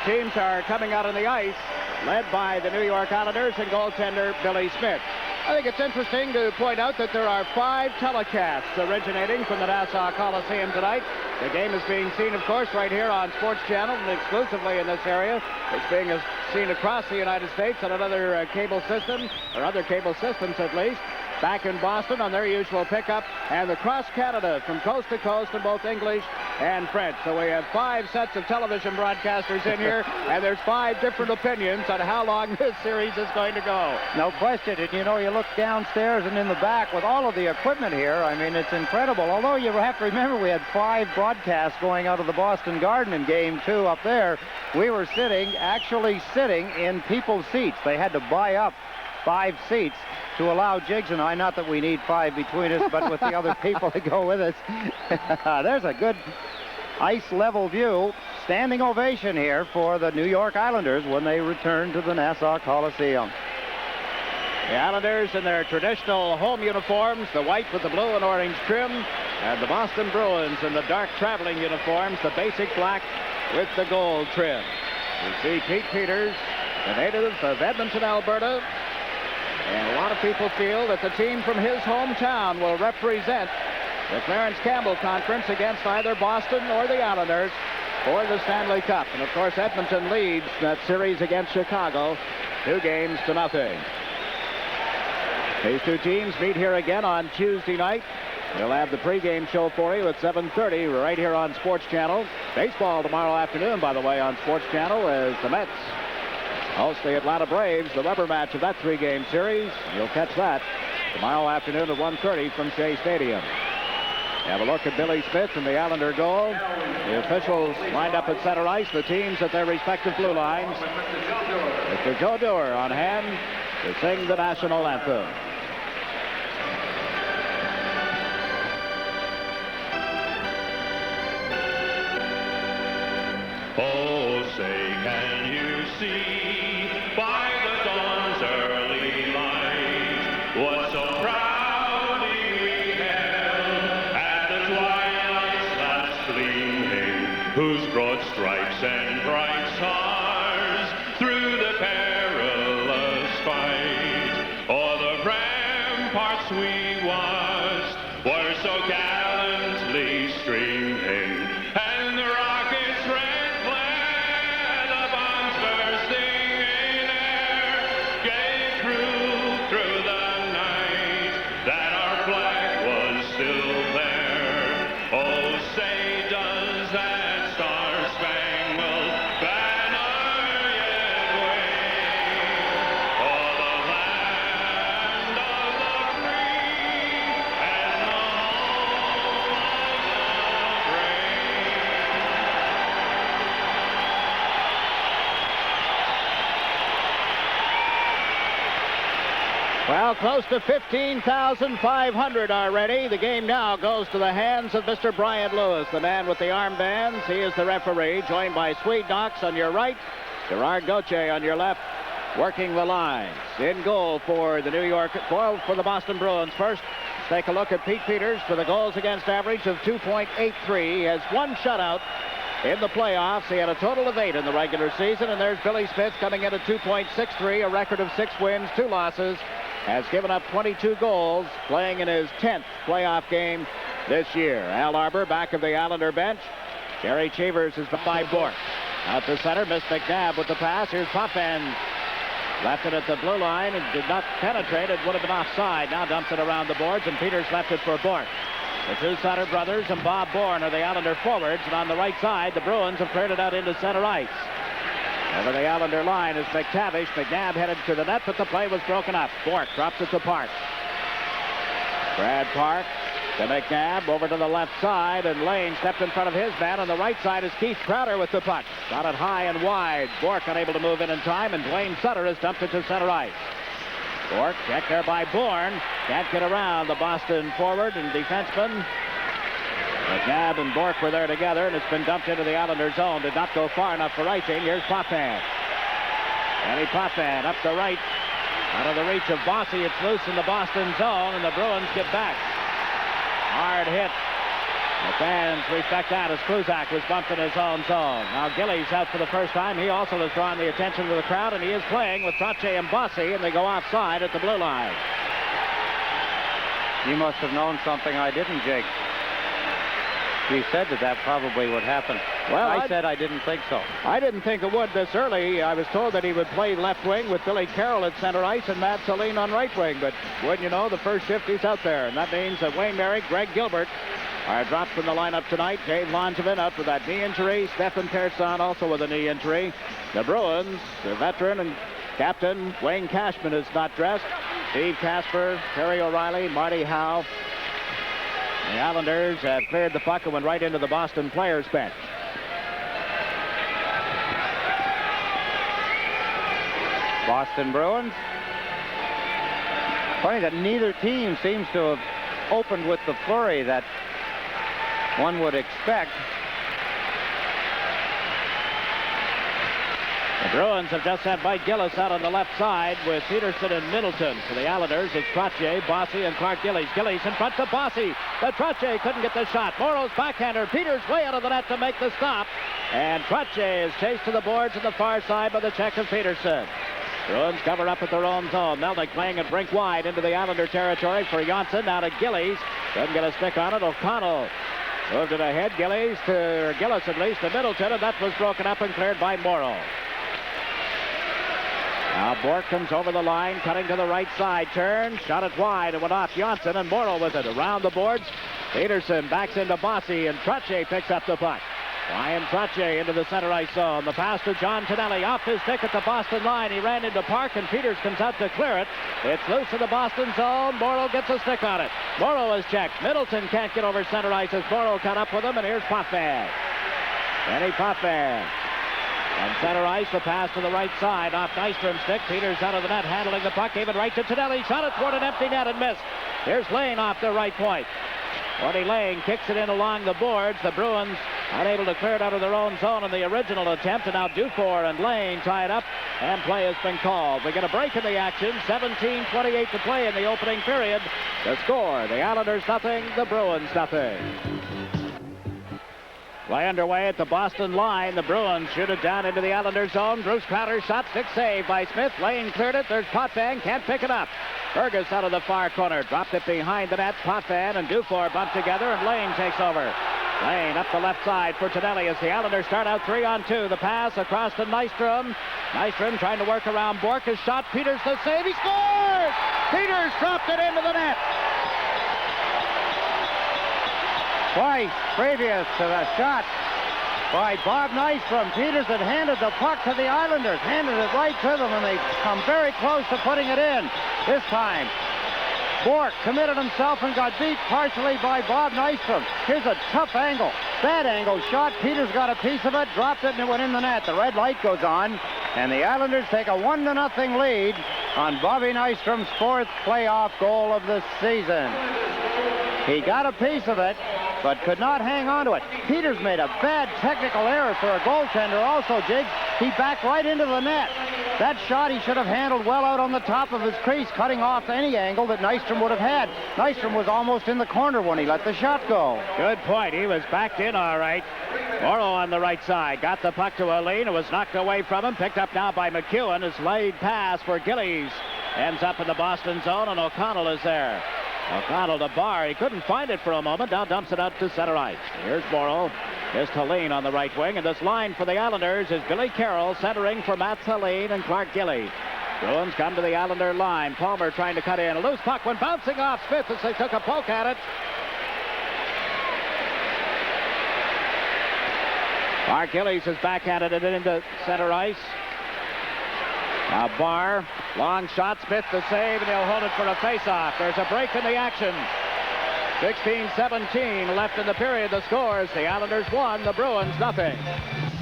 Teams are coming out on the ice, led by the New York Islanders and goaltender Billy Smith. I think it's interesting to point out that there are 5 telecasts originating from the Nassau Coliseum tonight. The game is being seen, of course, right here on SportsChannel and exclusively in this area. It's being seen across the United States on another cable system, or other cable systems at least, back in Boston on their usual pickup, and across Canada from coast to coast in both English and French. So we have 5 sets of television broadcasters in here, and there's 5 different opinions on how long this series is going to go. No question. And you know, you look downstairs and in the back with all of the equipment here, I mean, it's incredible. Although you have to remember we had 5 broadcasts going out of the Boston Garden in Game 2 up there. We were actually sitting in people's seats. They had to buy up 5 seats to allow Jiggs and I, not that we need 5 between us, but with the other people to go with us. There's a good ice level view. Standing ovation here for the New York Islanders when they return to the Nassau Coliseum. The Islanders in their traditional home uniforms, the white with the blue and orange trim, and the Boston Bruins in the dark traveling uniforms, the basic black with the gold trim. You see Pete Peters, the native of Edmonton, Alberta, and a lot of people feel that the team from his hometown will represent the Clarence Campbell Conference against either Boston or the Islanders for the Stanley Cup. And of course, Edmonton leads that series against Chicago 2-0. These 2 teams meet here again on Tuesday night. We'll have the pregame show for you at 7:30 right here on SportsChannel. Baseball tomorrow afternoon, by the way, on SportsChannel as the Mets host the Atlanta Braves, the rubber match of that 3-game series. You'll catch that tomorrow afternoon at 1:30 from Shea Stadium. Have a look at Billy Smith and the Islander goal. The officials lined up at center ice, the teams at their respective blue lines. Mr. Joe Dewar on hand to sing the national anthem. Oh, say, can you see by the dawn's early light what so proudly we hailed at the twilight's last gleaming, whose broad stripes and bright stars through the perilous fight o'er the ramparts we watched were so gallantly streaming, and the rockets ran. Well, close to 15,500 are ready. The game now goes to the hands of Mr. Brian Lewis, the man with the armbands. He is the referee, joined by Swede Knox on your right, Gerard Gauthier on your left, working the lines. In goal for the for the Boston Bruins. First, let's take a look at Pete Peters for the goals against average of 2.83. He has 1 shutout in the playoffs. He had a total of 8 in the regular season, and there's Billy Smith coming in at 2.63, a record of 6 wins, 2 losses. Has given up 22 goals, playing in his 10th playoff game this year. Al Arbour back of the Islander bench. Jerry Cheevers is by Bourque. Out to center, missed McNabb with the pass. Here's Potvin. Left it at the blue line and did not penetrate. It would have been offside. Now dumps it around the boards, and Peters left it for Bourque. The 2 Sutter brothers and Bob Bourne are the Islander forwards, and on the right side, the Bruins have cleared it out into center ice. Over the Islander line is McTavish. McNabb headed to the net, but the play was broken up. Bourque drops it to Park. Brad Park to McNabb, over to the left side, and Lane stepped in front of his man. On the right side is Keith Crowder with the puck. Got it high and wide. Bourque unable to move in time, and Duane Sutter has dumped it to center ice. Bourque checked there by Bourne. Can't get around the Boston forward and defenseman. McNabb and Bourque were there together, and it's been dumped into the Islander zone. Did not go far enough for icing. Here's Potvin. Danny Potvin up the right. Out of the reach of Bossy. It's loose in the Boston zone, and the Bruins get back. Hard hit The fans respect that as Kluzak was bumped in his own zone. Now Gillies out for the first time. He also has drawn the attention of the crowd, and he is playing with Trottier and Bossy, and they go offside at the blue line. You must have known something I didn't, Jake. You said that probably would happen. Well, I said I didn't think so. I didn't think it would this early. I was told that he would play left wing with Billy Carroll at center ice and Matt Hallin on right wing. But wouldn't you know, the first shift he's out there. And that means that Wayne Merrick, Greg Gilbert are dropped from the lineup tonight. Dave Langevin out with that knee injury. Stefan Persson also with a knee injury. The Bruins, the veteran and captain Wayne Cashman is not dressed. Steve Casper, Terry O'Reilly, Marty Howe. The Islanders have cleared the puck and went right into the Boston players' bench. Boston Bruins. Funny that neither team seems to have opened with the flurry that one would expect. The Bruins have just had Mike Gillis out on the left side with Peterson and Middleton. For the Islanders, it's Trottier, Bossy, and Clark Gillies. Gillies in front to Bossy. But Trottier couldn't get the shot. Morrow's backhander. Peters way out of the net to make the stop. And Trottier is chased to the boards on the far side by the check of Peterson. Bruins cover up at their own zone. Melnick playing at brink wide into the Islander territory for Jonsson. Now to Gillies. Doesn't get a stick on it. O'Connell moved it ahead. Gillies to Gillis at least to Middleton. And that was broken up and cleared by Morrow. Now Bourque comes over the line, cutting to the right side. Turn, shot it wide, and went off Jonsson, and Morrow with it. Around the boards, Peterson backs into Bossy, and Trottier picks up the puck. Bryan Trottier into the center ice zone. The pass to John Tonelli off his stick at the Boston line. He ran into Park, and Peters comes out to clear it. It's loose in the Boston zone. Morrow gets a stick on it. Morrow is checked. Middleton can't get over center ice as Morrow caught up with him, and here's Potvin. Denis Potvin. On center ice, the pass to the right side off Nystrom's stick. Peters out of the net, handling the puck, gave it right to Tonelli. Shot it toward an empty net and missed. Here's Lane off the right point. Gord Lane kicks it in along the boards. The Bruins unable to clear it out of their own zone in the original attempt, and now Dufour and Lane tie it up, and play has been called. We get a break in the action. 17:28 to play in the opening period. The score: the Islanders nothing, the Bruins nothing. Play underway at the Boston line. The Bruins shoot it down into the Islanders zone. Bruce Crowder's shot, stick save by Smith. Lane cleared it. There's Potvin, can't pick it up. Fergus out of the far corner, dropped it behind the net. Potvin and Dufour bump together, and Lane takes over. Lane up the left side for Tonelli as the Islanders start out 3-on-2. The pass across to Nystrom. Nystrom trying to work around Bourque. His shot, Peters the save. He scores! Peters dropped it into the net. Twice previous to the shot by Bob Nystrom, Peters had handed the puck to the Islanders, handed it right to them, and they come very close to putting it in. This time, Bourque committed himself and got beat partially by Bob Nystrom. Here's a tough angle. Bad angle shot. Peters got a piece of it, dropped it, and it went in the net. The red light goes on, and the Islanders take a 1-0 lead on Bobby Nystrom's 4th playoff goal of the season. He got a piece of it, but could not hang on to it. Peters made a bad technical error for a goaltender also, Jiggs. He backed right into the net. That shot he should have handled well out on the top of his crease, cutting off any angle that Nystrom would have had. Nystrom was almost in the corner when he let the shot go. Good point. He was backed in all right. Morrow on the right side. Got the puck to Hallin. It was knocked away from him. Picked up now by McEwen. His laid pass for Gillies. Ends up in the Boston zone, and O'Connell is there. O'Connell to Barr. He couldn't find it for a moment. Now dumps it out to center ice. Here's Morrow. Here's Hallin on the right wing. And this line for the Islanders is Billy Carroll centering for Matt Hallin and Clark Gillies. Bruins come to the Islander line. Palmer trying to cut in. A loose puck went bouncing off Smith as they took a poke at it. Clark Gillies has backhanded it into center ice. Now Barr, long shot, Smith the save, and he'll hold it for a face-off. There's a break in the action. 16-17 left in the period. The scores: the Islanders 1, the Bruins nothing.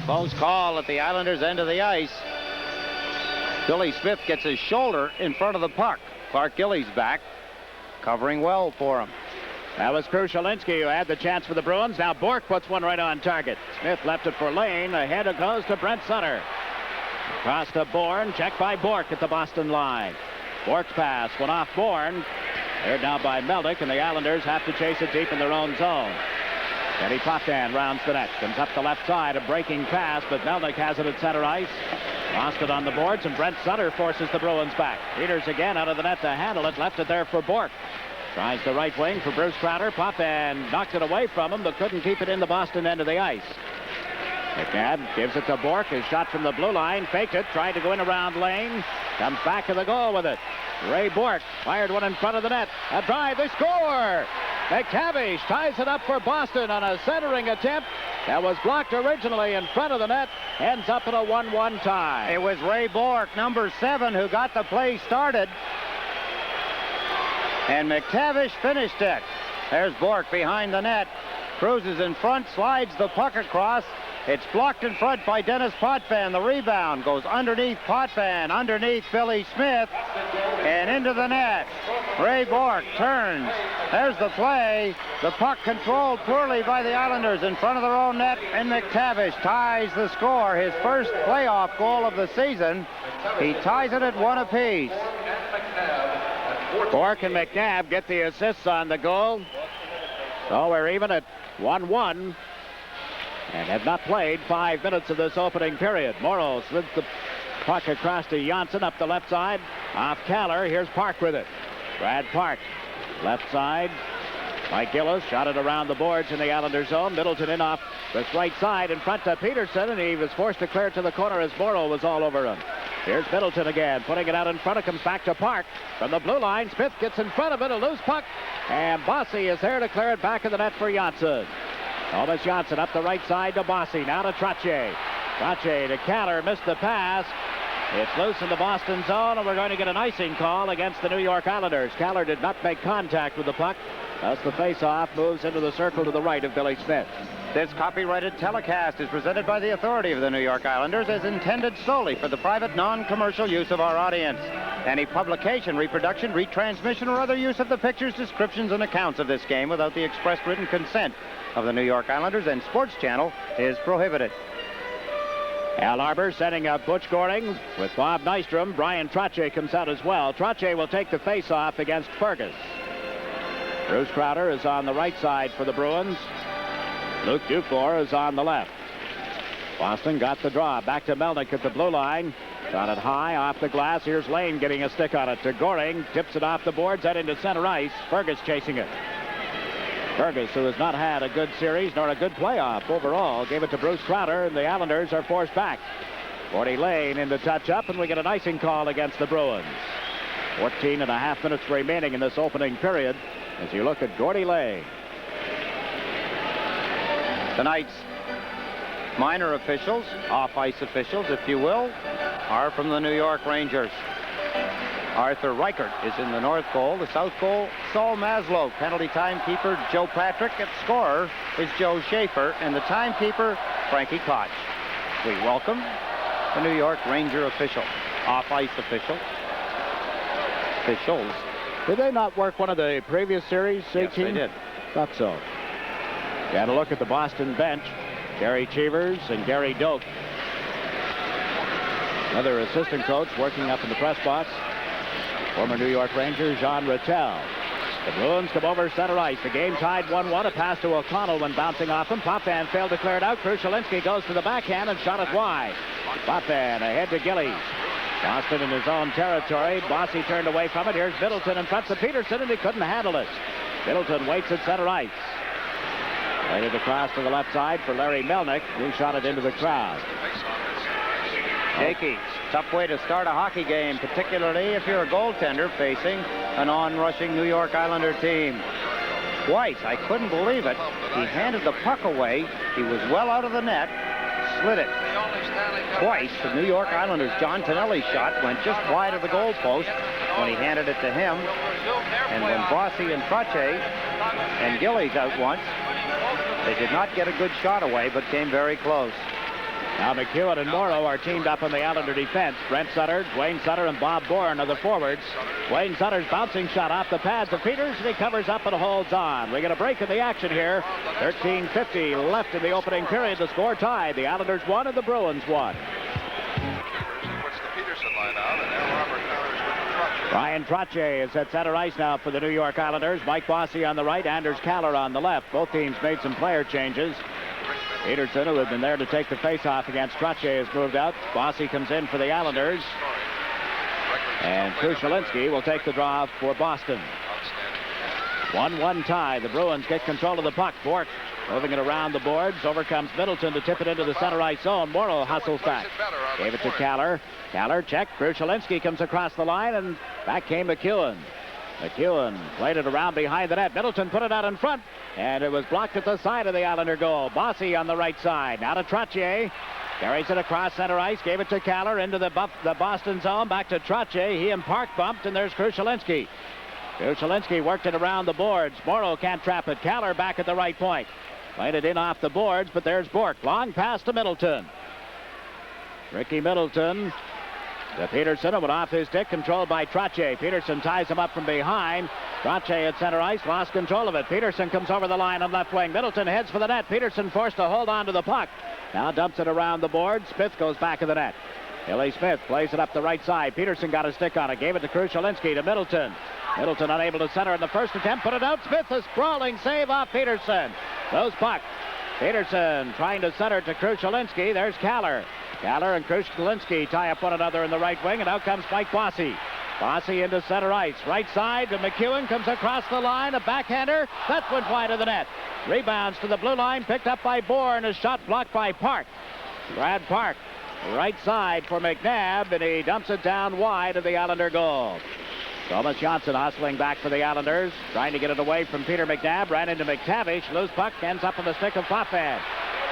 Close call at the Islanders' end of the ice. Billy Smith gets his shoulder in front of the puck. Clark Gillies back, covering well for him. That was Krushelinski who had the chance for the Bruins. Now Bourque puts one right on target. Smith left it for Lane. Ahead it goes to Brent Sutter. Across to Bourne, checked by Bourque at the Boston line. Bourque's pass went off Bourne. Cleared now by Melnick, and the Islanders have to chase it deep in their own zone. Denis Potvin rounds the net. Comes up the left side. A breaking pass, but Melnick has it at center ice. Lost it on the boards, and Brent Sutter forces the Bruins back. Peters again out of the net to handle it. Left it there for Bourque. Tries the right wing for Bruce Crowder. Potvin knocked it away from him, but couldn't keep it in the Boston end of the ice. McNabb gives it to Bourque. His shot from the blue line. Faked it. Tried to go in around Lane. Comes back to the goal with it. Ray Bourque fired one in front of the net. A drive. They score! McTavish ties it up for Boston on a centering attempt that was blocked originally in front of the net. Ends up in a 1-1 tie. It was Ray Bourque, number 7, who got the play started. And McTavish finished it. There's Bourque behind the net. Cruises in front, slides the puck across. It's blocked in front by Denis Potvin. The rebound goes underneath Potvin, underneath Billy Smith, and into the net. Ray Bourque turns. There's the play. The puck controlled poorly by the Islanders in front of their own net, and McTavish ties the score. His first playoff goal of the season. He ties it at 1 apiece. Bourque and McNabb get the assists on the goal. So we're even at 1-1. And have not played 5 minutes of this opening period. Morrow slips the puck across to Jonsson up the left side. Off Kallur. Here's Park with it. Brad Park. Left side. Mike Gillies shot it around the boards in the Islander zone. Middleton in off the right side in front of Peterson, and he was forced to clear it to the corner as Morrow was all over him. Here's Middleton again, putting it out in front. It comes back to Park. From the blue line, Smith gets in front of it, a loose puck, and Bossy is there to clear it back in the net for Jonsson. Tomas Jonsson up the right side to Bossy. Now to Trottier. Trottier to Kallur. Missed the pass. It's loose in the Boston zone, and we're going to get an icing call against the New York Islanders. Kallur did not make contact with the puck. Thus the face-off moves into the circle to the right of Billy Smith. This copyrighted telecast is presented by the authority of the New York Islanders as intended solely for the private, non-commercial use of our audience. Any publication, reproduction, retransmission, or other use of the pictures, descriptions, and accounts of this game without the express written consent of the New York Islanders and SportsChannel is prohibited. Al Arbour setting up Butch Goring with Bob Nystrom. Bryan Trottier comes out as well. Trottier will take the face-off against Fergus. Bruce Crowder is on the right side for the Bruins. Luke Dufour is on the left. Boston got the draw. Back to Melnick at the blue line. Got it high off the glass. Here's Lane getting a stick on it to Goring. Tips it off the boards, out into center ice. Fergus chasing it. Fergus, who has not had a good series nor a good playoff overall, gave it to Bruce Crowder, and the Islanders are forced back. Gord Lane in the touch-up, and we get an icing call against the Bruins. 14.5 minutes remaining in this opening period as you look at Gord Lane. Tonight's minor officials, off-ice officials, if you will, are from the New York Rangers. Arthur Reichert is in the north goal. The south goal, Saul Maslow. Penalty timekeeper, Joe Patrick. And scorer is Joe Schaefer. And the timekeeper, Frankie Koch. We welcome the New York Ranger official, off-ice officials. Did they not work one of the previous series? 18? Yes, they did. Thought so. Got a look at the Boston bench. Gary Cheevers and Gary Doak. Another assistant coach working up in the press box. Former New York Ranger Jean Rattel. The Bruins come over center ice. The game tied 1-1. A pass to O'Connell when bouncing off him. Potvin failed to clear it out. Krushelinski goes to the backhand and shot it wide. Potvin ahead to Gillies. Boston in his own territory. Bossy turned away from it. Here's Middleton in front of Peterson, and he couldn't handle it. Middleton waits at center ice. Played it across to the left side for Larry Melnick. He shot it into the crowd. Jakey, tough way to start a hockey game, particularly if you're a goaltender facing an on-rushing New York Islander team. Twice, I couldn't believe it. He handed the puck away. He was well out of the net, slid it. Twice, the New York Islanders' John Tonelli shot went just wide of the goal post when he handed it to him. And when Bossy and Trottier and Gillies out once, they did not get a good shot away, but came very close. Now McEwen and Morrow are teamed up on the Islander defense. Brent Sutter, Duane Sutter, and Bob Bourne are the forwards. Duane Sutter's bouncing shot off the pads of Peters, and he covers up and holds on. We get a break in the action here. 13:50 left in the opening period. The score tied. The Islanders won and the Bruins won. Puts the Peterson line out, and now Arbour counters with the Trottier. Bryan Trottier is at center ice now for the New York Islanders. Mike Bossy on the right, Anders Kallur on the left. Both teams made some player changes. Peterson, who had been there to take the face-off against Trottier, has moved out. Bossy comes in for the Islanders. And Krushelinski will take the draw for Boston. 1-1 tie. The Bruins get control of the puck. Bourque moving it around the boards. Overcomes Middleton to tip it into the center ice zone. Morrow hustles back. Gave it to Kallur. Kallur checked. Krushelinski comes across the line, and back came McEwen. McEwen played it around behind the net. Middleton put it out in front, and it was blocked at the side of the Islander goal. Bossy on the right side. Now to Trottier. Carries it across center ice. Gave it to Kallur into the Boston zone. Back to Trottier. He and Park bumped, and there's Krushelinski. Krushelinski worked it around the boards. Morrow can't trap it. Kallur back at the right point. Played it in off the boards, but there's Bourque. Long pass to Middleton. Ricky Middleton to Peterson. It went off his stick, controlled by Trottier. Peterson ties him up from behind. Trottier at center ice, lost control of it. Peterson comes over the line on left wing. Middleton heads for the net. Peterson forced to hold on to the puck. Now dumps it around the board. Smith goes back of the net. Billy Smith plays it up the right side. Peterson got a stick on it. Gave it to Krushelinski to Middleton. Middleton unable to center in the first attempt. Put it out. Smith, a sprawling save off Peterson. Those puck. Peterson trying to center to Krushelinski. There's Kallur. Kallur and Krushelinski tie up one another in the right wing, and out comes Mike Bossy. Bossy into center ice. Right side to McEwen. Comes across the line. A backhander. That went wide of the net. Rebounds to the blue line. Picked up by Bourne. A shot blocked by Park. Brad Park. Right side for McNabb, and he dumps it down wide of the Islander goal. Tomas Jonsson hustling back for the Islanders. Trying to get it away from Peter McNabb. Ran into McTavish. Loose puck. Ends up on the stick of Potvin.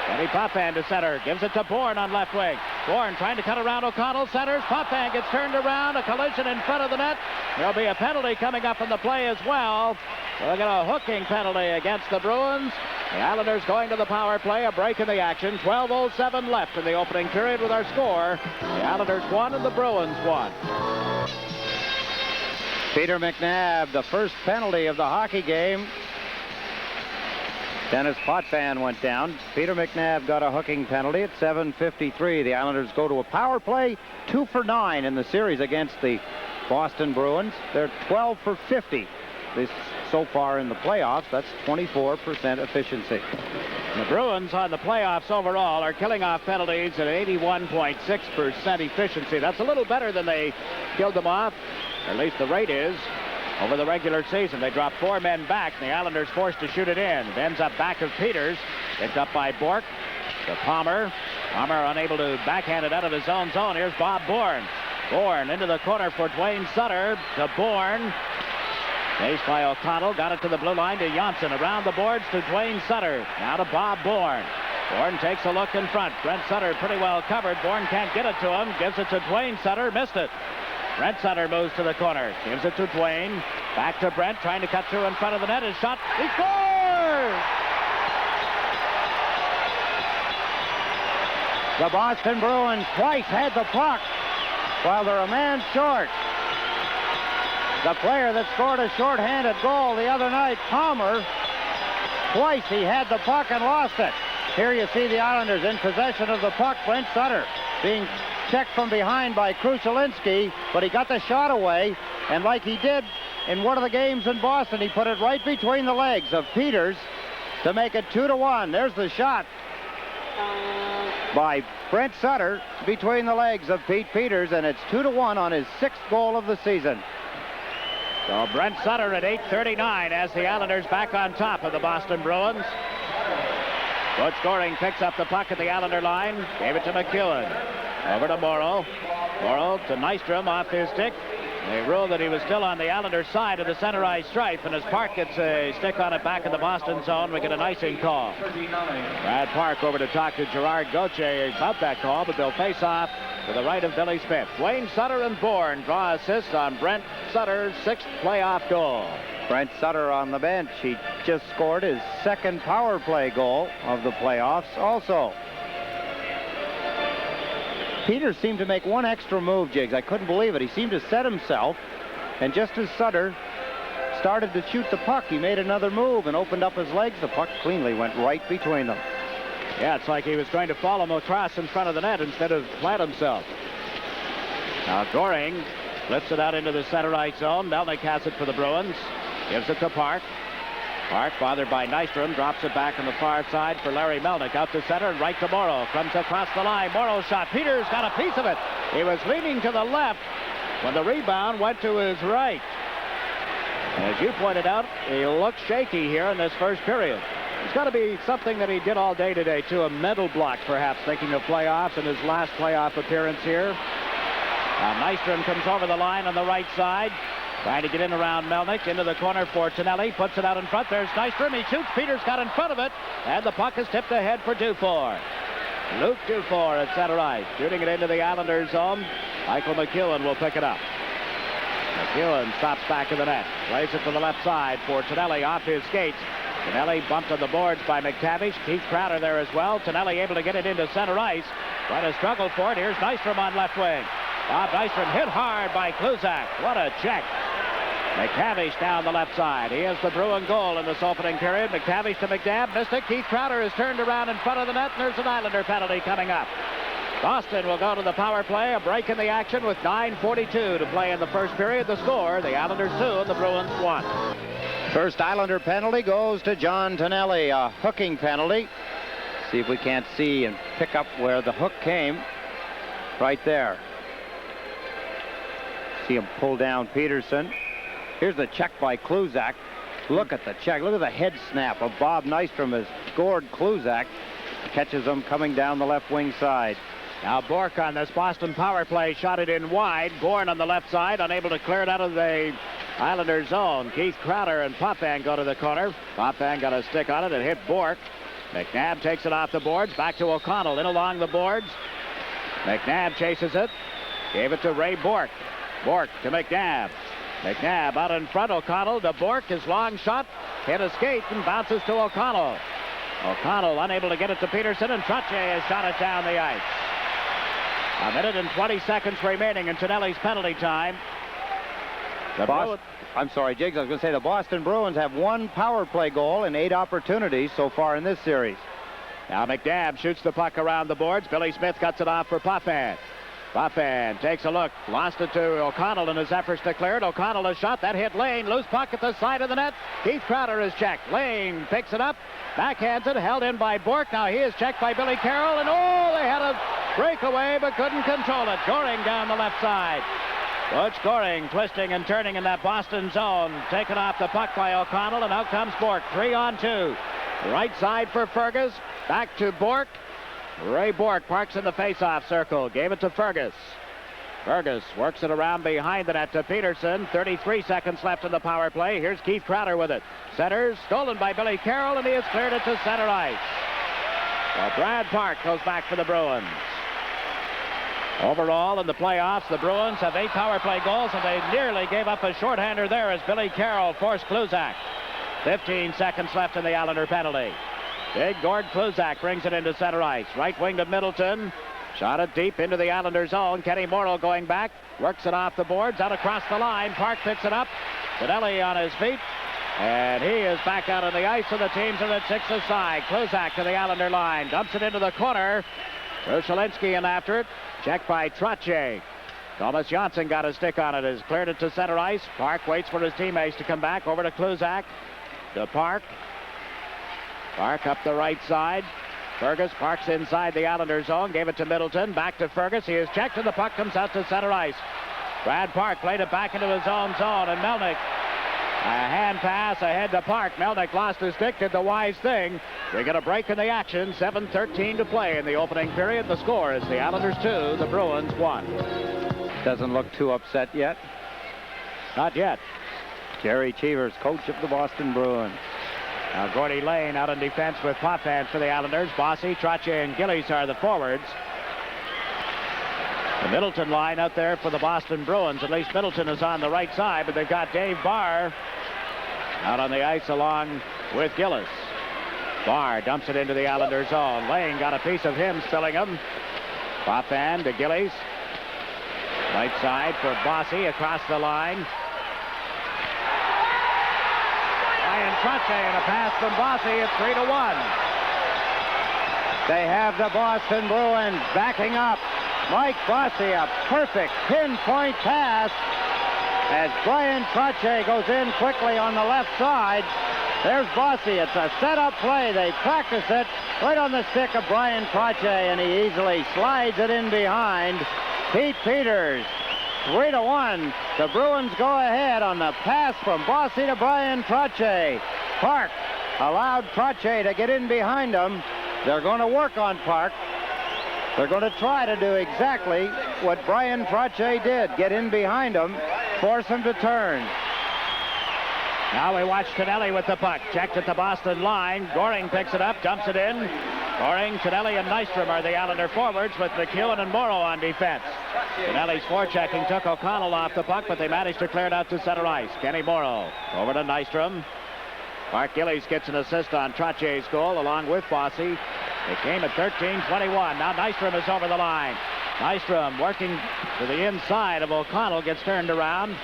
Denis Potvin to center. Gives it to Bourne on left wing. Bourne trying to cut around O'Connell. Centers. Potvin gets turned around. A collision in front of the net. There'll be a penalty coming up in the play as well. We'll get a hooking penalty against the Bruins. The Islanders going to the power play. A break in the action. 12:07 left in the opening period with our score. The Islanders won and the Bruins won. Peter McNabb, the first penalty of the hockey game. Denis Potvin went down. Peter McNabb got a hooking penalty at 7:53. The Islanders go to a power play, 2 for 9 in the series against the Boston Bruins. They're 12 for 50 so far in the playoffs. That's 24% efficiency. The Bruins on the playoffs overall are killing off penalties at 81.6% efficiency. That's a little better than they killed them off, or at least the rate is, over the regular season. They dropped 4 men back, and the Islanders forced to shoot it in. It ends up back of Peters, picked up by Bourque to Palmer. Palmer unable to backhand it out of his own zone. Here's Bob Bourne. Bourne into the corner for Duane Sutter to Bourne. Chased by O'Connell, got it to the blue line to Jonsson. Around the boards to Duane Sutter. Now to Bob Bourne. Bourne takes a look in front. Brent Sutter pretty well covered. Bourne can't get it to him. Gives it to Duane Sutter. Missed it. Brent Sutter moves to the corner. Gives it to Duane. Back to Brent, trying to cut through in front of the net. His shot. He scores! The Boston Bruins twice had the puck while they're a man short. The player that scored a shorthanded goal the other night, Palmer, twice he had the puck and lost it. Here you see the Islanders in possession of the puck. Brent Sutter being checked from behind by Krushelinski, but he got the shot away, and like he did in one of the games in Boston, he put it right between the legs of Peters to make it 2-1. There's the shot by Brent Sutter between the legs of Pete Peters, and it's 2-1 on his 6th goal of the season. So Brent Sutter at 8:39 as the Islanders back on top of the Boston Bruins. Butch Goring picks up the puck at the Islander line. Gave it to McEwen. Over to Morrow. Morrow to Nystrom off his stick. They ruled that he was still on the Islanders' side of the center ice stripe, and as Park gets a stick on it back in the Boston zone, we get an icing call. Brad Park over to talk to Gerard Gauthier about that call, but they'll face off to the right of Billy Smith. Duane Sutter and Bourne draw assists on Brent Sutter's 6th playoff goal. Brent Sutter on the bench. He just scored his 2nd power play goal of the playoffs also. Peters seemed to make one extra move, Jiggs. I couldn't believe it. He seemed to set himself, and just as Sutter started to shoot the puck, he made another move and opened up his legs. The puck cleanly went right between them. Yeah, it's like he was going to follow him across in front of the net instead of plant himself. Now Goring Lifts it out into the center ice zone. Melnick has it for the Bruins. Gives it to Park. Park, bothered by Nystrom, drops it back on the far side for Larry Melnick. Out to center and right to Morrow. Comes across the line. Morrow shot. Peters got a piece of it. He was leaning to the left when the rebound went to his right. As you pointed out, he looked shaky here in this first period. It's got to be something that he did all day today, too. A mental block, perhaps, thinking of playoffs and his last playoff appearance here. Now Nystrom comes over the line on the right side. Trying to get in around Melnick. Into the corner for Tonelli. Puts it out in front. There's Nystrom. He shoots. Peters got in front of it. And the puck is tipped ahead for Dufour. Luke Dufour at center ice. Shooting it into the Islanders' zone. Michael McEwen will pick it up. McEwen stops back in the net. Plays it to the left side for Tonelli off his skates. Tonelli bumped on the boards by McTavish. Keith Crowder there as well. Tonelli able to get it into center ice. Trying to struggle for it. Here's Nystrom on left wing. Bob Nystrom hit hard by Kluzak. What a check. McTavish down the left side. He has the Bruin goal in this opening period. McTavish to McNabb. Missed it. Keith Crowder is turned around in front of the net, and there's an Islander penalty coming up. Boston will go to the power play. A break in the action with 9:42 to play in the first period. The score, the Islanders 2 and the Bruins 1. First Islander penalty goes to John Tonelli, a hooking penalty. See if we can't see and pick up where the hook came. Right there. See him pull down Peterson. Here's the check by Kluzak. Look at the check. Look at the head snap of Bob Nystrom as Gord Kluzak catches him coming down the left wing side. Now Bourque on this Boston power play shot it in wide. Bourne on the left side, unable to clear it out of the Islanders zone. Keith Crowder and Potvin go to the corner. Potvin got a stick on it and hit Bourque. McNabb takes it off the boards. Back to O'Connell. In along the boards. McNabb chases it. Gave it to Ray Bourque. Bourque to McNabb. McNabb out in front. O'Connell to Bourque. His long shot hit a skate and bounces to O'Connell. O'Connell unable to get it to Peterson, and Trottier has shot it down the ice. A minute and 20 seconds remaining in Tonelli's penalty time. I'm sorry, Jiggs. I was going to say the Boston Bruins have one power play goal and 8 opportunities so far in this series. Now McNabb shoots the puck around the boards. Billy Smith cuts it off for Potvin. Potvin takes a look. Lost it to O'Connell in his efforts to clear it. O'Connell a shot. That hit Lane. Loose puck at the side of the net. Keith Crowder is checked. Lane picks it up. Backhands it. Held in by Bourque. Now he is checked by Billy Carroll. And they had a breakaway but couldn't control it. Goring down the left side. Butch Goring twisting and turning in that Boston zone. Taken off the puck by O'Connell, and out comes Bourque. 3-on-2. Right side for Fergus. Back to Bourque. Ray Bourque parks in the face-off circle. Gave it to Fergus. Fergus works it around behind the net to Peterson. 33 seconds left in the power play. Here's Keith Crowder with it. Centers, stolen by Billy Carroll, and he has cleared it to center ice. Well, Brad Park goes back for the Bruins. Overall, in the playoffs, the Bruins have 8 power play goals, and they nearly gave up a shorthander there as Billy Carroll forced Kluzak. 15 seconds left in the Islander penalty. Big Gord Kluzak brings it into center ice. Right wing to Middleton. Shot it deep into the Islander zone. Kenny Morrow going back. Works it off the boards. Out across the line. Park picks it up. Tonelli on his feet. And he is back out on the ice, and the teams are at 6 aside. Kluzak to the Islander line. Dumps it into the corner. Rushalinski in after it. Checked by Trottier. Tomas Jonsson got a stick on it. Has cleared it to center ice. Park waits for his teammates to come back. Over to Kluzak. To Park. Park up the right side. Fergus parks inside the Islander zone. Gave it to Middleton. Back to Fergus. He is checked, and the puck comes out to center ice. Brad Park played it back into his own zone, and Melnick, a hand pass ahead to Park. Melnick lost his stick, did the wise thing. We get a break in the action. 7:13 to play in the opening period. The score is the Islanders 2, the Bruins 1. Doesn't look too upset yet. Not yet. Jerry Cheevers, coach of the Boston Bruins. Now Gord Lane out in defense with Potvin for the Islanders. Bossy, Trottier, and Gillies are the forwards. The Middleton line out there for the Boston Bruins. At least Middleton is on the right side, but they've got Dave Barr out on the ice along with Gillies. Barr dumps it into the Islanders zone. Lane got a piece of him, spilling him. Potvin to Gillies. Right side for Bossy across the line. Bryan Trottier and a pass from Bossy. It's 3-1. They have the Boston Bruins backing up. Mike Bossy, a perfect pinpoint pass as Bryan Trottier goes in quickly on the left side. There's Bossy. It's a set-up play. They practice it right on the stick of Bryan Trottier, and he easily slides it in behind. Pete Peters, 3-1. The Bruins go ahead on the pass from Bossy to Bryan Trottier. Park allowed Trottier to get in behind him. They're going to work on Park. They're going to try to do exactly what Bryan Trottier did. Get in behind him, force him to turn. Now we watch Tonelli with the puck. Checked at the Boston line. Goring picks it up, dumps it in. Goring, Tonelli, and Nystrom are the Islander forwards with McEwen and Morrow on defense. Tonelli's forechecking took O'Connell off the puck, but they managed to clear it out to center ice. Kenny Morrow over to Nystrom. Mark Gillies gets an assist on Trottier's goal along with Bossy. It came at 13:21. Now Nystrom is over the line. Nystrom working to the inside of O'Connell, gets turned around.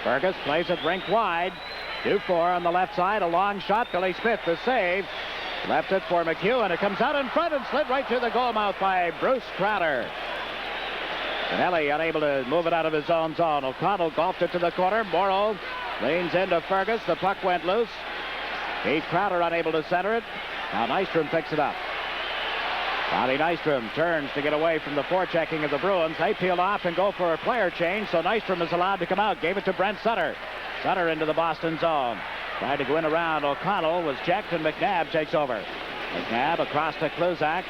Fergus plays it rink wide. Dufour on the left side, a long shot. Billy Smith the save. Left it for McEwen. It comes out in front and slid right to the goal mouth by Bruce Crowder. Tonelli unable to move it out of his own zone. O'Connell golfed it to the corner. Morrow leans into Fergus. The puck went loose. Keith Crowder unable to center it. Now Nystrom picks it up. Bobby Nystrom turns to get away from the forechecking of the Bruins. They peel off and go for a player change, so Nystrom is allowed to come out. Gave it to Brent Sutter. Sutter into the Boston zone. Tried to go in around O'Connell, was checked, and McNabb takes over. McNabb across to Kluzak.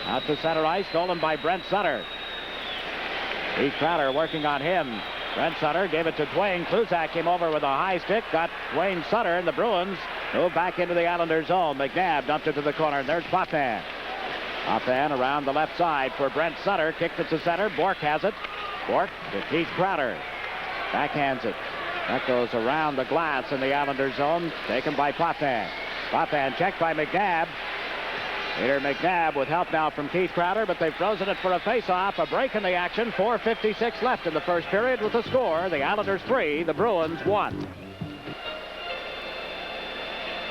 Out to center ice, stolen by Brent Sutter. Keith Crowder working on him. Brent Sutter gave it to Duane. Kluzak came over with a high stick, got Duane Sutter, and the Bruins move back into the Islanders' zone. McNabb dumped it to the corner, and there's Potvin. Potvin around the left side for Brent Sutter. Kicked it to center. Bourque has it. Bourque to Keith Crowder. Backhands it. That goes around the glass in the Islanders' zone. Taken by Potvin. Potvin checked by McNabb. Peter McNabb with help now from Keith Crowder, but they've frozen it for a face-off. A break in the action. 4:56 left in the first period with the score. The Islanders 3, the Bruins 1.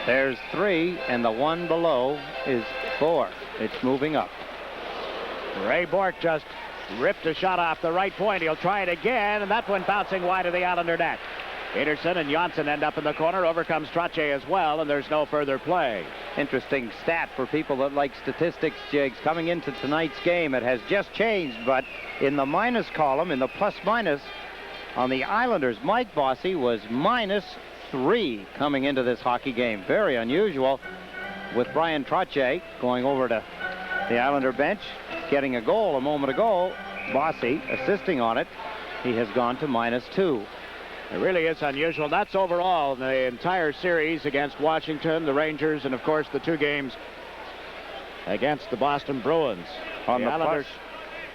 There's 3, and the one below is 4. It's moving up. Ray Bourque just ripped a shot off the right point. He'll try it again, and that went bouncing wide of the Islander net. Peterson and Jonsson end up in the corner. Over comes Trottier as well, and there's no further play. Interesting stat for people that like statistics, Jiggs. Coming into tonight's game, it has just changed, but in the minus column, in the plus-minus, on the Islanders, Mike Bossy was -3 coming into this hockey game. Very unusual, with Bryan Trottier going over to the Islander bench, getting a goal a moment ago. Bossy assisting on it. He has gone to -2. It really is unusual. That's overall in the entire series against Washington, the Rangers, and of course the 2 games against the Boston Bruins. On the Islanders.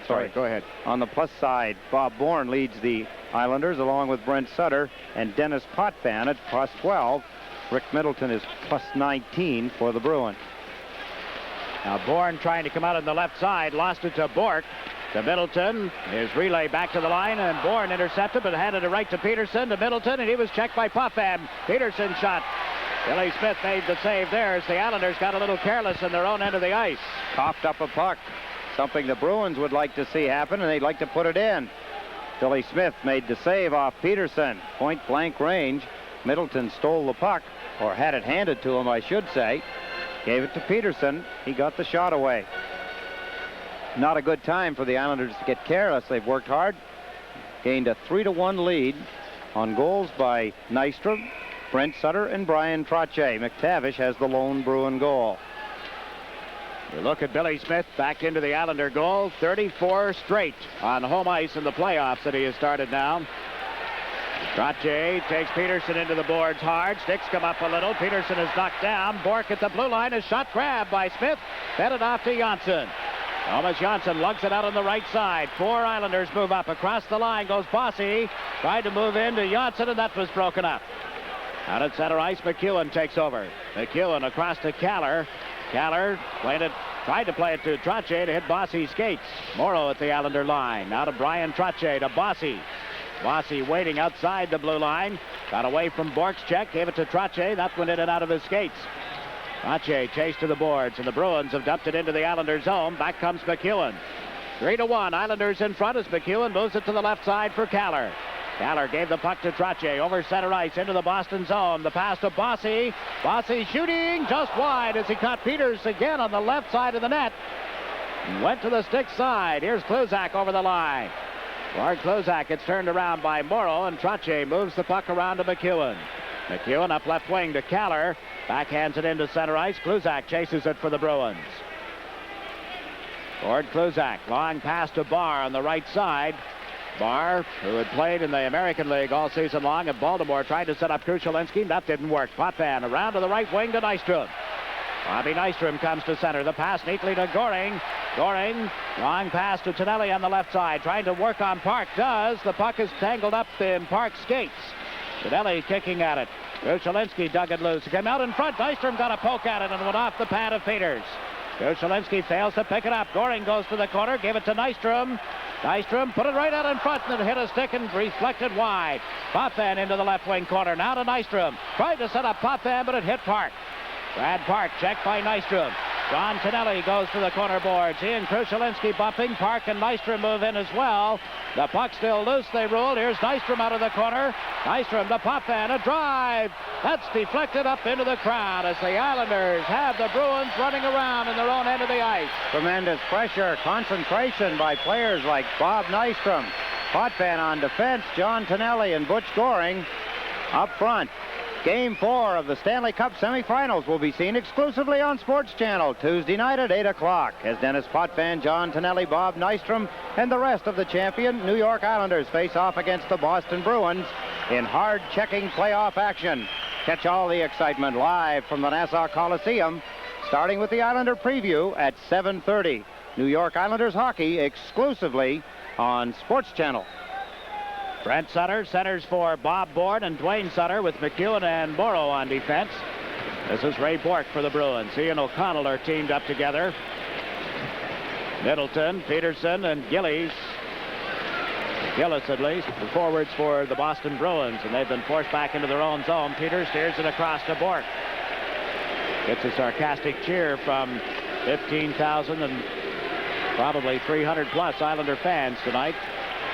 Sorry, go ahead. On the plus side, Bob Bourne leads the Islanders along with Brent Sutter and Denis Potvin at +12. Rick Middleton is +19 for the Bruins. Now Bourne trying to come out on the left side, lost it to Bourque. To Middleton, his relay back to the line, and Bourne intercepted, but handed it right to Peterson, to Middleton, and he was checked by Potvin. Peterson shot. Billy Smith made the save there as the Islanders got a little careless in their own end of the ice. Coughed up a puck, something the Bruins would like to see happen, and they'd like to put it in. Billy Smith made the save off Peterson. Point-blank range. Middleton stole the puck, or had it handed to him, I should say. Gave it to Peterson. He got the shot away. Not a good time for the Islanders to get careless. They've worked hard. Gained a 3-1 lead on goals by Nystrom, Brent Sutter, and Bryan Trottier. McTavish has the lone Bruin goal. You look at Billy Smith back into the Islander goal. 34 straight on home ice in the playoffs that he has started now. Trottier takes Peterson into the boards hard. Sticks come up a little. Peterson is knocked down. Bourque at the blue line. A shot grabbed by Smith. Fed it off to Jonsson. Tomas Jonsson lugs it out on the right side. 4 Islanders move up. Across the line goes Bossy. Tried to move into Jonsson, and that was broken up. Out at center ice, McEwen takes over. McEwen across to Kallur. Kallur tried to play it to Trottier to hit Bossy's skates. Morrow at the Islander line. Now to Bryan Trottier to Bossy. Bossy waiting outside the blue line. Got away from Bourque's check. Gave it to Trottier. That went in and out of his skates. Trottier chased to the boards, and the Bruins have dumped it into the Islanders' zone. Back comes McEwen. 3-1. Islanders in front as McEwen moves it to the left side for Kallur. Kallur gave the puck to Trottier over center ice into the Boston zone. The pass to Bossy. Bossy shooting just wide as he caught Peters again on the left side of the net. Went to the stick side. Here's Kluzak over the line. Gord Kluzak gets turned around by Morrow, and Trottier moves the puck around to McEwen. McEwen up left wing to Kallur. Backhands it into center ice. Kluzak chases it for the Bruins. Gord Kluzak, long pass to Barr on the right side. Barr, who had played in the American League all season long at Baltimore, tried to set up Krushelinski. That didn't work. Potvin around to the right wing to Nystrom. Bobby Nystrom comes to center. The pass neatly to Goring. Goring, long pass to Tonelli on the left side. Trying to work on Park. Does. The puck is tangled up in Park's skates. Tonelli kicking at it. Krushelinski dug it loose. He came out in front. Nystrom got a poke at it and went off the pad of Peters. Krushelinski fails to pick it up. Goring goes to the corner. Gave it to Nystrom. Nystrom put it right out in front and it hit a stick and reflected wide. Potvin into the left wing corner. Now to Nystrom. Tried to set up Potvin, but it hit Park. Brad Park checked by Nystrom. John Tonelli goes to the corner boards. He and Krushelinski bumping. Park and Nystrom move in as well. The puck still loose, they ruled. Here's Nystrom out of the corner. Nystrom to Potvin, a drive. That's deflected up into the crowd as the Islanders have the Bruins running around in their own end of the ice. Tremendous pressure, concentration by players like Bob Nystrom. Potvin on defense, John Tonelli and Butch Goring up front. Game 4 of the Stanley Cup semifinals will be seen exclusively on SportsChannel Tuesday night at 8 o'clock as Denis Potvin, John Tonelli, Bob Nystrom, and the rest of the champion New York Islanders face off against the Boston Bruins in hard-checking playoff action. Catch all the excitement live from the Nassau Coliseum, starting with the Islander preview at 7:30. New York Islanders hockey exclusively on SportsChannel. Brent Sutter centers for Bob Bourne and Duane Sutter with McEwen and Morrow on defense. This is Ray Bourque for the Bruins. He and O'Connell are teamed up together. Middleton, Peterson, and Gillies. Gillis, at least, the forwards for the Boston Bruins, and they've been forced back into their own zone. Peters steers it across to Bourque. Gets a sarcastic cheer from 15,000 and probably 300 plus Islander fans tonight.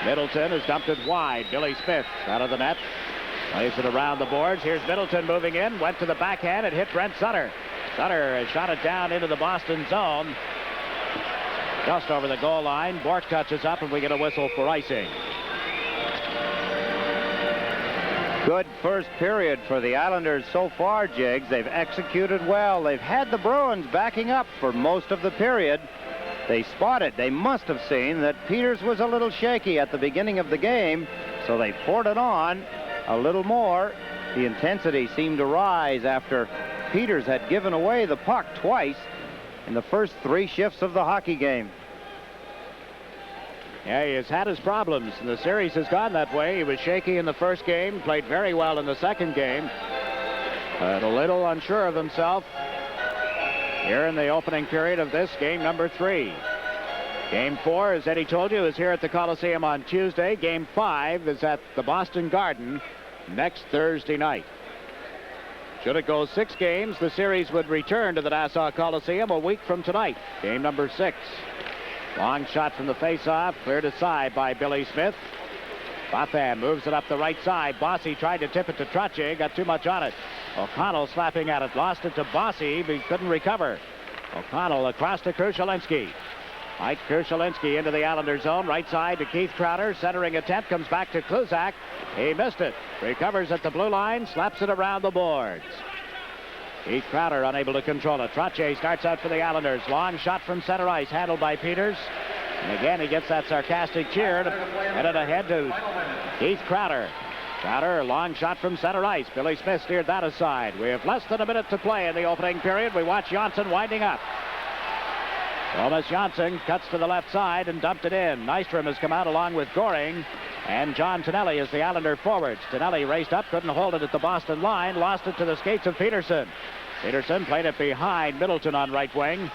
Middleton has dumped it wide. Billy Smith out of the net. Plays it around the boards. Here's Middleton moving in. Went to the backhand and hit Brent Sutter. Sutter has shot it down into the Boston zone. Just over the goal line. Bourque touches up and we get a whistle for icing. Good first period for the Islanders so far, Jiggs. They've executed well. They've had the Bruins backing up for most of the period. They spotted, they must have seen that Peters was a little shaky at the beginning of the game, so they poured it on a little more. The intensity seemed to rise after Peters had given away the puck twice in the first 3 shifts of the hockey game. Yeah, he has had his problems, and the series has gone that way. He was shaky in the first game, played very well in the second game, but a little unsure of himself here in the opening period of this game number 3. Game 4, as Eddie told you, is here at the Coliseum on Tuesday. Game 5 is at the Boston Garden next Thursday night. Should it go 6 games, the series would return to the Nassau Coliseum a week from tonight. Game number 6. Long shot from the face-off, cleared aside by Billy Smith. Potvin moves it up the right side. Bossy tried to tip it to Trottier, got too much on it. O'Connell slapping at it, lost it to Bossy, but he couldn't recover. O'Connell across to Krushelinski. Mike Krushelinski into the Islander zone, right side to Keith Crowder, centering attempt, comes back to Kluzak. He missed it, recovers at the blue line, slaps it around the boards. Keith Crowder unable to control it. Trottier starts out for the Islanders. Long shot from center ice, handled by Peters. And again, he gets that sarcastic cheer, headed ahead to Keith Crowder. Crowder, long shot from center ice. Billy Smith steered that aside. We have less than a minute to play in the opening period. We watch Jonsson winding up. Tomas Jonsson cuts to the left side and dumped it in. Nystrom has come out along with Goring. And John Tonelli is the Islander forwards. Tonelli raced up, couldn't hold it at the Boston line, lost it to the skates of Peterson. Peterson played it behind Middleton on right wing.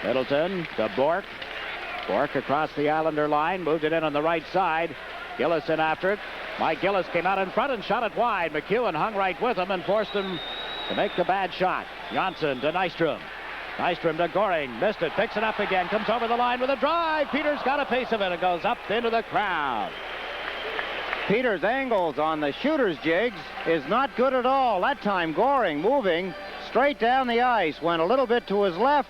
Middleton to Bourque. Bourque across the Islander line, moved it in on the right side. Gillis in after it. Mike Gillis came out in front and shot it wide. McEwen hung right with him and forced him to make the bad shot. Jonsson to Nystrom. Nystrom to Goring. Missed it. Picks it up again. Comes over the line with a drive. Peters got a piece of it. It goes up into the crowd. Peters' angles on the shooter's jigs is not good at all. That time Goring moving straight down the ice. Went a little bit to his left.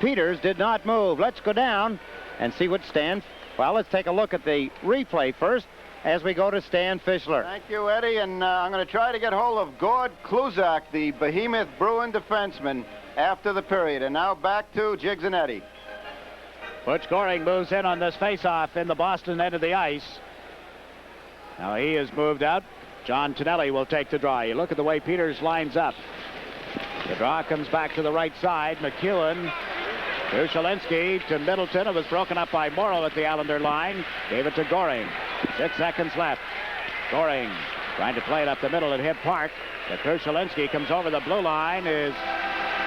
Peters did not move. Let's go down and see what Stan... Well, let's take a look at the replay first as we go to Stan Fischler. Thank you, Eddie, and I'm going to try to get hold of Gord Kluzak, the behemoth Bruin defenseman, after the period. And now back to Jiggs and Eddie. Butch Goring moves in on this face-off in the Boston end of the ice. Now he is moved out. John Tonelli will take the draw. You look at the way Peters lines up. The draw comes back to the right side. McEwen to Shalinski to Middleton. It was broken up by Morrow at the Islander line. Gave it to Goring. 6 seconds left. Goring trying to play it up the middle and hit Park. But Shalinski comes over the blue line, is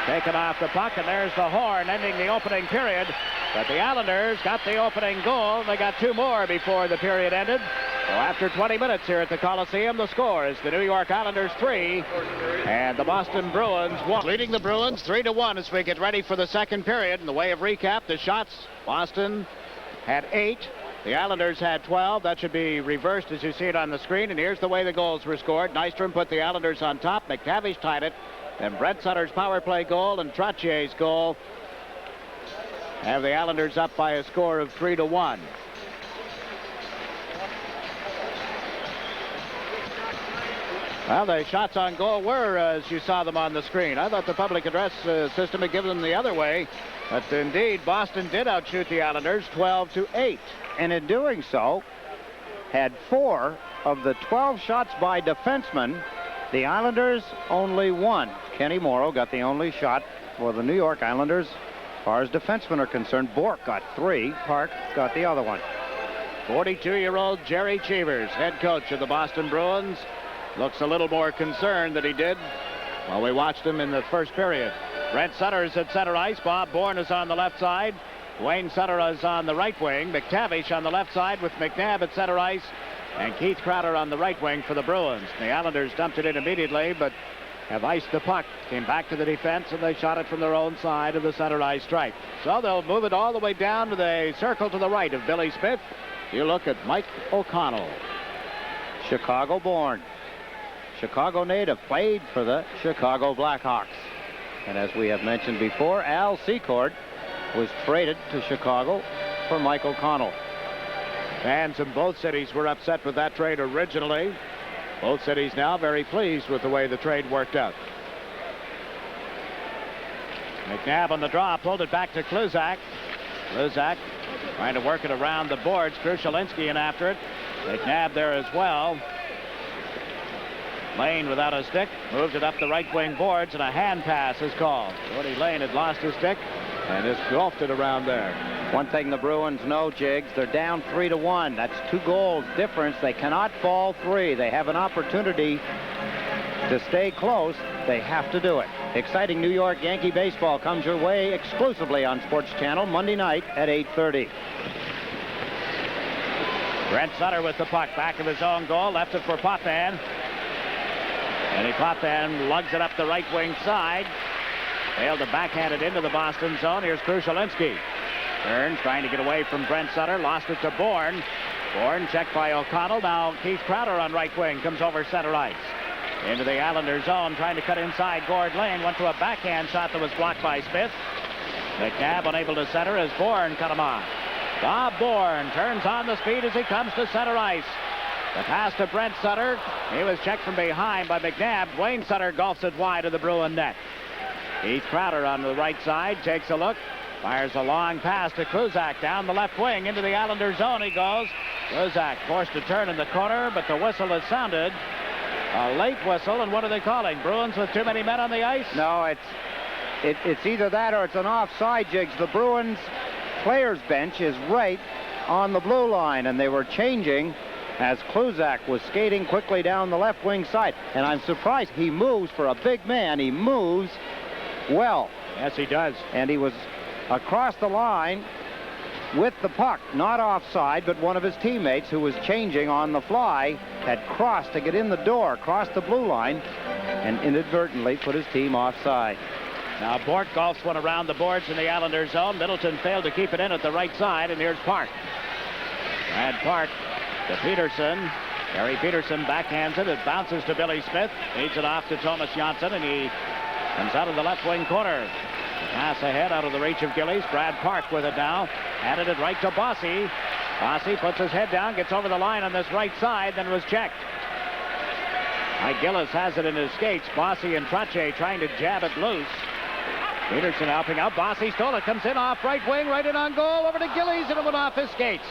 taken off the puck, and there's the horn ending the opening period. But the Islanders got the opening goal. They got 2 more before the period ended. So after 20 minutes here at the Coliseum, the score is the New York Islanders 3 and the Boston Bruins 1. Leading the Bruins 3-1 as we get ready for the second period. In the way of recap, the shots, Boston had 8. The Islanders had 12. That should be reversed as you see it on the screen. And here's the way the goals were scored. Nystrom put the Islanders on top. McTavish tied it. Then Brent Sutter's power play goal and Trottier's goal have the Islanders up by a score of 3-1. Well, the shots on goal were as you saw them on the screen. I thought the public address system had given them the other way. But indeed, Boston did outshoot the Islanders 12-8. And in doing so, had 4 of the 12 shots by defensemen. The Islanders only 1. Kenny Morrow got the only shot for the New York Islanders. As far as defensemen are concerned, Bourque got 3. Park got the other one. 42-year-old Jerry Cheevers, head coach of the Boston Bruins, looks a little more concerned than he did while we watched him in the first period. Brent Sutter is at center ice. Bob Bourne is on the left side. Duane Sutter is on the right wing. McTavish on the left side with McNabb at center ice. And Keith Crowder on the right wing for the Bruins. The Islanders dumped it in immediately, but have iced the puck. Came back to the defense, and they shot it from their own side of the center ice stripe. So they'll move it all the way down to the circle to the right of Billy Smith. You look at Mike O'Connell. Chicago-born. Chicago native, played for the Chicago Blackhawks. And as we have mentioned before, Al Secord was traded to Chicago for Mike O'Connell. Fans in both cities were upset with that trade originally. Both cities now very pleased with the way the trade worked out. McNabb on the draw, pulled it back to Kluzak. Kluzak trying to work it around the boards. Shalinski in after it. McNabb there as well. Lane without a stick, moves it up the right wing boards, and a hand pass is called. Gord Lane had lost his stick and has golfed it around there. One thing the Bruins know, Jiggs, they're down 3-1. That's 2 goals difference. They cannot fall 3. They have an opportunity to stay close. They have to do it. Exciting New York Yankee baseball comes your way exclusively on SportsChannel Monday night at 8:30. Brent Sutter with the puck, back of his own goal, left it for Potvin. And Potvin lugs it up the right wing side. Failed to backhand it into the Boston zone. Here's Shalinski. Burns trying to get away from Brent Sutter. Lost it to Bourne. Bourne checked by O'Connell. Now Keith Crowder on right wing comes over center ice. Into the Islander zone, trying to cut inside Gord Lane. Went to a backhand shot that was blocked by Smith. McNabb unable to center as Bourne cut him off. Bob Bourne turns on the speed as he comes to center ice. The pass to Brent Sutter. He was checked from behind by McNabb. Duane Sutter golfs it wide of the Bruin net. Keith Crowder on the right side takes a look. Fires a long pass to Kluzak down the left wing into the Islander zone. He goes. Kluzak forced to turn in the corner, but the whistle has sounded. A late whistle, and what are they calling? Bruins with too many men on the ice? No, it's either that or it's an offside, Jiggs. The Bruins players bench is right on the blue line, and they were changing as Kluzak was skating quickly down the left wing side. And I'm surprised he moves for a big man. He moves well. Yes, he does. And he was across the line with the puck, not offside, but one of his teammates who was changing on the fly had crossed to get in the door, crossed the blue line, and inadvertently put his team offside. Now Bourque golfs one around the boards in the Islander zone. Middleton failed to keep it in at the right side, and here's Park. And Park to Peterson. Gary Peterson backhands it. It bounces to Billy Smith. Feeds it off to Tomas Jonsson, and he comes out of the left wing corner. Pass ahead out of the reach of Gillies. Brad Park with it now. Handed it right to Bossy. Bossy puts his head down, gets over the line on this right side, then was checked. Mike Gillis has it in his skates. Bossy and Trottier trying to jab it loose. Peterson helping out. Bossy stole it. Comes in off right wing. Right in on goal. Over to Gillies, and it went off his skates.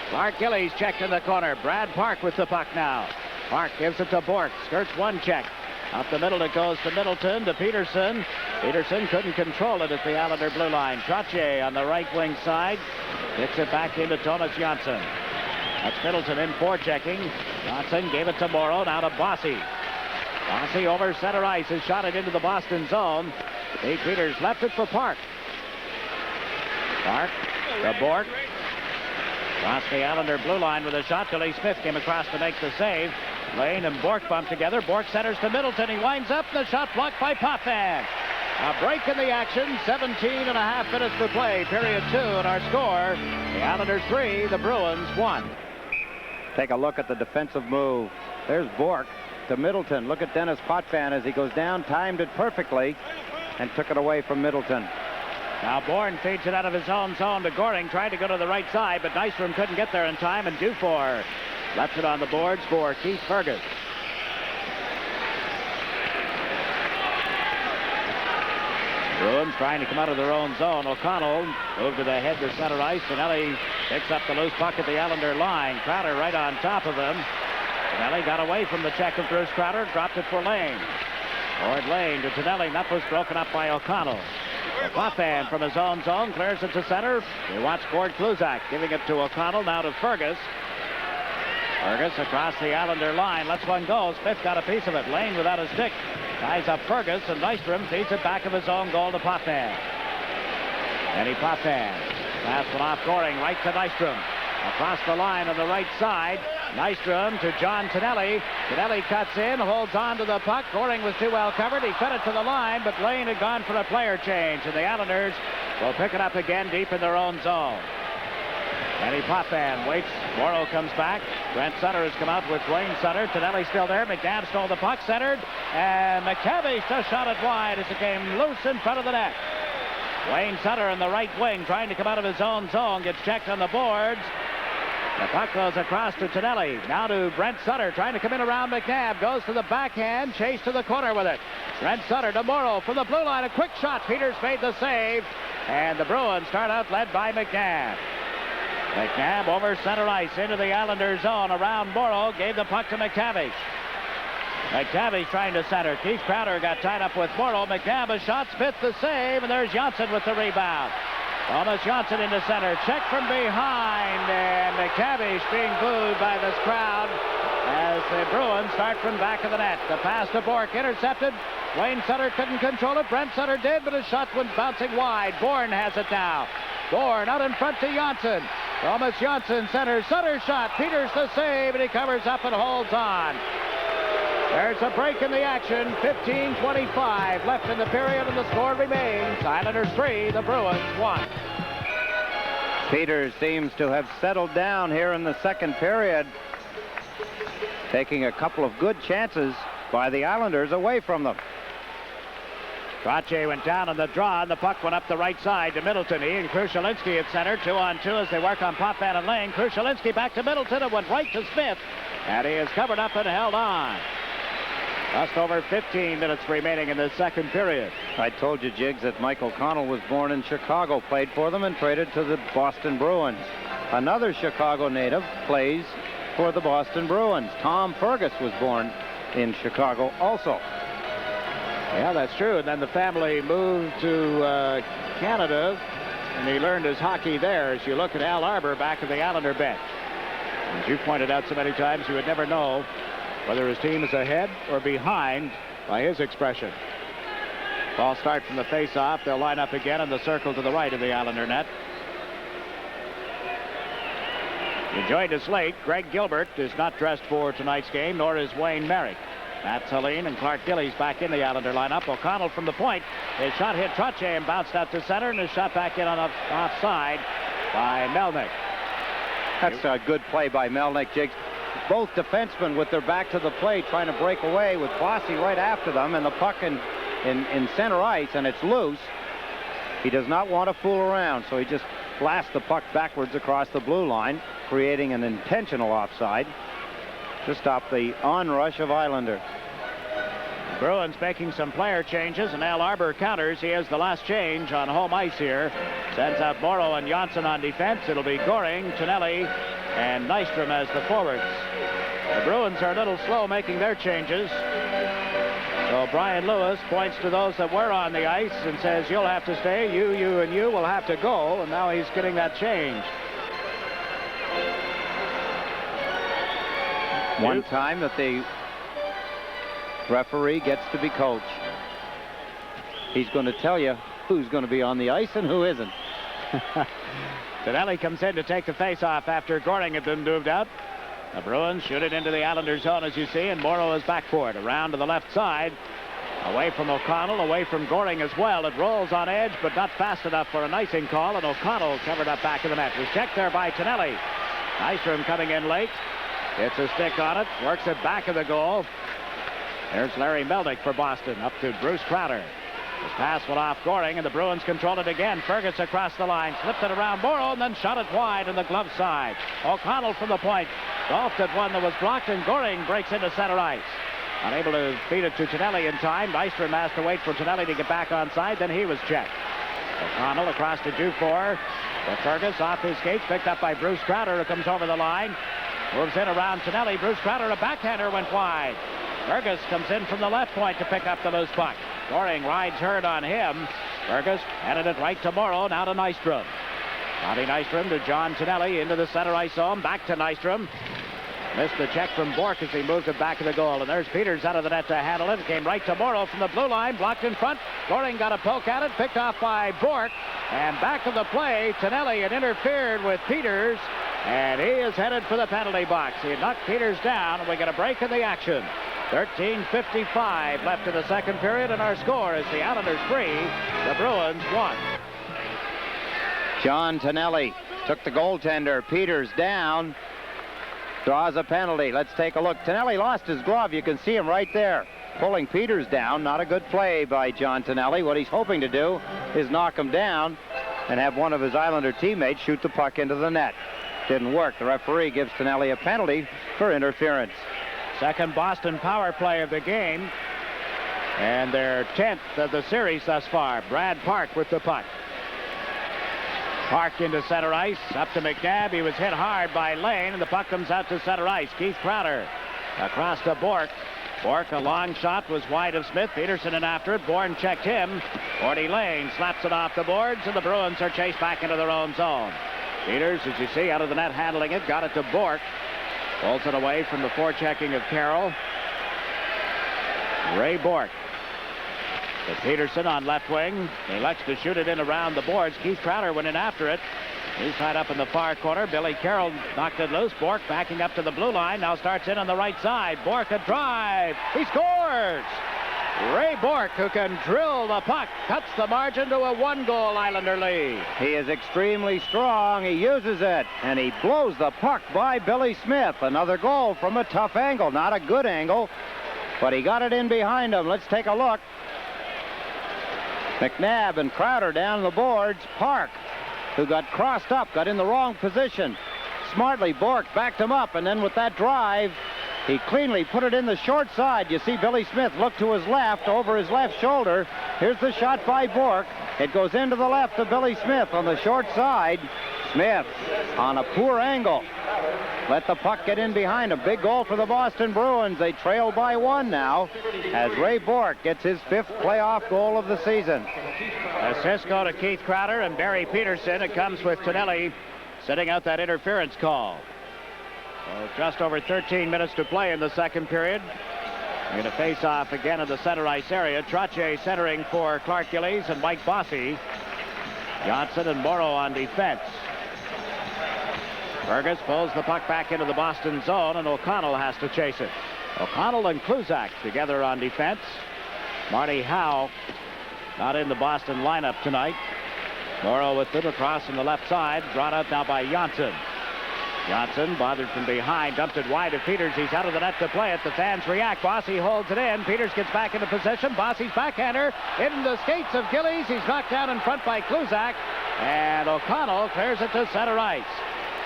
Clark Gillies checked in the corner. Brad Park with the puck now. Park gives it to Bourque. Skirts one check. Up the middle it goes to Middleton, to Peterson. Peterson couldn't control it at the Islander blue line. Trottier on the right wing side. Gets it back into Tomas Jonsson. That's Middleton in forechecking. Jonsson gave it to Morrow. Now to Bossy. Bossy over center ice has shot it into the Boston zone. Pete Peters left it for Park. Park to Bourque. Across the Islander blue line with a shot. Billy Smith came across to make the save. Lane and Bourque bump together. Bourque centers to Middleton. He winds up. The shot blocked by Potvin. A break in the action. 17.5 minutes to play. Period 2, and our score, the Islanders 3, the Bruins 1. Take a look at the defensive move. There's Bourque to Middleton. Look at Denis Potvin as he goes down. Timed it perfectly and took it away from Middleton. Now Bourne feeds it out of his own zone to Goring. Tried to go to the right side, but Nystrom couldn't get there in time, and Dufour left it on the boards for Keith Fergus. Bruins trying to come out of their own zone. O'Connell moved to the head to center ice. Tonelli picks up the loose puck at the Islander line. Crowder right on top of him. Tonelli got away from the check of Bruce Crowder, dropped it for Lane. Gord Lane to Tonelli. That was broken up by O'Connell. Potvin from his own zone clears it to center. We watch Gord Kluzak giving it to O'Connell. Now to Fergus. Fergus across the Islander line. Lets one go. Smith got a piece of it. Lane without a stick. Ties up Fergus, and Nystrom feeds it back of his own goal to Potvin. Eddie Potvin. Pass one off Goring right to Nystrom. Across the line on the right side. Nystrom to John Tonelli. Tonelli cuts in, holds on to the puck. Goring was too well covered. He fed it to the line, but Lane had gone for a player change, and the Islanders will pick it up again deep in their own zone. Eddie Potvin waits. Morrow comes back. Brent Sutter has come out with Duane Sutter. Tonelli still there. McNabb stole the puck, centered, and McCavish just shot it wide as it came loose in front of the net. Duane Sutter in the right wing trying to come out of his own zone. Gets checked on the boards. The puck goes across to Tonelli. Now to Brent Sutter trying to come in around McNabb. Goes to the backhand. Chase to the corner with it. Brent Sutter to Morrow from the blue line. A quick shot. Peters made the save. And the Bruins start out led by McNabb. McNabb over center ice into the Islander zone. Around Morrow. Gave the puck to McTavish. McTavish trying to center. Keith Crowder got tied up with Morrow. McNabb a shot. Smith the save. And there's Jonsson with the rebound. Tomas Jonsson into center. Check from behind, and McTavish being booed by this crowd as the Bruins start from back of the net. The pass to Bourque intercepted. Duane Sutter couldn't control it. Brent Sutter did, but his shot went bouncing wide. Bourne has it now. Bourne out in front to Jonsson. Tomas Jonsson centers. Sutter shot. Peters the save, and he covers up and holds on. There's a break in the action. 15:25 left in the period, and the score remains Islanders 3, the Bruins 1. Peters seems to have settled down here in the second period, taking a couple of good chances by the Islanders away from them. Trottier went down on the draw, and the puck went up the right side to Middleton. He and Krushelinski at center, 2-on-2 as they work on Potvin and Lane. Krushelinski back to Middleton and went right to Smith, and he is covered up and held on. Just over 15 minutes remaining in the second period. I told you, Jiggs, that Mike O'Connell was born in Chicago, played for them, and traded to the Boston Bruins. Another Chicago native plays for the Boston Bruins. Tom Fergus was born in Chicago also. Yeah, that's true. And then the family moved to Canada, and he learned his hockey there. As you look at Al Arbour back of the Islander bench. As you pointed out so many times, you would never know whether his team is ahead or behind by his expression. Ball start from the face-off. They'll line up again in the circle to the right of the Islander net. You joined us late. Greg Gilbert is not dressed for tonight's game, nor is Wayne Merrick. That's Hallin and Clark Gillies back in the Islander lineup. O'Connell from the point. His shot hit Trottier and bounced out to center, and his shot back in on the offside by Melnick. That's a good play by Melnick, Jiggs. Both defensemen with their back to the plate trying to break away with Bossy right after them, and the puck in center ice, and it's loose. He does not want to fool around, so he just blasts the puck backwards across the blue line, creating an intentional offside to stop the onrush of Islander. Bruins making some player changes, and Al Arbour counters. He has the last change on home ice here. Sends out Morrow and Jonsson on defense. It'll be Goring, Tonelli, and Nystrom as the forwards. The Bruins are a little slow making their changes. So Brian Lewis points to those that were on the ice and says, you'll have to stay. You, and you will have to go. And now he's getting that change. One time that the referee gets to be coach. He's going to tell you who's going to be on the ice and who isn't. Tonelli comes in to take the face-off after Goring had been moved out. The Bruins shoot it into the Islander zone, as you see, and Morrow is back for it. Around to the left side. Away from O'Connell, away from Goring as well. It rolls on edge, but not fast enough for an icing call, and O'Connell covered up back of the net. Was checked there by Tonelli. Nystrom coming in late. Gets a stick on it, works it back of the goal. There's Larry Melnick for Boston, up to Bruce Crowder. His pass went off Goring, and the Bruins control it again. Fergus across the line, slipped it around Morrow, and then shot it wide in the glove side. O'Connell from the point, golfed at one that was blocked, and Goring breaks into center ice. Unable to feed it to Tonelli in time. Nystrom has to wait for Tonelli to get back onside, then he was checked. O'Connell across to Dufour. But Fergus off his skates, picked up by Bruce Crowder, who comes over the line. Moves in around Tonelli. Bruce Crowder, a backhander, went wide. Fergus comes in from the left point to pick up the loose puck. Goring rides hard on him. Fergus headed it right to Morrow, now to Nystrom. Bobby Nystrom to John Tonelli into the center ice zone. Back to Nystrom. Missed the check from Bourque as he moved it back of the goal. And there's Peters out of the net to handle it. It came right to Morrow from the blue line. Blocked in front. Goring got a poke at it. Picked off by Bourque. And back of the play, Tonelli had interfered with Peters. And he is headed for the penalty box. He knocked Peters down. And we get a break in the action. 13:55 left in the second period. And our score is the Islanders 3, the Bruins 1. John Tonelli took the goaltender. Peters down. Draws a penalty. Let's take a look. Tonelli lost his glove. You can see him right there, pulling Peters down. Not a good play by John Tonelli. What he's hoping to do is knock him down and have one of his Islander teammates shoot the puck into the net. Didn't work. The referee gives Tonelli a penalty for interference. Second Boston power play of the game, and their 10th of the series thus far. Brad Park with the puck. Park into center ice, up to McNabb. He was hit hard by Lane, and the puck comes out to center ice. Keith Crowder across to Bourque. Bourque, a long shot, was wide of Smith. Peterson in after it. Bourne checked him. Gordy Lane slaps it off the boards, and the Bruins are chased back into their own zone. Peters, as you see, out of the net handling it, got it to Bourque. Pulls it away from the forechecking of Carroll. Ray Bourque. To Peterson on left wing. He elects to shoot it in around the boards. Keith Crowder went in after it. He's tied up in the far corner. Billy Carroll knocked it loose. Bourque backing up to the blue line. Now starts in on the right side. Bourque a drive. He scores! Ray Bourque, who can drill the puck, cuts the margin to a one-goal Islander lead. He is extremely strong. He uses it, and he blows the puck by Billy Smith. Another goal from a tough angle. Not a good angle, but he got it in behind him. Let's take a look. McNabb and Crowder down the boards. Park, who got crossed up, got in the wrong position. Smartly, Bourque backed him up, and then with that drive, he cleanly put it in the short side. You see Billy Smith look to his left, over his left shoulder. Here's the shot by Bourque. It goes into the left of Billy Smith on the short side. Smith on a poor angle. Let the puck get in behind him. Big goal for the Boston Bruins. They trail by one now as Ray Bourque gets his 5th playoff goal of the season. Assists go to Keith Crowder and Barry Peterson. It comes with Tonelli sitting out that interference call. So just over 13 minutes to play in the second period. We're going to face off again in the center ice area. Trottier centering for Clark Gillies and Mike Bossy. Jonsson and Morrow on defense. Fergus pulls the puck back into the Boston zone, and O'Connell has to chase it. O'Connell and Kluzak together on defense. Marty Howe not in the Boston lineup tonight. Morrow with it across on the left side. Brought out now by Jonsson. Jonsson bothered from behind. Dumped it wide of Peters. He's out of the net to play it. The fans react. Bossy holds it in. Peters gets back into possession. Bossy's backhander in the skates of Gillies. He's knocked down in front by Kluzak. And O'Connell clears it to center ice.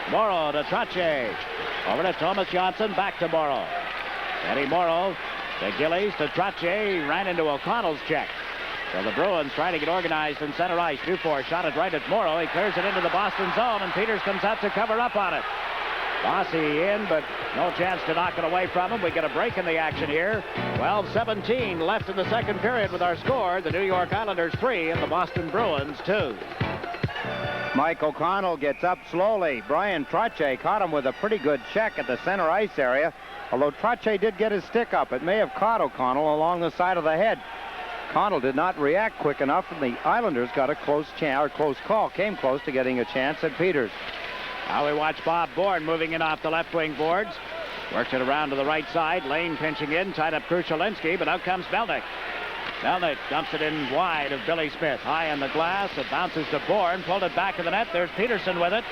Morrow to Trottier. Over to Tomas Jonsson. Back to Morrow. Eddie Morrow to Gillies to Trottier. He ran into O'Connell's check. So the Bruins trying to get organized in center ice. Dufour shot it right at Morrow. He clears it into the Boston zone, and Peters comes out to cover up on it. Bossy in, but no chance to knock it away from him. We get a break in the action here. 12:17 left in the second period with our score. The New York Islanders 3 and the Boston Bruins 2. Mike O'Connell gets up slowly. Bryan Trottier caught him with a pretty good check at the center ice area. Although Trottier did get his stick up, it may have caught O'Connell along the side of the head. O'Connell did not react quick enough, and the Islanders got a close call. Came close to getting a chance at Peters. Now we watch Bob Bourne moving in off the left wing boards. Works it around to the right side. Lane pinching in, tied up Krushelinski, but out comes Melnick. Melnick dumps it in wide of Billy Smith. High on the glass. It bounces to Bourne. Pulled it back of the net. There's Peterson with it.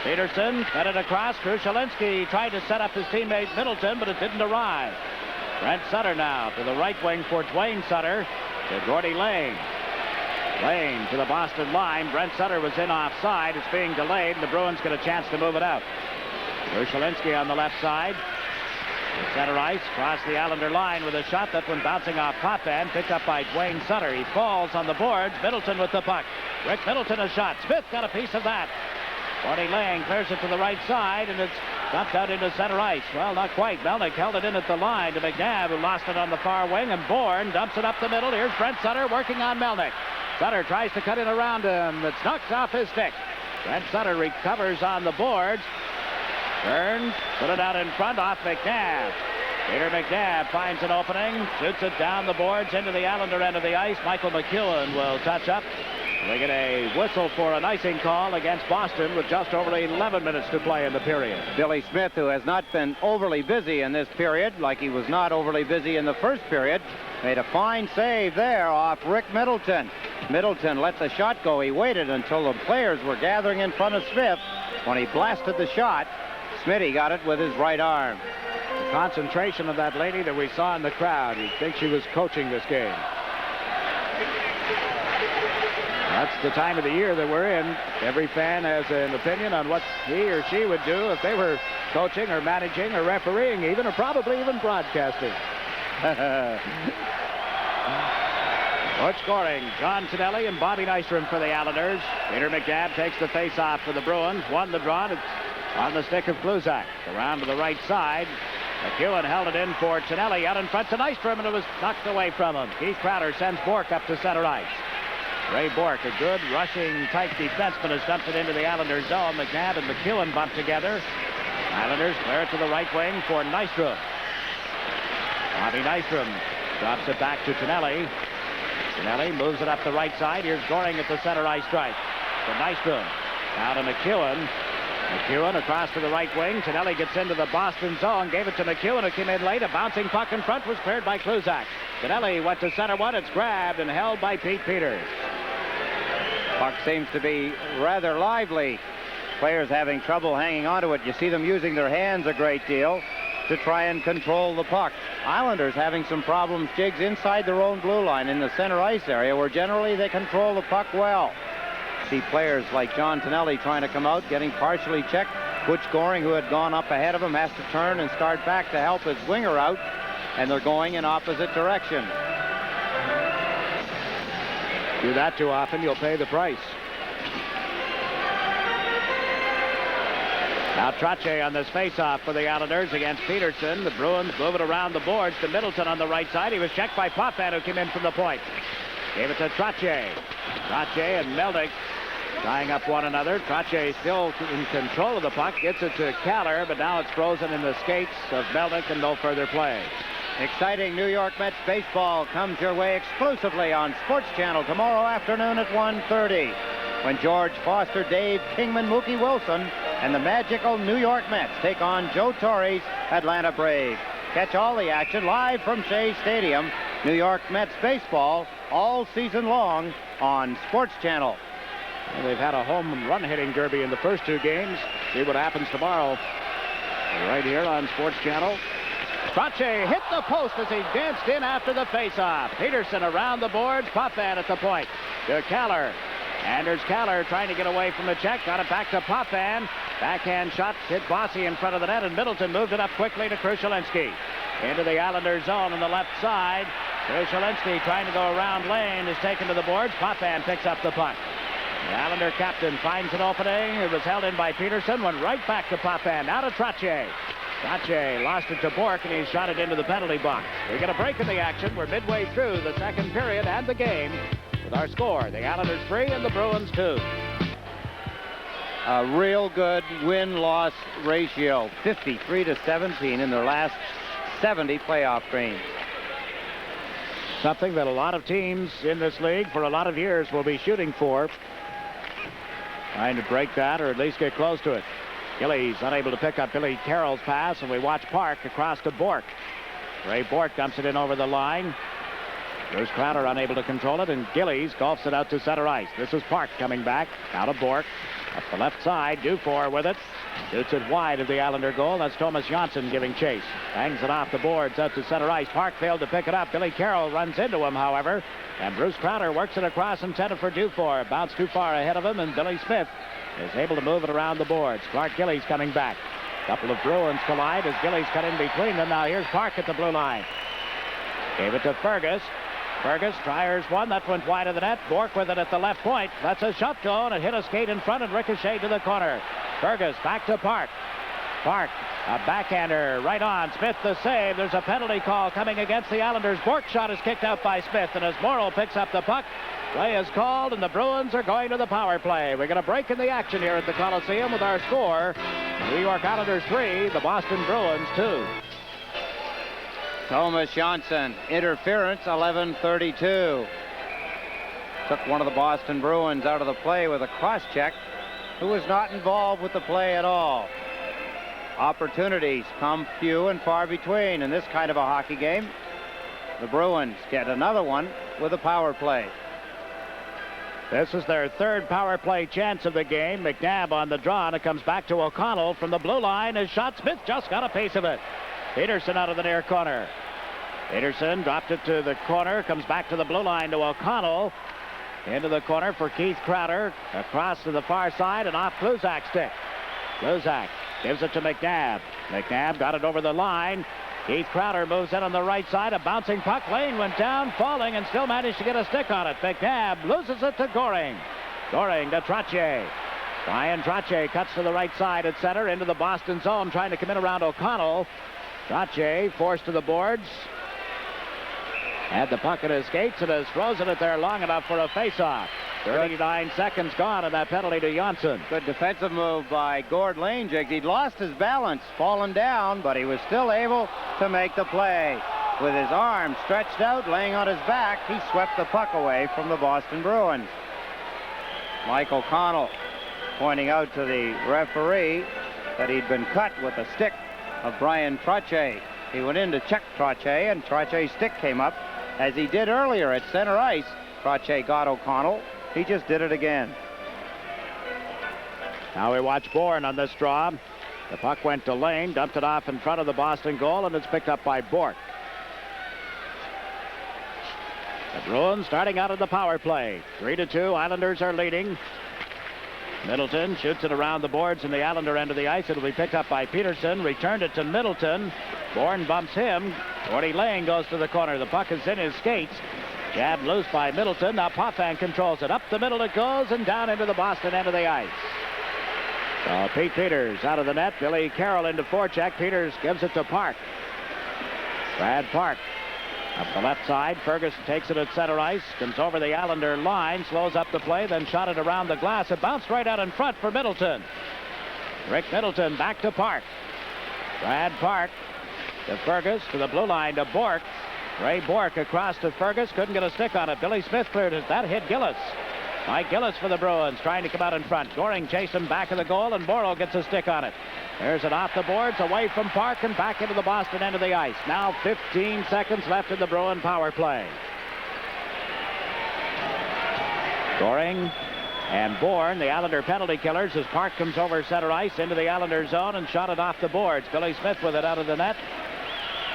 Peterson cut it across. Krushelinski tried to set up his teammate Middleton, but it didn't arrive. Brent Sutter now to the right wing for Duane Sutter to Gord Lane. Lane to the Boston line. Brent Sutter was in offside. It's being delayed, and the Bruins get a chance to move it out. Krushelinski on the left side. Center ice, across the Islander line with a shot that went bouncing off Potvin, picked up by Duane Sutter. He falls on the boards. Middleton with the puck. Rick Middleton a shot. Smith got a piece of that. Gord Lane clears it to the right side, and it's dumped out into center ice. Well, not quite. Melnick held it in at the line to McNabb, who lost it on the far wing, and Bourne dumps it up the middle. Here's Brent Sutter working on Melnick. Sutter tries to cut in around him. It's knocked off his stick. Brent Sutter recovers on the boards. Turns, put it out in front off McNabb. Peter McNabb finds an opening, shoots it down the boards into the Islander end of the ice. Michael McEwen will touch up. They get a whistle for an icing call against Boston with just over 11 minutes to play in the period. Billy Smith, who has not been overly busy in this period, like he was not overly busy in the first period, made a fine save there off Rick Middleton. Middleton let the shot go. He waited until the players were gathering in front of Smith. When he blasted the shot, Smitty got it with his right arm. The concentration of that lady that we saw in the crowd. You'd think she was coaching this game. That's the time of the year that we're in. Every fan has an opinion on what he or she would do if they were coaching or managing or refereeing even, or probably even broadcasting. Butch Goring, John Tonelli, and Bobby Nystrom for the Islanders. Peter McNabb takes the face-off for the Bruins. Won the draw. It's on the stick of Kluzak. Around to the right side. McEwen held it in for Tonelli. Out in front to Nystrom, and it was knocked away from him. Keith Crowder sends Bourque up to center ice. Ray Bourque, a good rushing tight defenseman, has dumped it into the Islanders zone. McNabb and McEwen bump together. Islanders clear it to the right wing for Nystrom. Bobby Nystrom drops it back to Tonelli. Tonelli moves it up the right side. Here's Goring at the center ice strike. To Nystrom. Now to McEwen. McEwen across to the right wing. Tonelli gets into the Boston zone. Gave it to McEwen, who came in late. A bouncing puck in front was cleared by Kluzak. Tonelli went to center one. It's grabbed and held by Pete Peters. Puck seems to be rather lively. Players having trouble hanging onto it. You see them using their hands a great deal to try and control the puck. Islanders having some problems, Jiggs, inside their own blue line in the center ice area, where generally they control the puck well. See players like John Tonelli trying to come out, getting partially checked. Butch Goring, who had gone up ahead of him, has to turn and start back to help his winger out, and they're going in opposite direction. Do that too often, you'll pay the price. Now Trottier on this face-off for the Islanders against Peterson. The Bruins move it around the boards to Middleton on the right side. He was checked by Potvin, who came in from the point. Gave it to Trottier. Trottier and Melnick tying up one another. Trottier still in control of the puck. Gets it to Kallur, but now it's frozen in the skates of Melnick and no further play. Exciting New York Mets baseball comes your way exclusively on SportsChannel tomorrow afternoon at 1:30 when George Foster, Dave Kingman, Mookie Wilson, and the magical New York Mets take on Joe Torre's Atlanta Braves. Catch all the action live from Shea Stadium. New York Mets baseball all season long on SportsChannel. Well, they've had a home run hitting derby in the first 2 games. See what happens tomorrow. Right here on SportsChannel. Trottier hit the post as he danced in after the faceoff. Peterson around the boards. Potvin at the point. To Kallur. Anders Kallur trying to get away from the check. Got it back to Potvin. Backhand shot hit Bossy in front of the net, and Middleton moved it up quickly to Krushelinski. Into the Islander zone on the left side. Krushelinski trying to go around Lane is taken to the boards. Potvin picks up the puck. The Islander captain finds an opening. It was held in by Peterson. Went right back to Potvin. Now to Trottier. Trottier lost it to Bourque, and he shot it into the penalty box. We get a break in the action. We're midway through the second period and the game with our score. The Islanders 3 and the Bruins 2. A real good win-loss ratio, 53-17 in their last 70 playoff games. Something that a lot of teams in this league for a lot of years will be shooting for. Trying to break that or at least get close to it. Gillies unable to pick up Billy Carroll's pass, and we watch Park across to Bourque. Ray Bourque dumps it in over the line. Bruce Crowder unable to control it, and Gillies golfs it out to center ice. This is Park coming back. Out of Bourque. Up the left side, Dufour with it. Shoots it wide of the Islander goal. That's Tomas Jonsson giving chase. Bangs it off the boards out to center ice. Park failed to pick it up. Billy Carroll runs into him, however. And Bruce Crowder works it across intended for Dufour. Bounced too far ahead of him, and Billy Smith is able to move it around the boards. Clark Gillies coming back. Couple of Bruins collide as Gillies cut in between them. Now here's Park at the blue line. Gave it to Fergus. Fergus tries one. That went wide of the net. Bourque with it at the left point. That's a shot goal, and it hit a skate in front and ricocheted to the corner. Fergus back to Park. Park, a backhander right on. Smith the save. There's a penalty call coming against the Islanders. Bourque shot is kicked out by Smith, and as Morrow picks up the puck, play is called, and the Bruins are going to the power play. We're going to break in the action here at the Coliseum with our score. New York Islanders 3, the Boston Bruins 2. Tomas Jonsson, interference, 11:32. Took one of the Boston Bruins out of the play with a cross-check, who was not involved with the play at all. Opportunities come few and far between in this kind of a hockey game. The Bruins get another one with a power play. This is their third power play chance of the game. McNabb on the draw, and it comes back to O'Connell from the blue line. His shot, Smith just got a piece of it. Peterson out of the near corner. Peterson dropped it to the corner, comes back to the blue line to O'Connell. Into the corner for Keith Crowder. Across to the far side and off Kluzak's stick. Kluzak gives it to McNabb. McNabb got it over the line. Keith Crowder moves in on the right side. A bouncing puck. Lane went down, falling, and still managed to get a stick on it. McNabb loses it to Goring. Goring to Trottier. Bryan Trottier cuts to the right side at center into the Boston zone, trying to come in around O'Connell. Trottier forced to the boards. Had the puck at his skates and has frozen it there long enough for a face-off. 39 seconds gone, and that penalty to Jonsson. Good defensive move by Gord Lane, Jiggs. He'd lost his balance, fallen down, but he was still able to make the play. With his arms stretched out, laying on his back, he swept the puck away from the Boston Bruins. Mike O'Connell pointing out to the referee that he'd been cut with a stick of Bryan Trottier. He went in to check Trottier, and Trottier's stick came up, as he did earlier at center ice. Trottier got O'Connell. He just did it again. Now we watch Bourne on this draw. The puck went to Lane, dumped it off in front of the Boston goal, and it's picked up by Bourque. The Bruins starting out of the power play. 3-2, Islanders are leading. Middleton shoots it around the boards in the Islander end of the ice. It'll be picked up by Peterson. Returned it to Middleton. Bourne bumps him. Gord Lane goes to the corner. The puck is in his skates. Jabbed loose by Middleton. Now Potvin controls it. Up the middle it goes and down into the Boston end of the ice. So Pete Peters out of the net. Billy Carroll into forecheck. Peters gives it to Park. Brad Park. Up the left side, Fergus takes it at center ice, comes over the Islander line, slows up the play, then shot it around the glass. It bounced right out in front for Middleton. Rick Middleton back to Park. Brad Park to Fergus, to the blue line to Bourque. Ray Bourque across to Fergus, couldn't get a stick on it. Billy Smith cleared it. That hit Gillis. Mike Gillis for the Bruins, trying to come out in front. Goring chased him back of the goal, and Morrow gets a stick on it. There's it off the boards, away from Park and back into the Boston end of the ice. Now 15 seconds left in the Bruin power play. Goring and Bourne, the Islander penalty killers, as Park comes over center ice into the Islander zone and shot it off the boards. Billy Smith with it out of the net.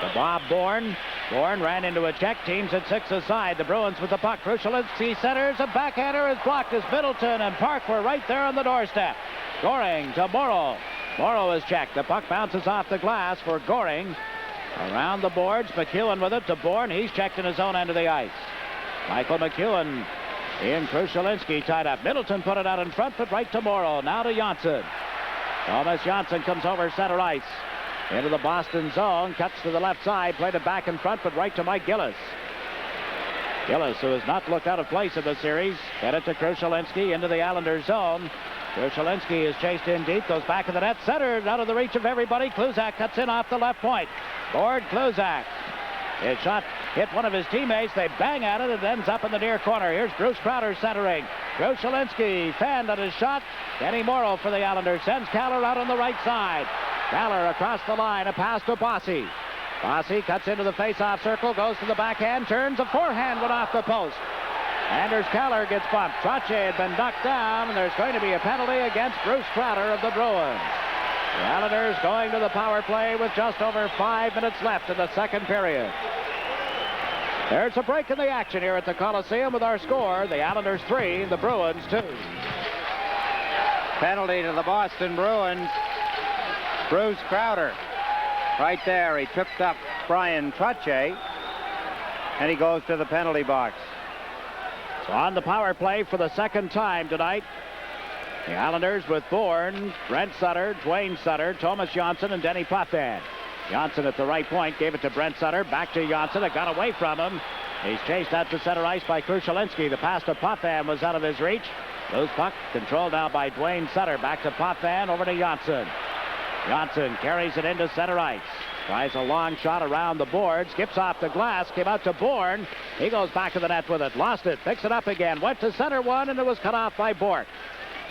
To Bob Bourne. Bourne ran into a check. Teams at 6 aside. The Bruins with the puck. Krushelinski centers. A backhander is blocked as Middleton and Park were right there on the doorstep. Goring to Morrow. Morrow is checked. The puck bounces off the glass for Goring. Around the boards. McEwen with it to Bourne. He's checked in his own end of the ice. Michael McEwen in. Krushelinski tied up. Middleton put it out in front, but right to Morrow. Now to Jonsson. Tomas Jonsson comes over center ice. Into the Boston zone. Cuts to the left side. Played it back in front, but right to Mike Gillies. Gillies, who has not looked out of place in the series. Get it to Krushelinski into the Islanders zone. Krushelinski is chased in deep. Goes back of the net. Centered out of the reach of everybody. Kluzak cuts in off the left point. Gord Kluzak. His shot hit one of his teammates. They bang at it. It ends up in the near corner. Here's Bruce Crowder centering. Krushelinski fanned on his shot. Danny Morrow for the Islanders. Sends Kallur out on the right side. Kallur across the line. A pass to Bossy. Bossy cuts into the face-off circle. Goes to the backhand. Turns. A forehand went off the post. Anders Kallur gets bumped. Trottier had been knocked down, and there's going to be a penalty against Bruce Crowder of the Bruins. The Islanders going to the power play with just over 5 minutes left in the second period. There's a break in the action here at the Coliseum with our score. The Islanders 3, the Bruins 2. Penalty to the Boston Bruins. Bruce Crowder. Right there, he tripped up Bryan Trottier, and he goes to the penalty box. So on the power play for the second time tonight, the Islanders with Bourne, Brent Sutter, Duane Sutter, Tomas Jonsson, and Denis Potvin. Jonsson at the right point gave it to Brent Sutter. Back to Jonsson. It got away from him. He's chased out to center ice by Krushelinski. The pass to Potvin was out of his reach. Loose puck controlled now by Duane Sutter. Back to Potvin. Over to Jonsson. Jonsson carries it into center ice. Tries a long shot around the board. Skips off the glass. Came out to Bourne. He goes back to the net with it. Lost it. Picks it up again. Went to center one, and it was cut off by Bourque.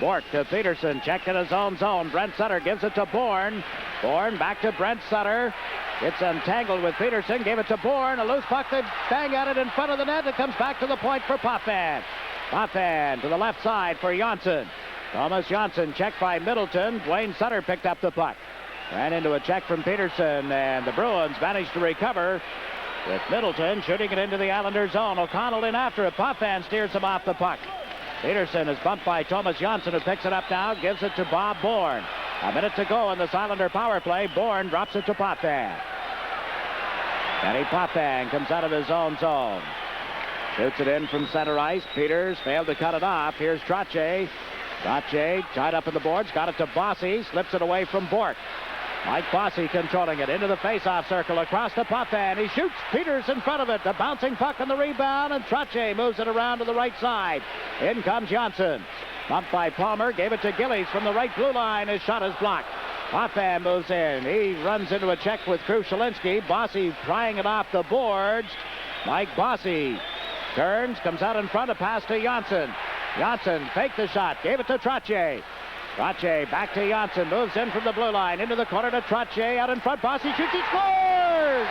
Bourque to Peterson. Checked in his own zone. Brent Sutter gives it to Bourne. Bourne back to Brent Sutter. It's entangled with Peterson. Gave it to Bourne. A loose puck. They bang at it in front of the net. It comes back to the point for Potvin. Potvin to the left side for Jonsson. Tomas Jonsson checked by Middleton. Duane Sutter picked up the puck. Ran into a check from Peterson, and the Bruins managed to recover with Middleton shooting it into the Islanders zone. O'Connell in after it. Potvin steers him off the puck. Peterson is bumped by Tomas Jonsson, who picks it up now, gives it to Bob Bourne. A minute to go in this Islander power play. Bourne drops it to Potvin. Danny Potvin comes out of his own zone. Shoots it in from center ice. Peters failed to cut it off. Here's Trottier. Trottier tied up in the boards. Got it to Bossy. Slips it away from Bourque. Mike Bossy controlling it into the face-off circle across to Potvin. He shoots. Peters in front of it. The bouncing puck on the rebound, and Trottier moves it around to the right side. In comes Jonsson. Bumped by Palmer. Gave it to Gillies from the right blue line. His shot is blocked. Potvin moves in. He runs into a check with Krushelinski. Bossy prying it off the boards. Mike Bossy turns, comes out in front. A pass to Jonsson. Jonsson faked the shot. Gave it to Trottier. Trottier back to Jonsson, moves in from the blue line, into the corner to Trottier, out in front, Bossy shoots, he scores!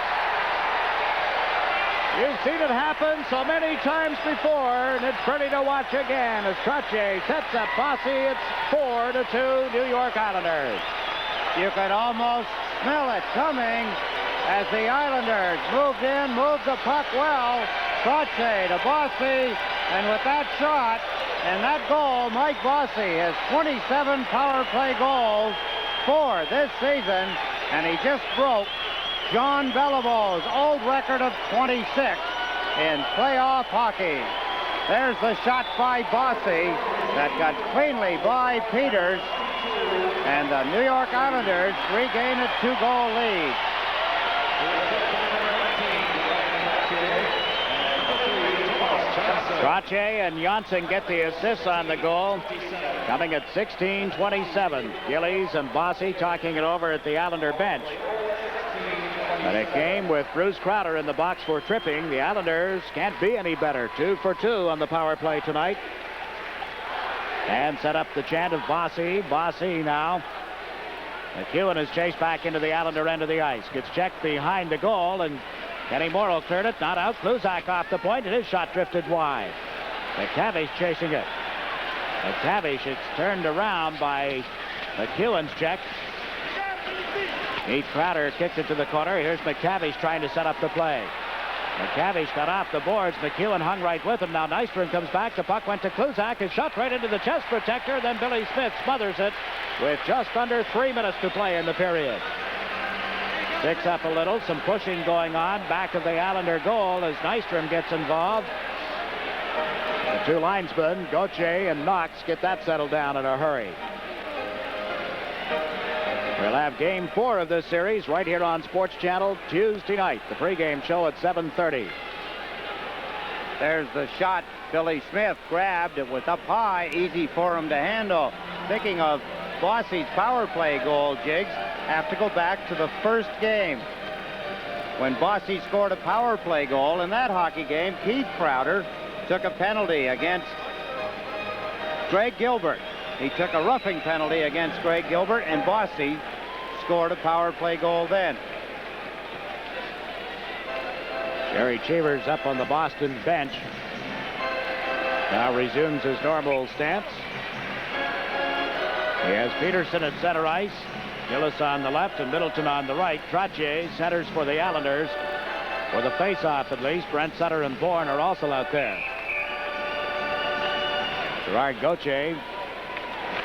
You've seen it happen so many times before, and it's pretty to watch again as Trottier sets up Bossy. It's 4-2 New York Islanders. You could almost smell it coming as the Islanders moved in, moved the puck well. Trottier to Bossy, and with that shot, and that goal, Mike Bossy has 27 power play goals for this season, and he just broke John Beliveau's old record of 26 in playoff hockey. There's the shot by Bossy that got cleanly by Peters, and the New York Islanders regain a 2-goal lead. Trottier and Jonsson get the assists on the goal, coming at 16:27. Gillies and Bossy talking it over at the Islander bench. But a game with Bruce Crowder in the box for tripping. The Islanders can't be any better. 2 for 2 on the power play tonight. And set up the chant of Bossy. Bossy now McEwen is chased back into the Islander end of the ice. Gets checked behind the goal, and Kenny Morrow cleared it. Not out. Kluzak off the point, and his shot drifted wide. McTavish chasing it. McTavish, it's turned around by McEwen's check. Heath Crowder kicked it to the corner. Here's McTavish trying to set up the play. McTavish got off the boards. McEwen hung right with him. Now Nystrom comes back. The puck went to Kluzak. His shot right into the chest protector. Then Billy Smith smothers it with just under 3 minutes to play in the period. Picks up a little. Some pushing going on back of the Islander goal as Nystrom gets involved. The two linesmen, Gauthier and Knox, get that settled down in a hurry. We'll have Game 4 of this series right here on Sports Channel Tuesday night. The pregame show at 7:30. There's the shot. Billy Smith grabbed. It was up high. Easy for him to handle. Thinking of Bossy's power play goal, Jiggs, have to go back to the first game. When Bossy scored a power play goal in that hockey game, Keith Crowder took a penalty against Greg Gilbert. He took a roughing penalty against Greg Gilbert, and Bossy scored a power play goal then. Jerry Cheever's up on the Boston bench. Now resumes his normal stance. He has Peterson at center ice, Gillis on the left, and Middleton on the right. Trottier centers for the Islanders. For the face-off, at least, Brent Sutter and Bourne are also out there. Gerard Gauthier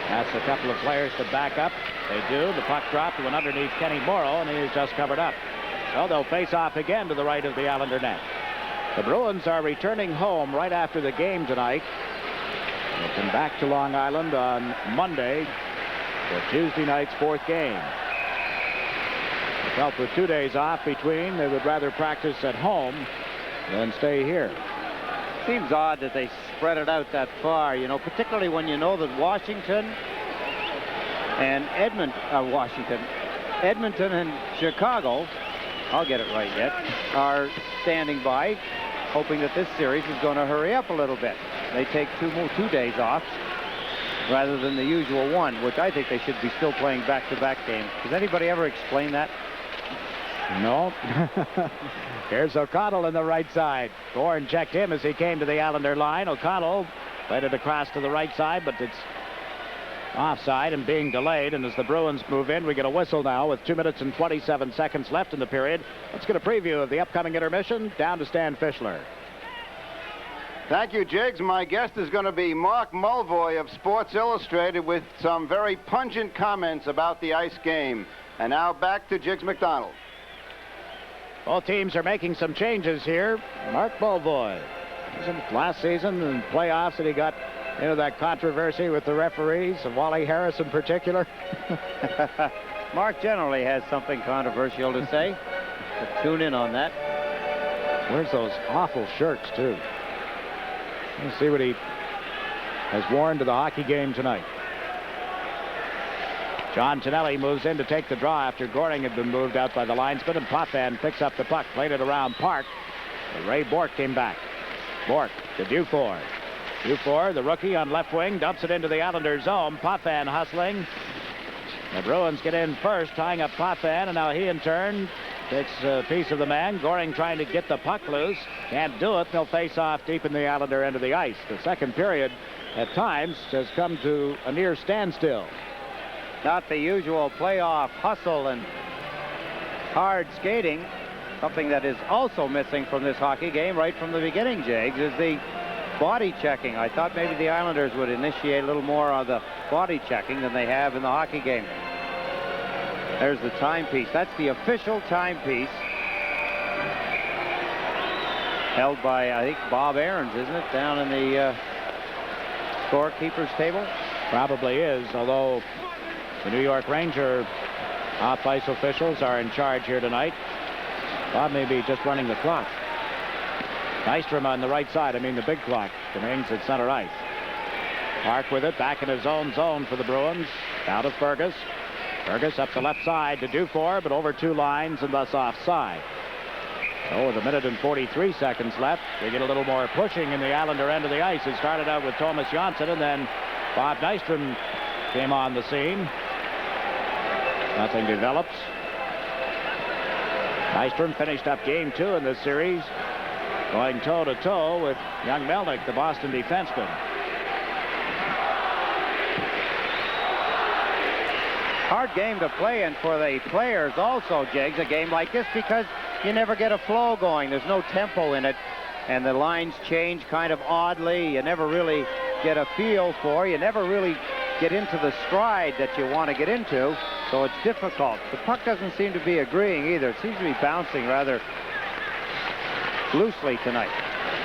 asks a couple of players to back up. They do. The puck dropped and went underneath Kenny Morrow, and he is just covered up. So they'll face off again to the right of the Islander net. The Bruins are returning home right after the game tonight. They'll come back to Long Island on Monday for Tuesday night's fourth game. They felt with 2 days off between, they would rather practice at home than stay here. Seems odd that they spread it out that far, you know, particularly when you know that Edmonton and Chicago, I'll get it right yet, are standing by, hoping that this series is going to hurry up a little bit. They take 2 days off rather than the usual one, which I think they should be still playing back-to-back games. Does anybody ever explain that? No. Here's O'Connell in the right side. Bourne checked him as he came to the Islander line. O'Connell played it across to the right side, but it's offside and being delayed. And as the Bruins move in, we get a whistle now with 2 minutes and 27 seconds left in the period. Let's get a preview of the upcoming intermission. Down to Stan Fischler. Thank you, Jiggs. My guest is going to be Mark Mulvoy of Sports Illustrated with some very pungent comments about the ice game. And now back to Jiggs McDonald. Both teams are making some changes here. Mark Mulvoy. Last season in playoffs that he got into that controversy with the referees, and Wally Harris in particular. Mark generally has something controversial to say. So tune in on that. Where's those awful shirts, too? Let's see what he has worn to the hockey game tonight. John Tonelli moves in to take the draw after Goring had been moved out by the linesman, and Potvin picks up the puck, played it around Park. And Ray Bourque came back. Bourque to Dufour. Dufour, the rookie on left wing, dumps it into the Islander zone. Potvin hustling. The Bruins get in first, tying up Potvin, and now he in turn takes a piece of the man. Goring trying to get the puck loose. Can't do it. They'll face off deep in the Islander end of the ice. The second period, at times, has come to a near standstill. Not the usual playoff hustle and hard skating. Something that is also missing from this hockey game right from the beginning, Jiggs, is the body checking. I thought maybe the Islanders would initiate a little more of the body checking than they have in the hockey game. There's the timepiece. That's the official timepiece. Held by, I think, Bob Aarons, isn't it? Down in the scorekeeper's table? Probably is, although the New York Ranger off-ice officials are in charge here tonight. Bob may be just running the clock. Nystrom on the right side, the big clock. Remains at center ice. Park with it, back in his own zone for the Bruins. Down to Fergus. Fergus up the left side to Dufour, but over 2 lines and thus offside. So with 1 minute and 43 seconds left, we get a little more pushing in the Islander end of the ice. It started out with Tomas Jonsson, and then Bob Nystrom came on the scene. Nothing develops. Nystrom finished up game 2 in this series, going toe-to-toe with young Melnick, the Boston defenseman. Hard game to play in for the players also, Jiggs, a game like this, because you never get a flow going. There's no tempo in it, and the lines change kind of oddly. You never really get a feel for. You never really get into the stride that you want to get into, so it's difficult. The puck doesn't seem to be agreeing either. It seems to be bouncing rather loosely tonight.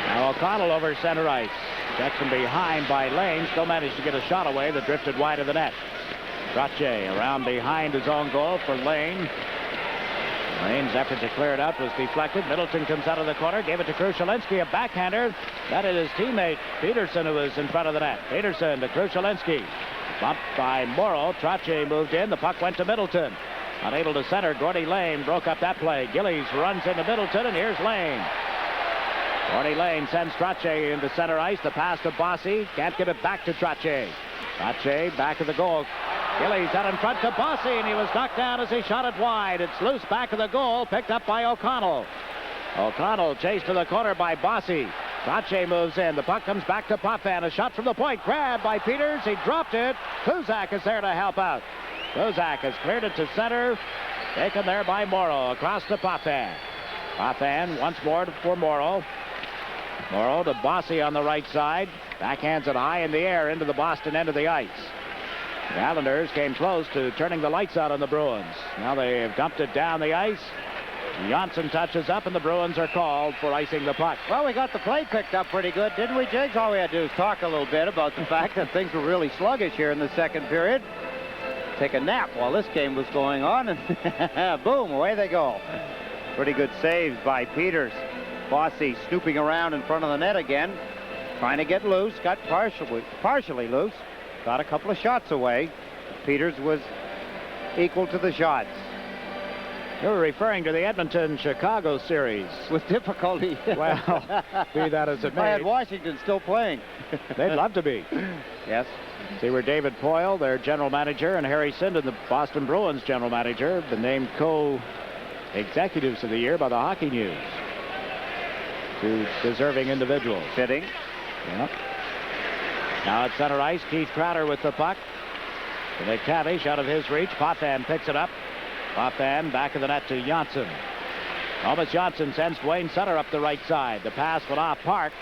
Now O'Connell over center ice. Jackson behind by Lane. Still managed to get a shot away that drifted wide of the net. Trottier around behind his own goal for Lane. Lane's effort to clear it out was deflected. Middleton comes out of the corner, gave it to Krushelinski, a backhander. That is his teammate Peterson who was in front of the net. Peterson to Krushelinski. Bumped by Morrow. Trottier moved in. The puck went to Middleton. Unable to center. Gord Lane broke up that play. Gillies runs into Middleton, and here's Lane. Gord Lane sends Trottier into center ice. The pass to Bossy. Can't get it back to Trottier. Trottier back of the goal. Gillies out in front to Bossy, and he was knocked down as he shot it wide. It's loose back of the goal, picked up by O'Connell. O'Connell chased to the corner by Bossy. Trottier moves in. The puck comes back to Potvin. A shot from the point. Grabbed by Peters. He dropped it. Kuzak is there to help out. Kuzak has cleared it to center. Taken there by Morrow. Across to Potvin. Potvin once more for Morrow. Morrow to Bossy on the right side. Backhands it high in the air into the Boston end of the ice. The Islanders came close to turning the lights out on the Bruins. Now they have dumped it down the ice. Jonsson touches up, and the Bruins are called for icing the puck. Well, we got the play picked up pretty good, didn't we, Jiggs? All we had to do is talk a little bit about the fact that things were really sluggish here in the second period. Take a nap while this game was going on, and boom, away they go. Pretty good saves by Peters. Bossy snooping around in front of the net again, trying to get loose, got partially loose. Got a couple of shots away. Peters was equal to the shots. You were referring to the Edmonton-Chicago series. With difficulty. Well, be that as it may. I had Washington still playing. They'd love to be. Yes. See where David Poyle, their general manager, and Harry Sinden, the Boston Bruins general manager, been named co-executives of the year by the Hockey News. Two deserving individuals. Fitting. Yep. Now at center ice, Keith Crowder with the puck. The McTavish out of his reach. Potvin picks it up. Potvin back of the net to Jonsson. Tomas Jonsson sends Duane Sutter up the right side. The pass went off Park.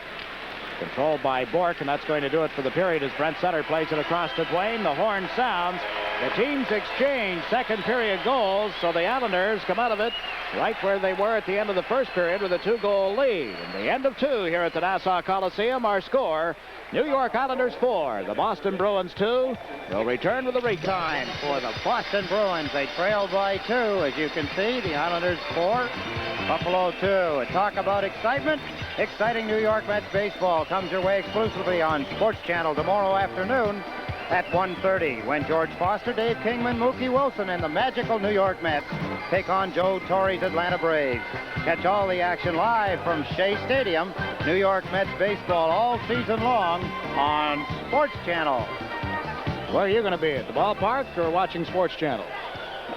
Controlled by Bourque, and that's going to do it for the period as Brent Sutter plays it across to Duane. The horn sounds. The teams exchange second period goals, so the Islanders come out of it right where they were at the end of the first period with a 2-goal lead. And the end of 2 here at the Nassau Coliseum. Our score, New York Islanders 4, the Boston Bruins 2. They'll return with the Time for the Boston Bruins. They trail by 2, as you can see. The Islanders 4, Buffalo 2. And talk about excitement. Exciting New York Mets baseball comes your way exclusively on SportsChannel tomorrow afternoon at 1:30 when George Foster, Dave Kingman, Mookie Wilson, and the magical New York Mets take on Joe Torre's Atlanta Braves. Catch all the action live from Shea Stadium. New York Mets baseball all season long on SportsChannel. Where are you going to be, at the ballpark or watching SportsChannel?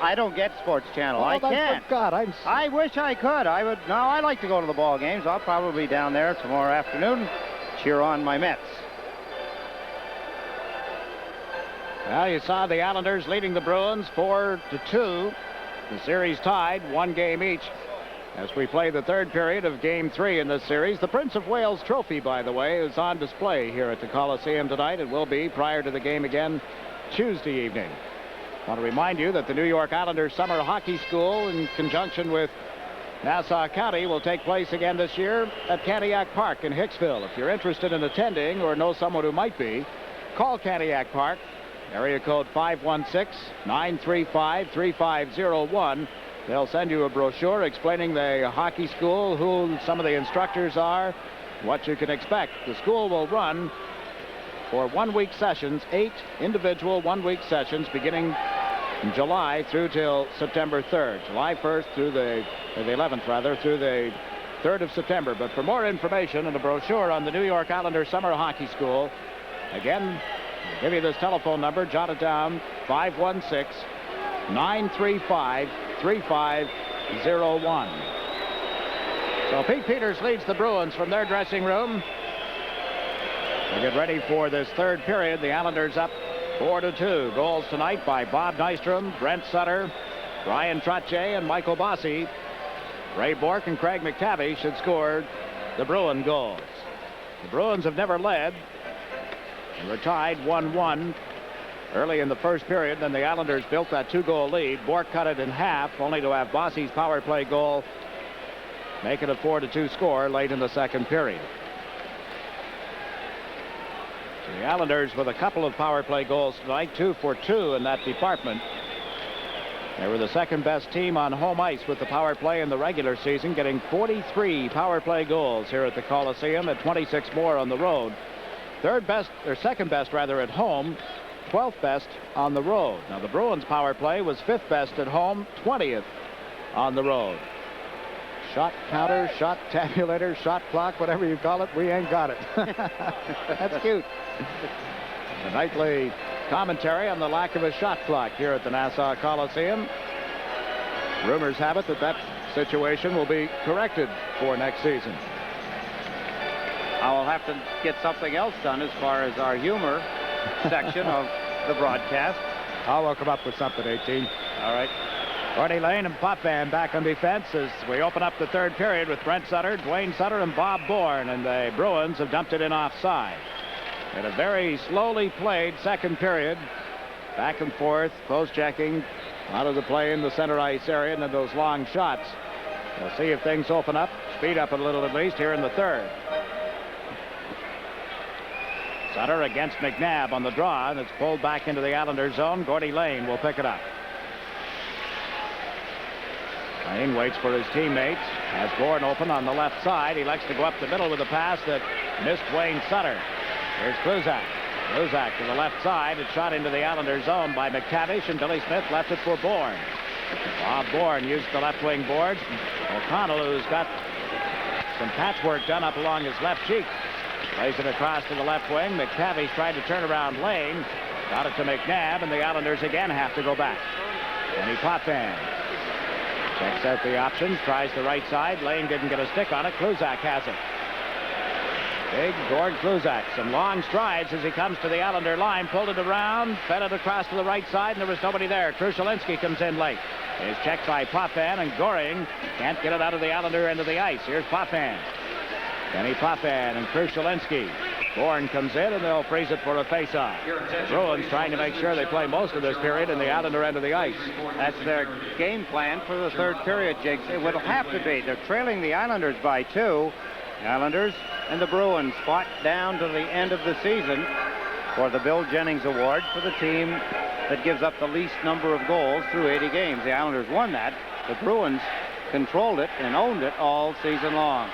I don't get SportsChannel. Oh, I can't. God, I wish I could. I would. No, I like to go to the ball games. I'll probably be down there tomorrow afternoon. Cheer on my Mets. Well, you saw the Islanders leading the Bruins 4-2. The series tied, 1 game each. As we play the third period of Game 3 in this series, the Prince of Wales Trophy, by the way, is on display here at the Coliseum tonight. It will be prior to the game again Tuesday evening. I want to remind you that the New York Islanders Summer Hockey School, in conjunction with Nassau County, will take place again this year at Candiac Park in Hicksville. If you're interested in attending or know someone who might be, call Candiac Park, area code 516-935-3501. They'll send you a brochure explaining the hockey school, who some of the instructors are, what you can expect. The school will run for 1-week sessions, 8 individual 1-week sessions beginning in July through till September 3rd. July 1st through the 11th, rather, through the 3rd of September. But for more information and a brochure on the New York Islanders Summer Hockey School, again, I'll give you this telephone number, jot it down, 516-935-3501. 935-3501. So Pete Peters leads the Bruins from their dressing room. They get ready for this third period. The Islanders up 4-2. Goals tonight by Bob Nystrom, Brent Sutter, Bryan Trottier, and Michael Bossy. Ray Bourque and Craig McTavish had scored the Bruin goals. The Bruins have never led. They were tied 1-1 early in the first period. Then the Islanders built that 2-goal lead. Bourque cut it in half, only to have Bossy's power play goal make it a 4-2 score late in the second period. So the Islanders with a couple of power play goals tonight, 2 for 2 in that department. They were the second best team on home ice with the power play in the regular season, getting 43 power play goals here at the Coliseum and 26 more on the road. Third best, or second best rather, at home, 12th best on the road. Now the Bruins power play was 5th best at home, 20th on the road. Shot counter, shot tabulator, shot clock, whatever you call it, we ain't got it. That's cute. The nightly commentary on the lack of a shot clock here at the Nassau Coliseum. Rumors have it that situation will be corrected for next season. I will have to get something else done as far as our humor section of the broadcast. I'll come up with something, 18. All right. Gord Lane and Potvin back on defense as we open up the third period with Brent Sutter, Duane Sutter, and Bob Bourne, and the Bruins have dumped it in offside. In a very slowly played second period, back and forth, close checking, out of the play in the center ice area, and then those long shots. We'll see if things open up, speed up a little at least here in the third. Sutter against McNabb on the draw, and it's pulled back into the Islanders zone. Gord Lane will pick it up. Lane waits for his teammates. Has Bourne open on the left side. He likes to go up the middle with a pass that missed Duane Sutter. Here's Kluzak. Kluzak to the left side. It's shot into the Islanders zone by McTavish, and Billy Smith left it for Bourne. Bob Bourne used the left wing boards. O'Connell, who's got some patchwork done up along his left cheek, plays it across to the left wing. McTavish tried to turn around Lane. Got it to McNabb, and the Islanders again have to go back. Denis Potvin checks out the options, tries the right side. Lane didn't get a stick on it. Kluzak has it. Big Gord Kluzak. Some long strides as he comes to the Islander line. Pulled it around, fed it across to the right side, and there was nobody there. Krushelinski comes in late. Is checked by Potvin, and Goring can't get it out of the Islander end of the ice. Here's Potvin. Denis Potvin and Krushelinski. Bourne comes in, and they'll freeze it for a face-off. Bruins trying to make sure they play most of this period in the Islander end of the ice. That's their game plan for the third period, Jiggs. It would have to be. They're trailing the Islanders by 2. The Islanders and the Bruins fought down to the end of the season for the Bill Jennings Award for the team that gives up the least number of goals through 80 games. The Islanders won that. The Bruins controlled it and owned it all season long.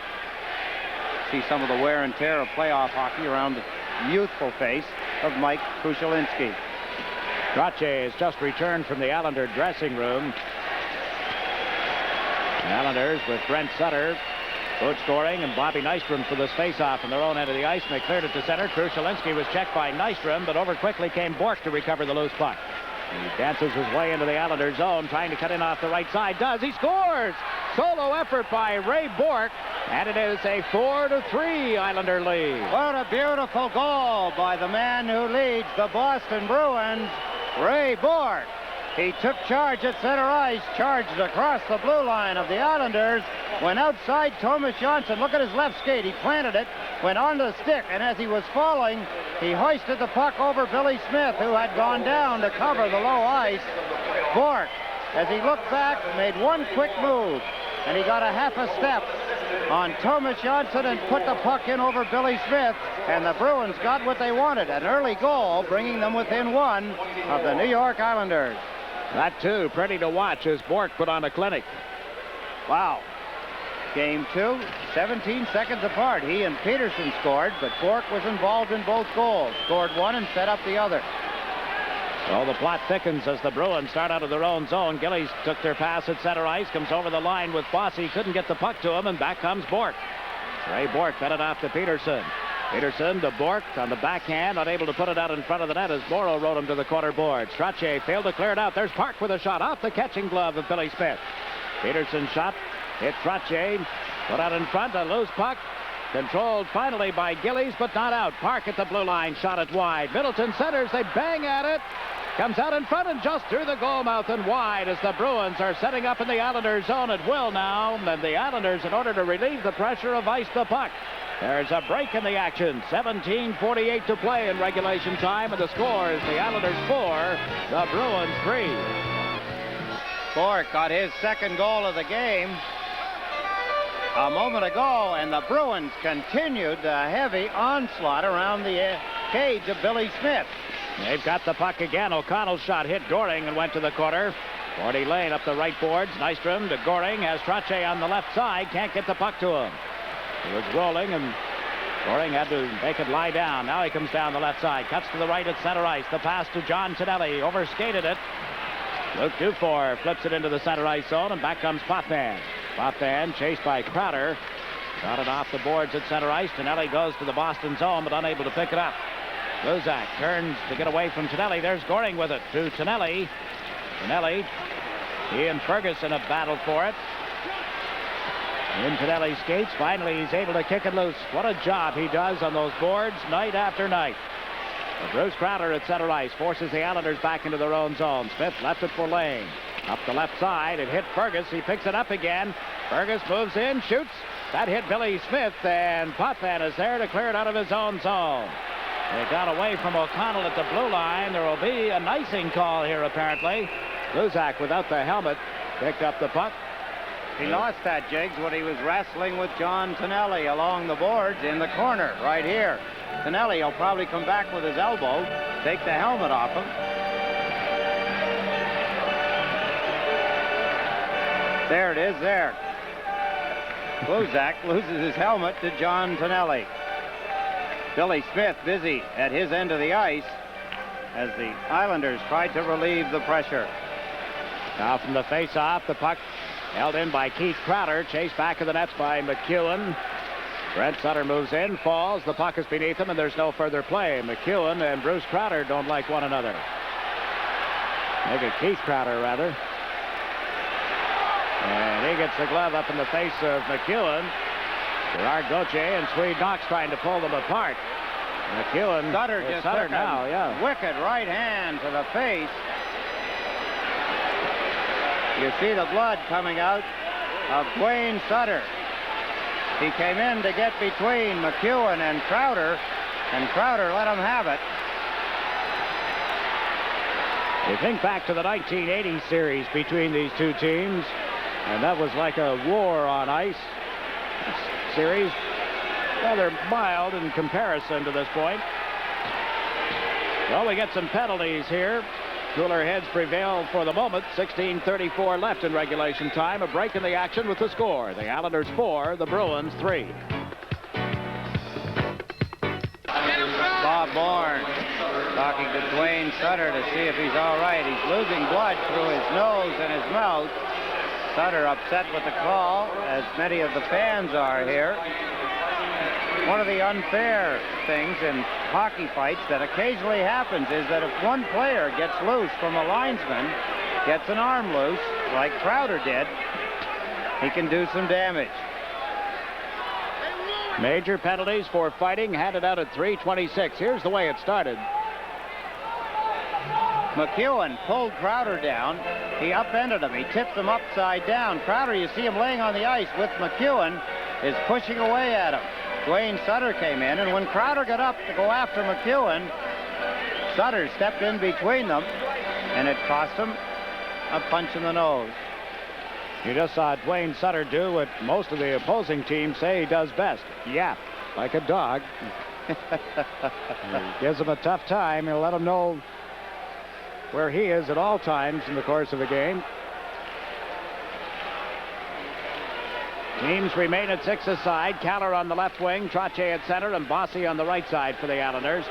See some of the wear and tear of playoff hockey around the youthful face of Mike Krushelinski. Trottier has just returned from the Islander dressing room. The Islanders with Brent Sutter, Butch Goring, and Bobby Nystrom for this face-off on their own end of the ice, and they cleared it to center. Krushelinski was checked by Nystrom, but over quickly came Bourque to recover the loose puck. He dances his way into the Islander zone, trying to cut in off the right side. Does. He scores! Solo effort by Ray Bourque, and it is a 4-3 Islander lead. What a beautiful goal by the man who leads the Boston Bruins, Ray Bourque. He took charge at center ice, charged across the blue line of the Islanders, went outside Tomas Jonsson. Look at his left skate. He planted it, went on the stick, and as he was falling, he hoisted the puck over Billy Smith, who had gone down to cover the low ice. Bourque, as he looked back, made one quick move, and he got a half a step on Tomas Jonsson and put the puck in over Billy Smith, and the Bruins got what they wanted, an early goal, bringing them within 1 of the New York Islanders. That, too, pretty to watch as Bourque put on a clinic. Wow. Game 2, 17 seconds apart. He and Peterson scored, but Bourque was involved in both goals. Scored one and set up the other. So the plot thickens as the Bruins start out of their own zone. Gillies took their pass at center ice, comes over the line with Bossy, couldn't get the puck to him, and back comes Bourque. Ray Bourque fed it off to Peterson. Peterson to Bourque on the backhand, unable to put it out in front of the net as Morrow rode him to the corner boards. Trottier failed to clear it out. There's Park with a shot off the catching glove of Billy Smith. Peterson's shot hit Trottier, put out in front, a loose puck. Controlled finally by Gillies, but not out. Park at the blue line, shot it wide. Middleton centers, they bang at it. Comes out in front and just through the goal mouth and wide as the Bruins are setting up in the Islanders' zone at will now. And the Islanders, in order to relieve the pressure, have iced the puck. There's a break in the action. 17:48 to play in regulation time, and the score is the Islanders 4, the Bruins 3. Bourque got his second goal of the game a moment ago, and the Bruins continued the heavy onslaught around the cage of Billy Smith. They've got the puck again. O'Connell's shot hit Goring and went to the corner. Gord Lane up the right boards. Nystrom to Goring. Has Trottier on the left side. Can't get the puck to him. He was rolling, and Goring had to make it lie down. Now he comes down the left side. Cuts to the right at center ice. The pass to John Tonelli. Overskated it. Luke Dufour flips it into the center ice zone, and back comes Potvin. Potvin chased by Crowder. Got it off the boards at center ice. Tonelli goes to the Boston zone, but unable to pick it up. Luzak turns to get away from Tonelli. There's Goring with it to Tonelli. Tonelli, he and Ferguson have battled for it. In Tonelli's skates, finally he's able to kick it loose. What a job he does on those boards night after night. But Bruce Crowder at center ice forces the Islanders back into their own zone. Smith left it for Lane. Up the left side, it hit Fergus. He picks it up again. Fergus moves in, shoots. That hit Billy Smith, and Potvin is there to clear it out of his own zone. They got away from O'Connell at the blue line. There will be an icing call here, apparently. Luzak, without the helmet, picked up the puck. He lost that, Jiggs, when he was wrestling with John Tonelli along the boards in the corner right here. Tonelli will probably come back with his elbow, take the helmet off him. There it is there. Luzak loses his helmet to John Tonelli. Billy Smith busy at his end of the ice as the Islanders try to relieve the pressure. Now from the face-off, the puck held in by Keith Crowder, chased back of the nets by McEwen. Brent Sutter moves in, falls, the puck is beneath him, and there's no further play. McEwen and Bruce Crowder don't like one another. Maybe Keith Crowder, rather. And he gets the glove up in the face of McEwen. Gerard Gauthier and Swede Knox trying to pull them apart. McEwen, Sutter just took now, a wicked right hand to the face. You see the blood coming out of Duane Sutter. He came in to get between McEwen and Crowder let him have it. You think back to the 1980 series between these two teams, and that was like a war on ice. Series rather mild in comparison to this point. Well, we get some penalties here. Cooler heads prevail for the moment. 16:34 left in regulation time. A break in the action with the score. The Islanders 4, the Bruins 3. Bob Bourne talking to Duane Sutter to see if he's all right. He's losing blood through his nose and his mouth. Sutter upset with the call, as many of the fans are here. One of the unfair things in hockey fights that occasionally happens is that if one player gets loose from a linesman, gets an arm loose, like Crowder did, he can do some damage. Major penalties for fighting handed out at 3:26. Here's the way it started. McEwen pulled Crowder down. He upended him. He tipped him upside down. Crowder, you see him laying on the ice with McEwen, is pushing away at him. Duane Sutter came in, and when Crowder got up to go after McEwen, Sutter stepped in between them, and it cost him a punch in the nose. You just saw Duane Sutter do what most of the opposing teams say he does best. Yap, like a dog. He gives him a tough time. He'll let him know where he is at all times in the course of a game. Teams remain at 6 aside. Kallur on the left wing, Trottier at center, and Bossy on the right side for the Islanders.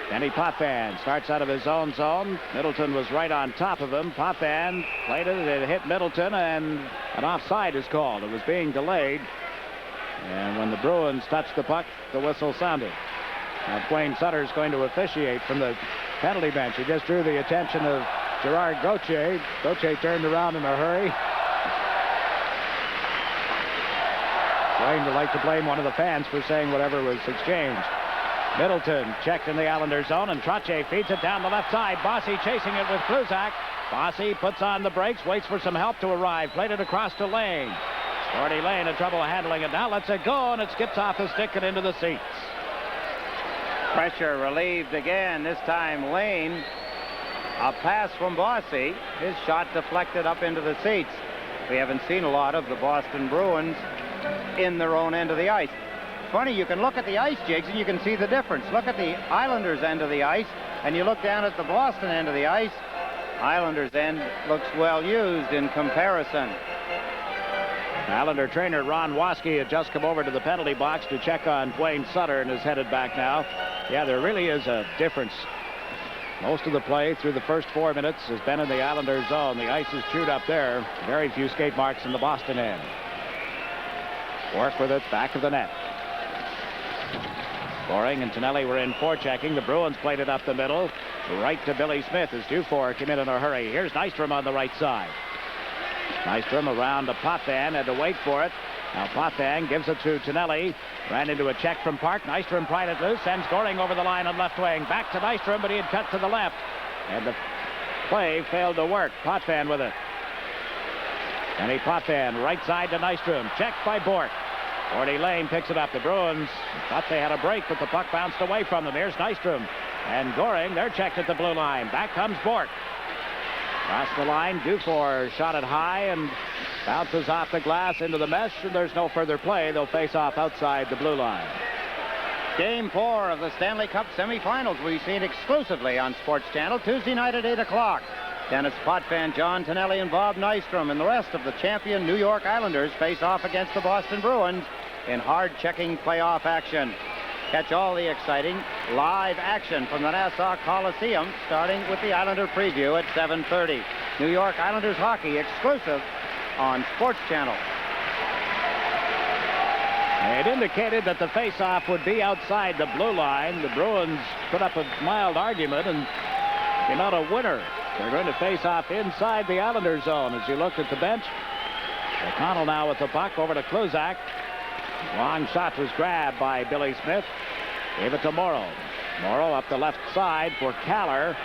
Denis Potvin starts out of his own zone. Middleton was right on top of him. Potvin played it, it hit Middleton, and an offside is called. It was being delayed. And when the Bruins touched the puck, the whistle sounded. Now, Duane Sutter is going to officiate from the penalty bench. He just drew the attention of Gerard Gauthier. Gauthier turned around in a hurry. Duane would like to blame one of the fans for saying whatever was exchanged. Middleton checked in the Islander zone, and Trottier feeds it down the left side. Bossy chasing it with Kluzak. Bossy puts on the brakes, waits for some help to arrive. Played it across to Lane. Gord Lane had trouble handling it. Now lets it go, and it skips off his stick and into the seats. Pressure relieved again. This time Lane. A pass from Bossy. His shot deflected up into the seats. We haven't seen a lot of the Boston Bruins in their own end of the ice. Funny, you can look at the ice, Jiggs, and you can see the difference. Look at the Islanders' end of the ice, and you look down at the Boston end of the ice. Islanders' end looks well used in comparison. Islander trainer Ron Waske had just come over to the penalty box to check on Duane Sutter and is headed back now. Yeah, there really is a difference. Most of the play through the first 4 minutes has been in the Islander zone. The ice is chewed up there. Very few skate marks in the Boston end. Bourque with it, back of the net. Goring and Tonelli were in forechecking. The Bruins played it up the middle. Right to Billy Smith as Dufour came in a hurry. Here's Nystrom on the right side. Nystrom around to Potvin, had to wait for it. Now Potvin gives it to Tonelli. Ran into a check from Park. Nystrom pried it loose. Sends Goring over the line on left wing. Back to Nystrom, but he had cut to the left. And the play failed to work. Potvin with it. Dennis Potvin, right side to Nystrom. Checked by Bourque. Gord Lane picks it up. The Bruins thought they had a break, but the puck bounced away from them. Here's Nystrom. And Goring, they're checked at the blue line. Back comes Bourque. Across the line, Dufour shot it high and bounces off the glass into the mesh, and there's no further play. They'll face off outside the blue line. Game 4 of the Stanley Cup semifinals. We've seen exclusively on Sports Channel Tuesday night at 8 o'clock. Denis Potvin, John Tonelli, and Bob Nystrom and the rest of the champion New York Islanders face off against the Boston Bruins in hard-checking playoff action. Catch all the exciting live action from the Nassau Coliseum, starting with the Islander preview at 7:30. New York Islanders hockey exclusive on Sports Channel. It indicated that the face-off would be outside the blue line. The Bruins put up a mild argument and came out a winner. They're going to face off inside the Islander zone. As you looked at the bench, O'Connell now with the puck over to Kluzak. Long shot was grabbed by Billy Smith. Gave it to Morrow. Morrow up the left side for Kallur.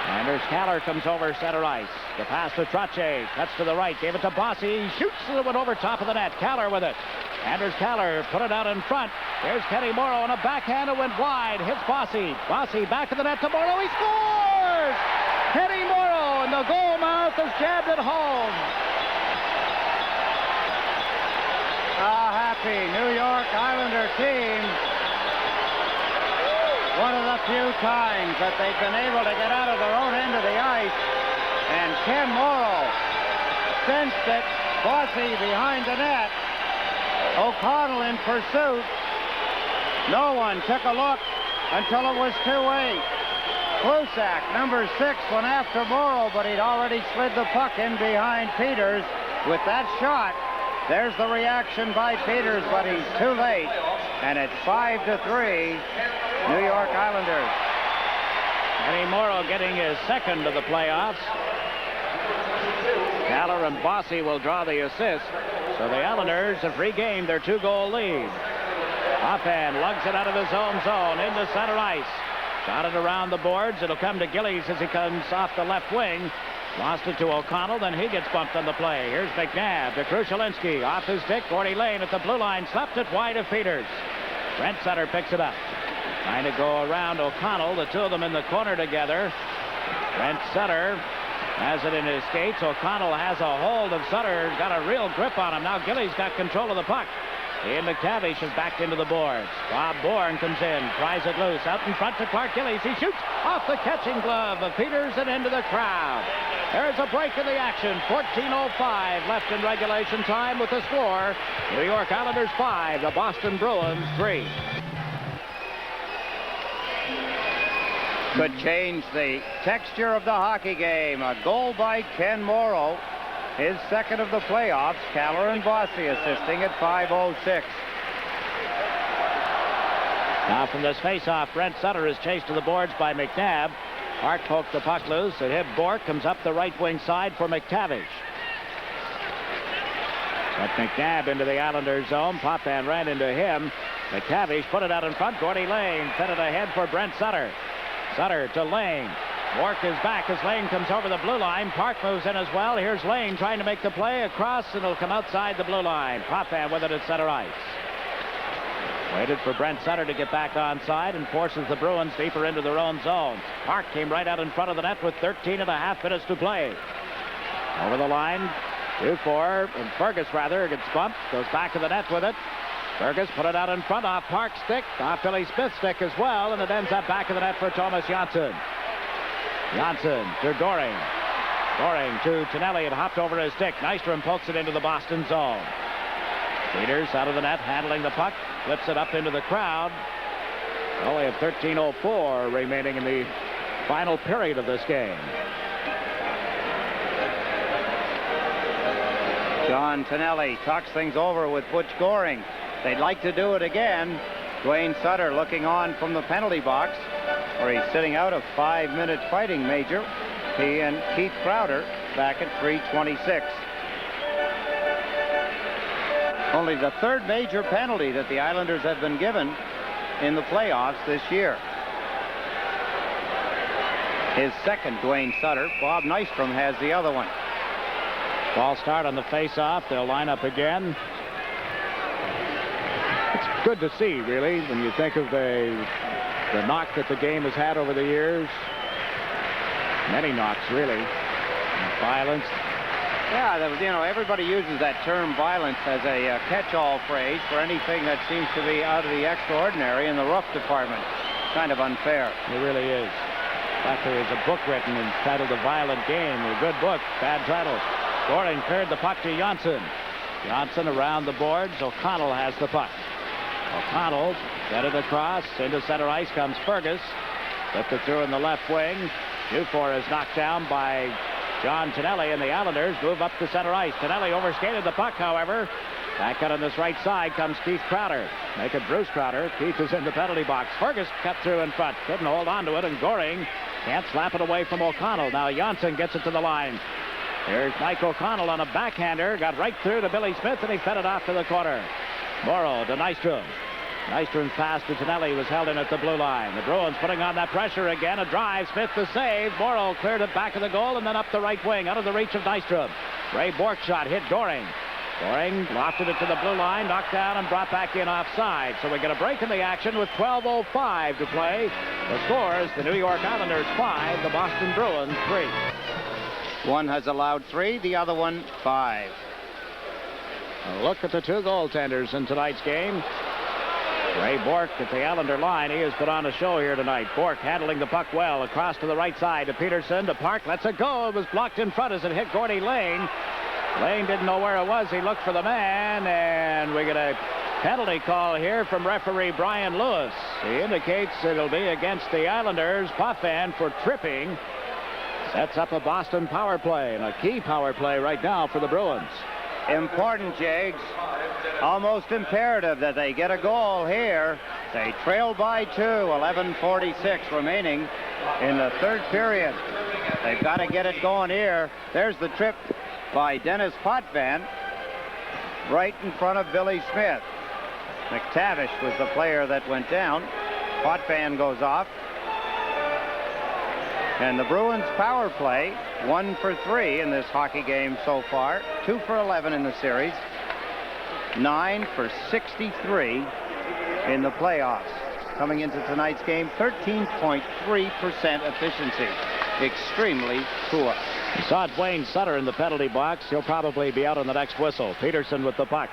Anders Kallur comes over center ice. The pass to Trottier. Cuts to the right. Gave it to Bossy. Shoots and it went over top of the net. Kallur with it. Anders Kallur put it out in front. There's Kenny Morrow on a backhand. It went wide. Hits Bossy. Bossy back of the net to Morrow. He scores! Kenny Morrow, and the goal mouth is jabbed it home. A happy New York Islander team. One of the few times that they've been able to get out of their own end of the ice. And Ken Morrow sensed it. Bossy behind the net. O'Connell in pursuit. No one took a look until it was too late. Kluzak, number 6, went after Morrow, but he'd already slid the puck in behind Peters. With that shot, there's the reaction by Peters, but he's too late. And it's 5-3, New York Islanders. Kenny Morrow getting his second of the playoffs. Kallur and Bossy will draw the assist. So the Islanders have regained their 2-goal lead. Potvin lugs it out of his own zone into center ice. Shot it around the boards. It'll come to Gillies as he comes off the left wing. Lost it to O'Connell, then he gets bumped on the play. Here's McNabb to Krushelinski. Off his stick, Gord Lane at the blue line. Slapped it wide of Peters. Brent Sutter picks it up. Trying to go around O'Connell. The two of them in the corner together. Brent Sutter has it in his skates. O'Connell has a hold of Sutter. Got a real grip on him. Now Gillies got control of the puck. Ian McTavish is backed into the boards. Bob Bourne comes in, pries it loose. Out in front to Clark Gillies. He shoots off the catching glove of Peters and into the crowd. There's a break in the action. 14:05 left in regulation time with the score. New York Islanders 5, the Boston Bruins 3. Could change the texture of the hockey game. A goal by Ken Morrow. His second of the playoffs. Kallur and Bossy assisting at 5:06. Now from this face-off, Brent Sutter is chased to the boards by McNabb. Hart poked the puck loose. It hit Bourque, comes up the right wing side for McTavish. But McNabb into the Islanders' zone. Potvin ran into him. McTavish put it out in front. Gord Lane fed it ahead for Brent Sutter. Sutter to Lane. Bourque is back as Lane comes over the blue line. Park moves in as well. Here's Lane trying to make the play across, and it'll come outside the blue line. Potvin with it at center ice. Waited for Brent Sutter to get back onside and forces the Bruins deeper into their own zone. Park came right out in front of the net with 13.5 minutes to play. Over the line, 2-4, and Fergus rather gets bumped, goes back to the net with it. Fergus put it out in front off Park's stick, off Billy Smith's stick as well, and it ends up back of the net for Tomas Jonsson. Jonsson to Goring. Goring to Tonelli, and hopped over his stick. Nystrom pokes it into the Boston zone. Peters out of the net, handling the puck, flips it up into the crowd. Only have 13:04 remaining in the final period of this game. John Tonelli talks things over with Butch Goring. They'd like to do it again. Duane Sutter looking on from the penalty box, where he's sitting out a 5-minute fighting major. He and Keith Crowder back at 3:26. Only the third major penalty that the Islanders have been given in the playoffs this year. His second, Duane Sutter. Bob Nystrom has the other one. Ball start on the face-off. They'll line up again. It's good to see, really, when you think of the knock that the game has had over the years. Many knocks, really. Violence. Yeah, you know, everybody uses that term violence as a catch-all phrase for anything that seems to be out of the extraordinary in the rough department. Kind of unfair. It really is. In fact, there is a book written entitled The Violent Game. A good book, bad title. Goring cleared the puck to Jonsson. Jonsson around the boards. O'Connell has the puck. O'Connell get it across. Into center ice comes Fergus. Flipped it through in the left wing. 2-4 is knocked down by John Tonelli, and the Islanders move up to center ice. Tonelli overskated the puck, however. Back out on this right side comes Keith Crowder. Make it Bruce Crowder. Keith is in the penalty box. Fergus cut through in front. Couldn't hold on to it, and Goring can't slap it away from O'Connell. Now Jonsson gets it to the line. Here's Mike O'Connell on a backhander. Got right through to Billy Smith, and he fed it off to the corner. Morrow to Nystrom. Nystrom's pass to Tonelli was held in at the blue line. The Bruins putting on that pressure again. A drive. Smith the save. Morrow cleared it back of the goal and then up the right wing out of the reach of Nystrom. Ray Bourque shot hit Goring. Goring lofted it to the blue line, knocked down and brought back in offside. So we get a break in the action with 12:05 to play. The scores: the New York Islanders 5, the Boston Bruins 3. One has allowed 3, the other one 5. A look at the two goaltenders in tonight's game. Ray Bourque at the Islander line. He has put on a show here tonight. Bourque handling the puck well. Across to the right side to Peterson. To Park. Lets it go. It was blocked in front as it hit Gordy Lane. Lane didn't know where it was. He looked for the man. And we get a penalty call here from referee Brian Lewis. He indicates it'll be against the Islanders. Potvin for tripping. Sets up a Boston power play. And a key power play right now for the Bruins. Important, Jiggs. Almost imperative that they get a goal here. They trail by 2, 11:46 remaining in the third period. They've got to get it going here. There's the trip by Denis Potvin right in front of Billy Smith. McTavish was the player that went down. Potvin goes off. And the Bruins power play, 1 for 3 in this hockey game so far. 2 for 11 in the series. 9 for 63 in the playoffs. Coming into tonight's game, 13.3% efficiency. Extremely poor. We saw Duane Sutter in the penalty box. He'll probably be out on the next whistle. Peterson with the puck.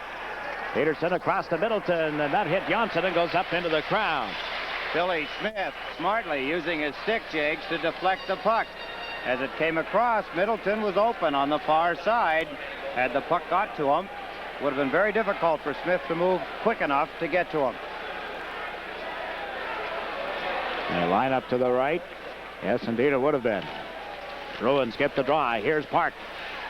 Peterson across to Middleton, and that hit Jonsson and goes up into the crowd. Billy Smith smartly using his stick, Jiggs, to deflect the puck. As it came across, Middleton was open on the far side. Had the puck got to him, would have been very difficult for Smith to move quick enough to get to him. They line up to the right. Yes, indeed, it would have been. Bruins get the draw. Here's Park.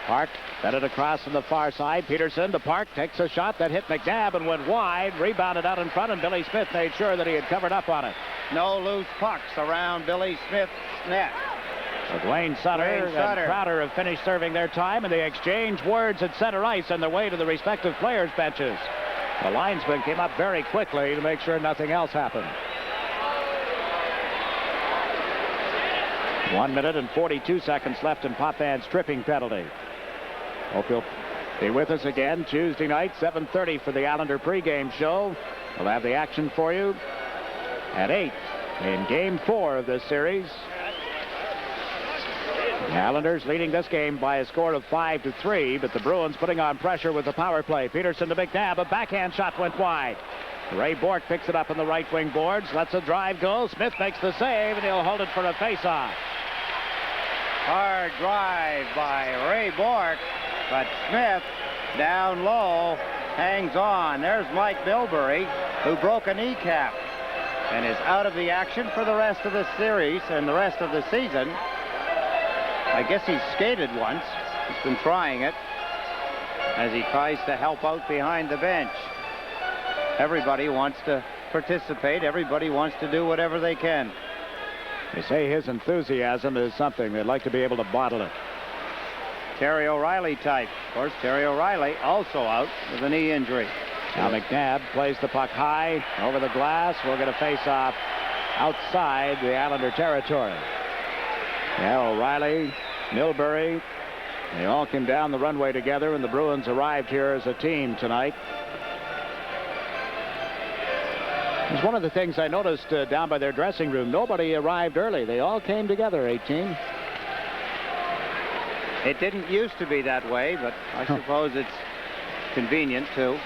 Park Fed it across from the far side. Peterson to Park, takes a shot that hit McNabb and went wide. Rebounded out in front, and Billy Smith made sure that he had covered up on it. No loose pucks around Billy Smith's net. So Duane Sutter and Crowder have finished serving their time, and they exchange words at center ice on their way to the respective players' benches. The linesman came up very quickly to make sure nothing else happened. 1 minute and 42 seconds left in Potvin's tripping penalty. Hope you'll be with us again Tuesday night, 7:30 for the Islander pregame show. We'll have the action for you at 8 in Game 4 of this series. The Islanders leading this game by a score of 5-3, but the Bruins putting on pressure with the power play. Peterson to McNabb. A backhand shot went wide. Ray Bourque picks it up on the right wing boards, lets a drive go. Smith makes the save, and he'll hold it for a face-off. Hard drive by Ray Bourque, but Smith down low hangs on. There's Mike Milbury, who broke a kneecap and is out of the action for the rest of the series and the rest of the season. I guess he's skated once. He's been trying it as he tries to help out behind the bench. Everybody wants to participate. Everybody wants to do whatever they can. They say his enthusiasm is something. They'd like to be able to bottle it. Terry O'Reilly type. Of course, Terry O'Reilly also out with a knee injury. Now McNabb plays the puck high over the glass. We'll get a face-off outside the Islander territory. Yeah, O'Reilly, Milbury, they all came down the runway together, and the Bruins arrived here as a team tonight. It was one of the things I noticed down by their dressing room. Nobody arrived early. They all came together, 18. It didn't used to be that way, but I suppose it's convenient, too.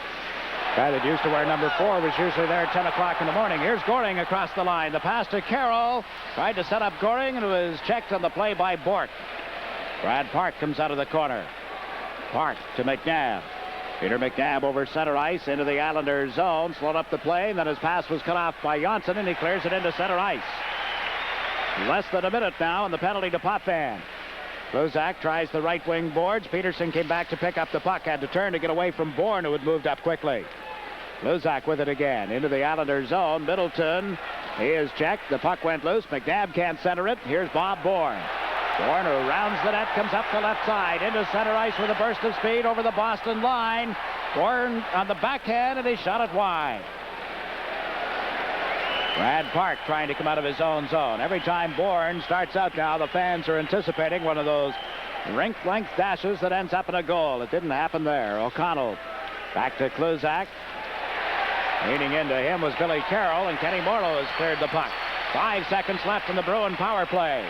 Guy that used to wear number 4 was usually there at 10 o'clock in the morning. Here's Goring across the line. The pass to Carroll. Tried to set up Goring, and it was checked on the play by Bourque. Brad Park comes out of the corner. Park to McNabb. Peter McNabb over center ice into the Islanders zone. Slowed up the play, and then his pass was cut off by Jonsson, and he clears it into center ice. Less than a minute now, and the penalty to Potvin. Luzak tries the right wing boards. Peterson came back to pick up the puck. Had to turn to get away from Bourne, who had moved up quickly. Luzak with it again. Into the Islanders zone. Middleton. He is checked. The puck went loose. McNabb can't center it. Here's Bob Bourne. Bourne, who rounds the net, comes up the left side. Into center ice with a burst of speed over the Boston line. Bourne on the backhand, and he shot it wide. Brad Park trying to come out of his own zone. Every time Bourne starts out now, the fans are anticipating one of those rink-length dashes that ends up in a goal. It didn't happen there. O'Connell back to Kluzak. Leaning into him was Billy Carroll, and Kenny Morrow has cleared the puck. 5 seconds left in the Bruin power play.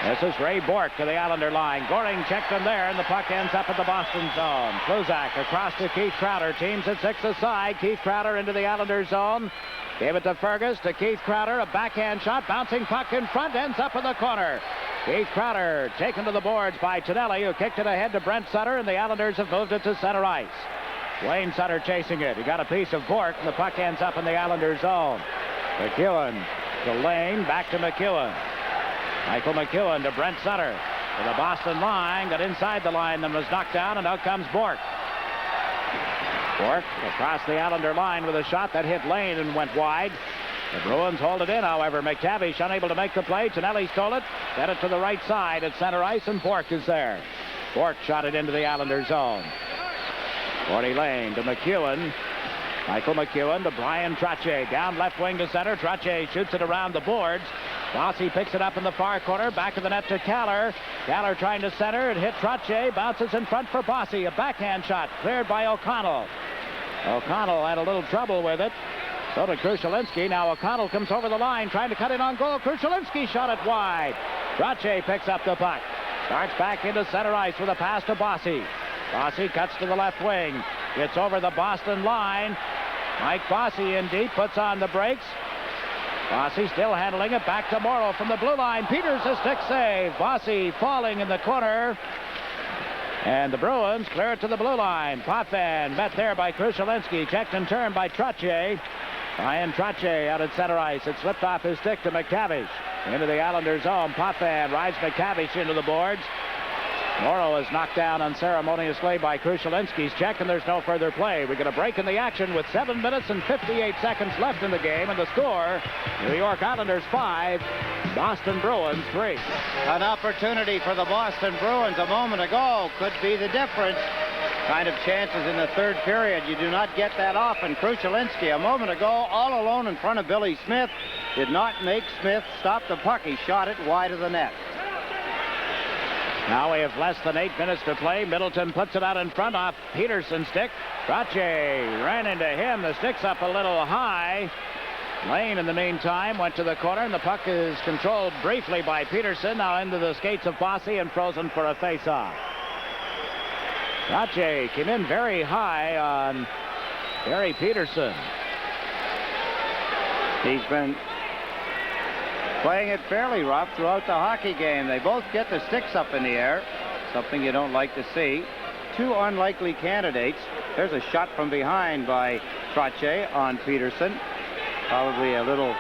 This is Ray Bourque to the Islander line. Goring checked him there, and the puck ends up at the Boston zone. Kluzak across to Keith Crowder. Teams at 6 aside. Keith Crowder into the Islander zone. Gave it to Fergus, to Keith Crowder. A backhand shot. Bouncing puck in front. Ends up in the corner. Keith Crowder taken to the boards by Tonelli, who kicked it ahead to Brent Sutter, and the Islanders have moved it to center ice. Duane Sutter chasing it. He got a piece of Bourque, and the puck ends up in the Islanders zone. McEwen to Lane. Back to McEwen. Michael McEwen to Brent Sutter. To the Boston line. Got inside the line, then was knocked down, and out comes Bourque. Bourque across the Islander line with a shot that hit Lane and went wide. The Bruins hold it in, however. McTavish unable to make the play. Tonelli stole it. Sent it to the right side at center ice, and Bourque is there. Bourque shot it into the Islander zone. 40 Lane to McEwen. Michael McEwen to Bryan Trottier. Down left wing to center. Trottier shoots it around the boards. Bossy picks it up in the far corner. Back of the net to Kallur. Kallur trying to center. It hit Trottier. Bounces in front for Bossy. A backhand shot cleared by O'Connell. O'Connell had a little trouble with it. So did Krushelinski. Now O'Connell comes over the line trying to cut it on goal. Krushelinski shot it wide. Trottier picks up the puck. Starts back into center ice with a pass to Bossy. Bossy cuts to the left wing. Gets over the Boston line. Mike Bossy in deep. Puts on the brakes. Bossy still handling it. Back to Morrow from the blue line. Peters a stick save. Bossy falling in the corner. And the Bruins clear it to the blue line. Potvin met there by Krushelinski. Checked and turned by Trottier. Bryan Trottier out at center ice. It slipped off his stick to McTavish. Into the Islanders zone. Potvin rides McTavish into the boards. Morrow is knocked down unceremoniously by Krushelinski's check, and there's no further play. We get a break in the action with 7 minutes and 58 seconds left in the game, and the score, New York Islanders 5, Boston Bruins 3. An opportunity for the Boston Bruins a moment ago could be the difference. Kind of chances in the third period. You do not get that often. Krushelinski a moment ago all alone in front of Billy Smith. Did not make Smith stop the puck. He shot it wide of the net. Now we have less than 8 minutes to play. Middleton puts it out in front off Peterson's stick. Trottier ran into him. The stick's up a little high. Lane, in the meantime, went to the corner, and the puck is controlled briefly by Peterson. Now into the skates of Bossy and frozen for a face-off. Trottier came in very high on Barry Peterson. He's been playing it fairly rough throughout the hockey game. They both get the sticks up in the air, something you don't like to see. Two unlikely candidates. There's a shot from behind by Trottier on Peterson. Probably a little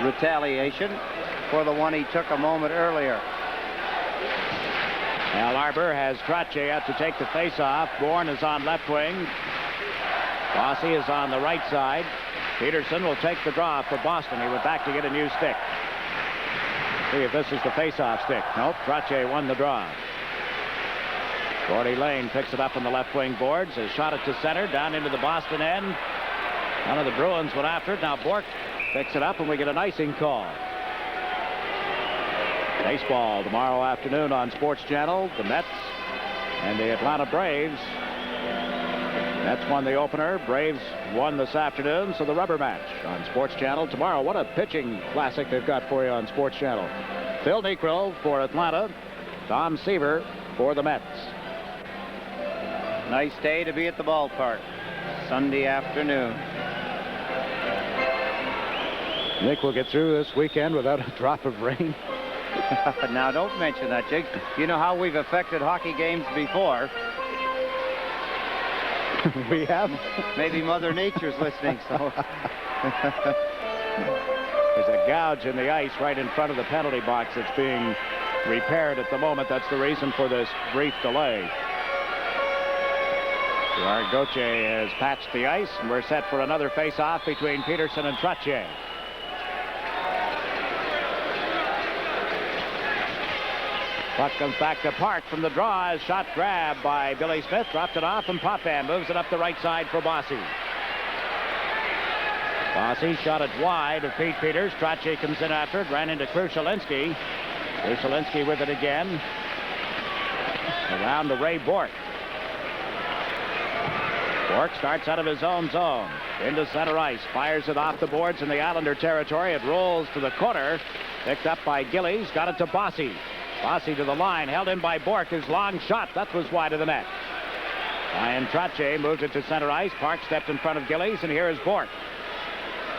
retaliation for the one he took a moment earlier. Now Arbour has Trottier out to take the face-off. Bourne is on left wing. Bossy is on the right side. Peterson will take the draw for Boston. He went back to get a new stick. See if this is the face-off stick. Nope, Trottier won the draw. Gord Lane picks it up on the left wing boards. Has shot it to center, down into the Boston end. One of the Bruins went after it. Now Bourque picks it up, and we get an icing call. Baseball tomorrow afternoon on Sports Channel. The Mets and the Atlanta Braves. Mets won the opener. Braves won this afternoon, so the rubber match on Sports Channel tomorrow. What a pitching classic they've got for you on Sports Channel. Phil Niekro for Atlanta. Tom Seaver for the Mets. Nice day to be at the ballpark. Sunday afternoon. Nick will get through this weekend without a drop of rain. Now, don't mention that, Jiggs. You know how we've affected hockey games before. We have? Maybe Mother Nature's listening, so. There's a gouge in the ice right in front of the penalty box that's being repaired at the moment. That's the reason for this brief delay. Gerard Gauthier has patched the ice, and we're set for another face-off between Peterson and Trottier. Puck comes back to Park from the draw. Shot grabbed by Billy Smith. Dropped it off, and Potvin moves it up the right side for Bossy. Bossy shot it wide of Pete Peters. Trottier comes in after it. Ran into Krushelinski. Krushelinski with it again. Around to Ray Bourque. Bourque starts out of his own zone. Into center ice. Fires it off the boards in the Islander territory. It rolls to the corner. Picked up by Gillies. Got it to Bossy. Bossy to the line, held in by Bourque. His long shot, that was wide of the net. Bryan Trottier moved it to center ice. Park stepped in front of Gillies, and here is Bourque.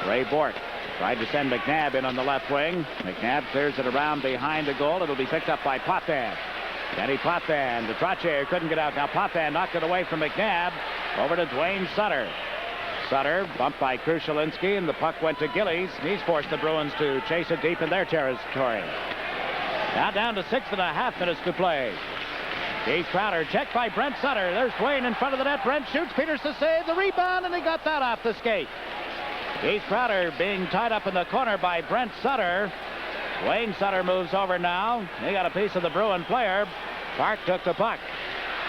Ray Bourque tried to send McNabb in on the left wing. McNabb clears it around behind the goal. It'll be picked up by Potvin. Denis Potvin to Trottier, couldn't get out. Now Potvin knocked it away from McNabb. Over to Duane Sutter. Sutter bumped by Krushelinski, and the puck went to Gillies. He's forced the Bruins to chase it deep in their territory. Now down to 6.5 minutes to play. Keith Crowder checked by Brent Sutter. There's Duane in front of the net. Brent shoots. Peterson saved the rebound, and he got that off the skate. Keith Crowder being tied up in the corner by Brent Sutter. Duane Sutter moves over now. He got a piece of the Bruin player. Park took the puck.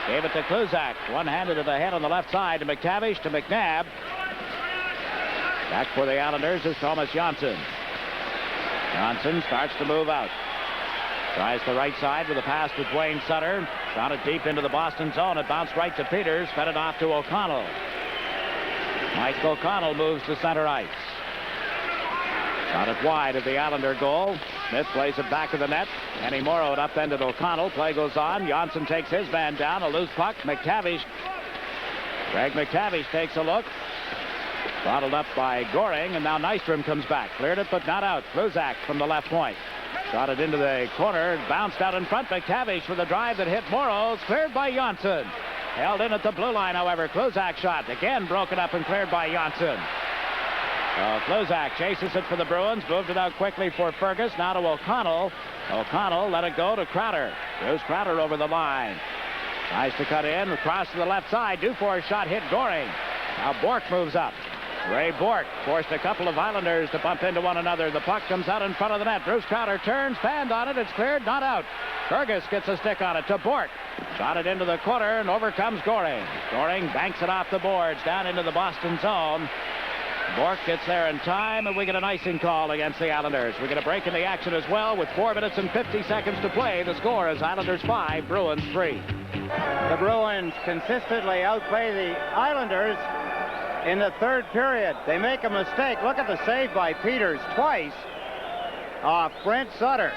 Gave it to Kluzak. One-handed at the head on the left side to McTavish to McNabb. Back for the Islanders is Tomas Jonsson. Jonsson starts to move out. Tries the right side with a pass to Duane Sutter. Shot it deep into the Boston zone. It bounced right to Peters. Fed it off to O'Connell. Mike O'Connell moves to center ice. Shot it wide of the Islander goal. Smith plays it back of the net. Kenny Morrow it upended O'Connell. Play goes on. Jonsson takes his man down. A loose puck. McTavish. Greg McTavish takes a look. Bottled up by Goring, and now Nystrom comes back. Cleared it, but not out. Kluzak from the left point. Shot it into the corner, bounced out in front. McTavish with a drive that hit Morrow. Cleared by Jonsson. Held in at the blue line, however. Kluzak shot. Again broken up and cleared by Jonsson. Kluzak chases it for the Bruins. Moved it out quickly for Fergus. Now to O'Connell. O'Connell let it go to Crowder. Goes Crowder over the line. Tries to cut in, across to the left side. Dufour's shot hit Goring. Now Bourque moves up. Ray Bourque forced a couple of Islanders to bump into one another. The puck comes out in front of the net. Bruce Crowder turns, banned on it. It's cleared, not out. Fergus gets a stick on it to Bourque. Shot it into the corner, and over comes Goring. Goring banks it off the boards, down into the Boston zone. Bourque gets there in time, and we get an icing call against the Islanders. We get a break in the action as well with 4 minutes and 50 seconds to play. The score is Islanders 5, Bruins 3. The Bruins consistently outplay the Islanders in the third period. They make a mistake. Look at the save by Peters twice off Brent Sutter.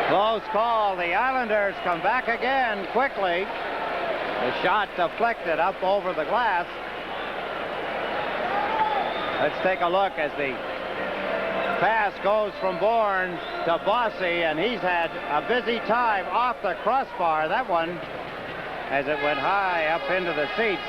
Close call. The Islanders come back again quickly. The shot deflected up over the glass. Let's take a look as the pass goes from Bourne to Bossy, and he's had a busy time off the crossbar. That one, as it went high up into the seats.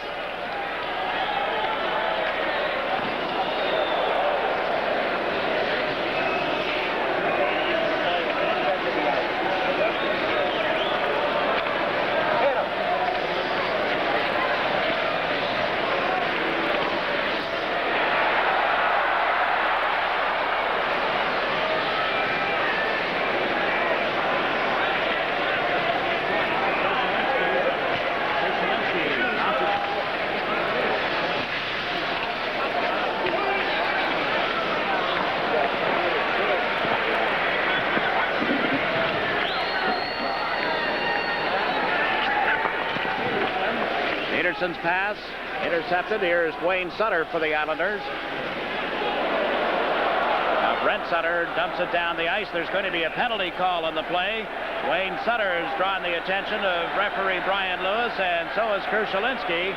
Peterson's pass intercepted. Here's Duane Sutter for the Islanders. Now Brent Sutter dumps it down the ice. There's going to be a penalty call on the play. Duane Sutter has drawn the attention of referee Brian Lewis, and so has Krushelinski.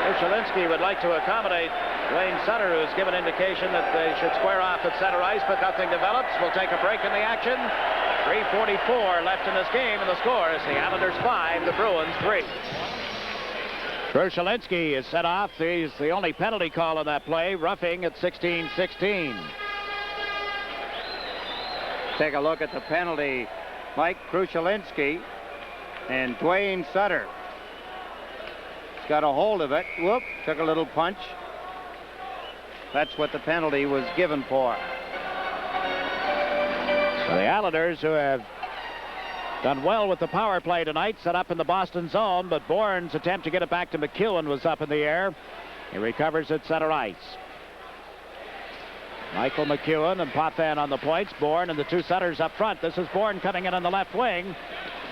Krushelinski would like to accommodate Duane Sutter, who's given indication that they should square off at center ice, but nothing develops. We'll take a break in the action. 3:44 left in this game, and the score is the Islanders 5, the Bruins 3. Krushelinski is set off. He's the only penalty call on that play, roughing at 16-16. Take a look at the penalty. Mike Krushelinski and Duane Sutter. He's got a hold of it. Whoop, took a little punch. That's what the penalty was given for. So the Islanders, who have done well with the power play tonight, set up in the Boston zone, but Bourne's attempt to get it back to McEwen was up in the air. He recovers at center ice. Michael McEwen and Potvin on the points. Bourne and the two Sutters up front. This is Bourne coming in on the left wing.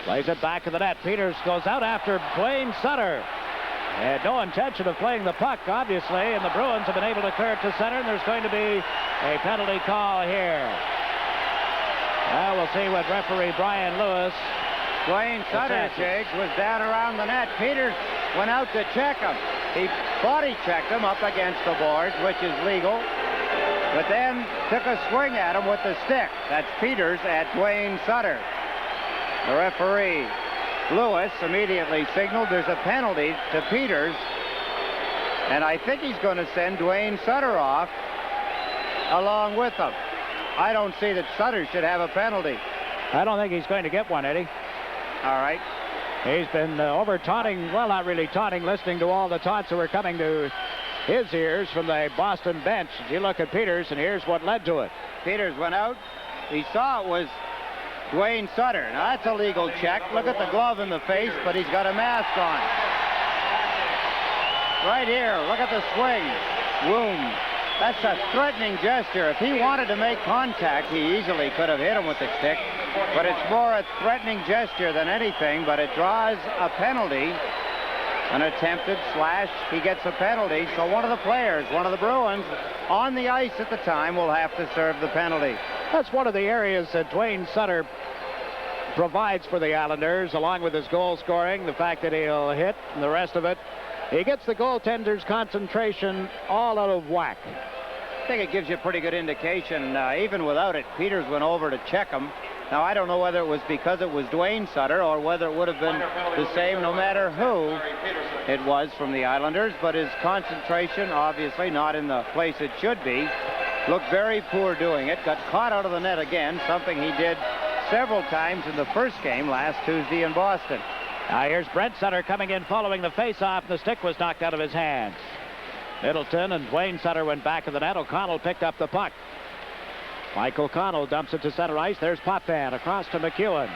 Plays it back of the net. Peters goes out after Duane Sutter. Had no intention of playing the puck, obviously, and the Bruins have been able to clear it to center, and there's going to be a penalty call here. Well, we'll see what referee Brian Lewis. Duane Sutter, Jiggs, was down around the net. Peters went out to check him. He body checked him up against the boards, which is legal, but then took a swing at him with the stick. That's Peters at Duane Sutter. The referee, Lewis, immediately signaled there's a penalty to Peters, and I think he's going to send Duane Sutter off along with him. I don't see that Sutter should have a penalty. I don't think he's going to get one, Eddie. All right. He's been over taunting, well, not really taunting, listening to all the taunts that were coming to his ears from the Boston bench. You look at Peters, and here's what led to it. Peters went out. He saw it was Duane Sutter. Now, that's a legal check. Look at the glove in the face, but he's got a mask on. Right here, look at the swing. Wound. That's a threatening gesture. If he wanted to make contact, he easily could have hit him with the stick. But it's more a threatening gesture than anything, but it draws a penalty. An attempted slash, he gets a penalty. So one of the players, one of the Bruins, on the ice at the time will have to serve the penalty. That's one of the areas that Duane Sutter provides for the Islanders, along with his goal scoring, the fact that he'll hit and the rest of it. He gets the goaltender's concentration all out of whack. think it gives you a pretty good indication. Even without it, Peters went over to check him. Now, I don't know whether it was because it was Duane Sutter or whether it would have been the same no matter who it was from the Islanders, but his concentration, obviously not in the place it should be. Looked very poor doing it. Got caught out of the net again, something he did several times in the first game last Tuesday in Boston. Now here's Brent Sutter coming in following the face-off. The stick was knocked out of his hands. Middleton and Duane Sutter went back of the net. O'Connell picked up the puck. Mike O'Connell dumps it to center ice. There's Potvin across to McEwen.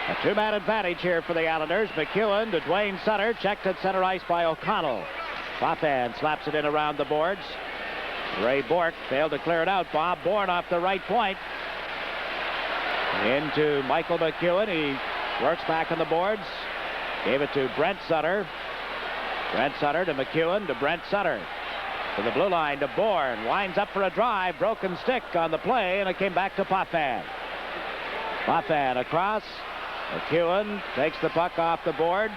A two-man advantage here for the Islanders. McEwen to Duane Sutter. Checked at center ice by O'Connell. Potvin slaps it in around the boards. Ray Bourque failed to clear it out. Bob Bourne off the right point. Into Michael McEwen. He works back on the boards. Gave it to Brent Sutter. Brent Sutter to McEwen to Brent Sutter. To the blue line to Bourne. Winds up for a drive. Broken stick on the play, and it came back to Potvin. Potvin across. McEwen takes the puck off the boards.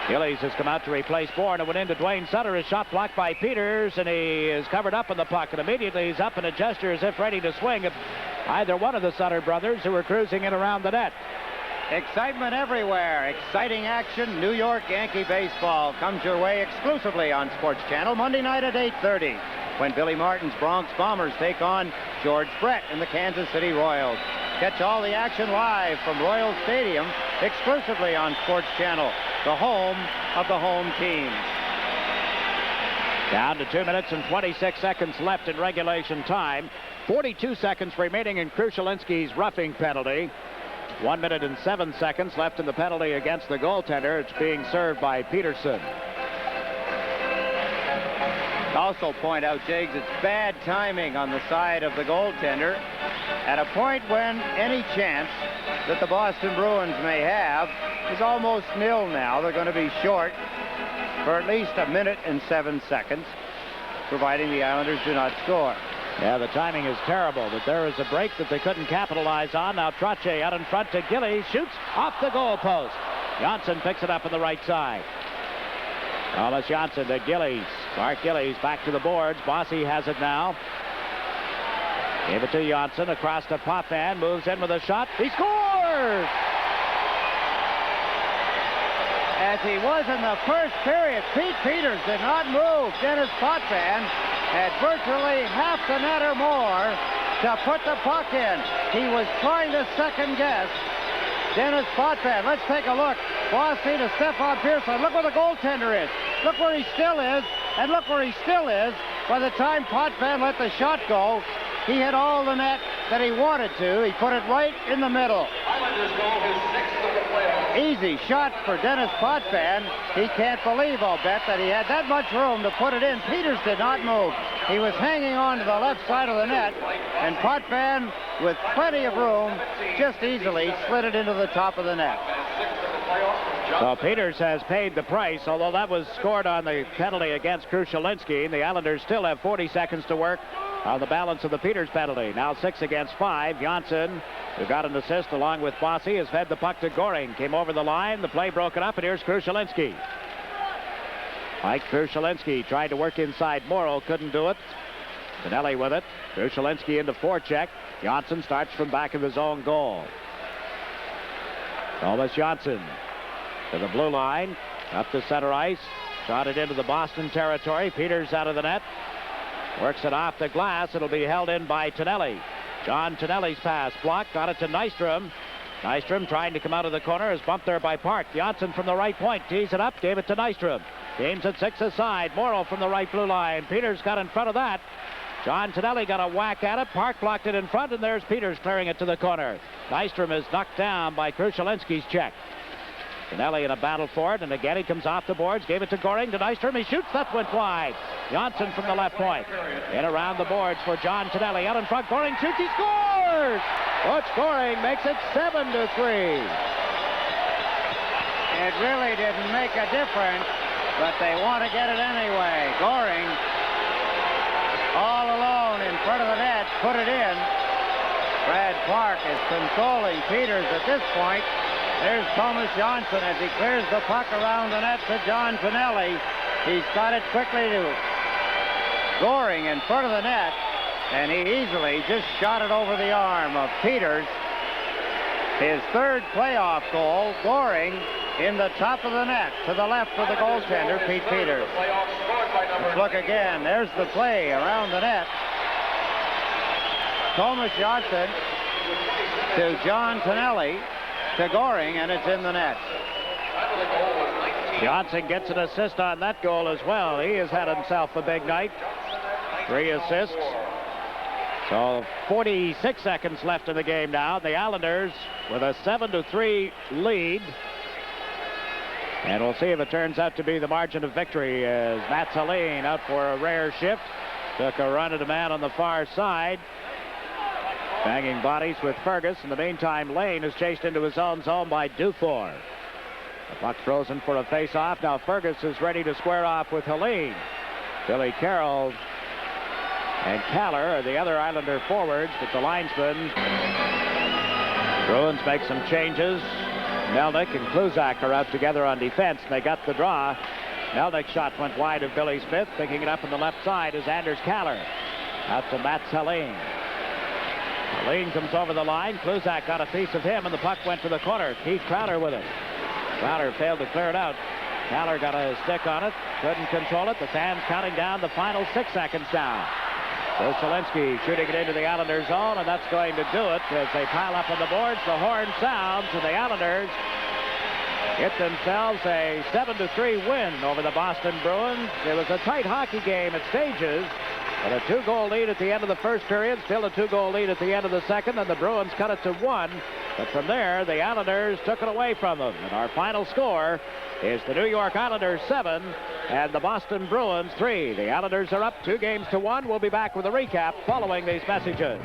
Gillies has come out to replace Bourne. It went into Duane Sutter. His shot blocked by Peters, and he is covered up in the puck. And immediately he's up in a gesture as if ready to swing at either one of the Sutter brothers who were cruising in around the net. Excitement everywhere. Exciting action. New York Yankee baseball comes your way exclusively on Sports Channel Monday night at 8:30 when Billy Martin's Bronx Bombers take on George Brett and the Kansas City Royals. Catch all the action live from Royal Stadium exclusively on Sports Channel, the home of the home team. Down to 2 minutes and 26 seconds left in regulation time. 42 seconds remaining in Krushelinski's roughing penalty. 1 minute and 7 seconds left in the penalty against the goaltender. It's being served by Peterson. Also point out, Jiggs, it's bad timing on the side of the goaltender at a point when any chance that the Boston Bruins may have is almost nil now. They're going to be short for at least 1 minute and 7 seconds, providing the Islanders do not score. Yeah, the timing is terrible, but there is a break that they couldn't capitalize on. Now Trottier out in front to Gillies, shoots off the goal post. Jonsson picks it up on the right side. Tomas Jonsson to Gillies. Mark Gillies back to the boards. Bossy has it now. Gave it to Jonsson across to Potvin. Moves in with a shot. He scores! As he was in the first period, Pete Peters did not move. Denis Potvin had virtually half the net or more to put the puck in. He was trying to second guess Denis Potvin. Let's take a look. Bossy to Stefan Persson. Look where the goaltender is. Look where he still is. And look where he still is. By the time Potvin let the shot go, he hit all the net that he wanted to. He put it right in the middle. Islanders go his sixth of the playoffs. Easy shot for Denis Potvin. He can't believe, I'll bet, that he had that much room to put it in. Peters did not move. He was hanging on to the left side of the net, and Potvin, with plenty of room, just easily slid it into the top of the net. So Peters has paid the price, although that was scored on the penalty against Krushelinski. The Islanders still have 40 seconds to work on the balance of the Peters penalty. Now 6 against 5. Jonsson, who got an assist along with Bossy, has fed the puck to Goring. Came over the line. The play broken up, and here's Krushelinski. Mike Krushelinski tried to work inside Morrow. Couldn't do it. Tonelli with it. Krushelinski into forecheck. Jonsson starts from back of his own goal. Tomas Jonsson to the blue line. Up to center ice. Shot it into the Boston territory. Peters out of the net. Works it off the glass. It'll be held in by Tonelli. John Tonelli's pass blocked. Got it to Nystrom. Nystrom trying to come out of the corner. Is bumped there by Park. Jonsson from the right point. Tees it up. Gave it to Nystrom. Games at 6 aside. Morrow from the right blue line. Peters got in front of that. John Tonelli got a whack at it. Park blocked it in front, and there's Peters clearing it to the corner. Nystrom is knocked down by Krushelinski's check. Tonelli in a battle for it, and again he comes off the boards. Gave it to Goring, to Nystrom. He shoots. That went wide. Jonsson from the left point. In around the boards for John Tonelli. Out in front. Goring shoots. He scores! Butch Goring makes it 7-3. It really didn't make a difference, but they want to get it anyway. Goring, all alone in front of the net, put it in. Brad Park is consoling Peters at this point. There's Tomas Jonsson as he clears the puck around the net to John Tonelli. He's got it quickly to Goring in front of the net, and he easily just shot it over the arm of Peters. His third playoff goal. Goring in the top of the net to the left of the goaltender, Pete Peters. Let's look again. There's the play around the net. Tomas Jonsson to John Tonelli to Goring, and it's in the net. Jonsson gets an assist on that goal as well. He has had himself a big night. 3 assists. So 46 seconds left in the game now. The Islanders with a 7-3 lead. And we'll see if it turns out to be the margin of victory as Matt Hallin out for a rare shift. Took a run at a man on the far side. Banging bodies with Fergus. In the meantime, Lane is chased into his own zone by Dufour. The puck's frozen for a face-off. Now Fergus is ready to square off with Hallin. Billy Carroll and Kallur are the other Islander forwards, but the linesmen. Bruins make some changes. Melnick and Kluzak are out together on defense, and they got the draw. Melnick's shot went wide of Billy Smith. Picking it up on the left side is Anders Kallur. Out to Matt Hallin. Hallin comes over the line. Kluzak got a piece of him, and the puck went to the corner. Keith Crowder with it. Crowder failed to clear it out. Kallur got a stick on it. Couldn't control it. The fans counting down the final 6 seconds down. So Solinsky shooting it into the Islanders' zone, and that's going to do it as they pile up on the boards. The horn sounds, and the Islanders get themselves a 7-3 win over the Boston Bruins. It was a tight hockey game at stages, but a 2-goal lead at the end of the first period, still a 2-goal lead at the end of the second, and the Bruins cut it to 1. But from there, the Islanders took it away from them. And our final score is the New York Islanders 7 and the Boston Bruins 3. The Islanders are up 2-1. We'll be back with a recap following these messages.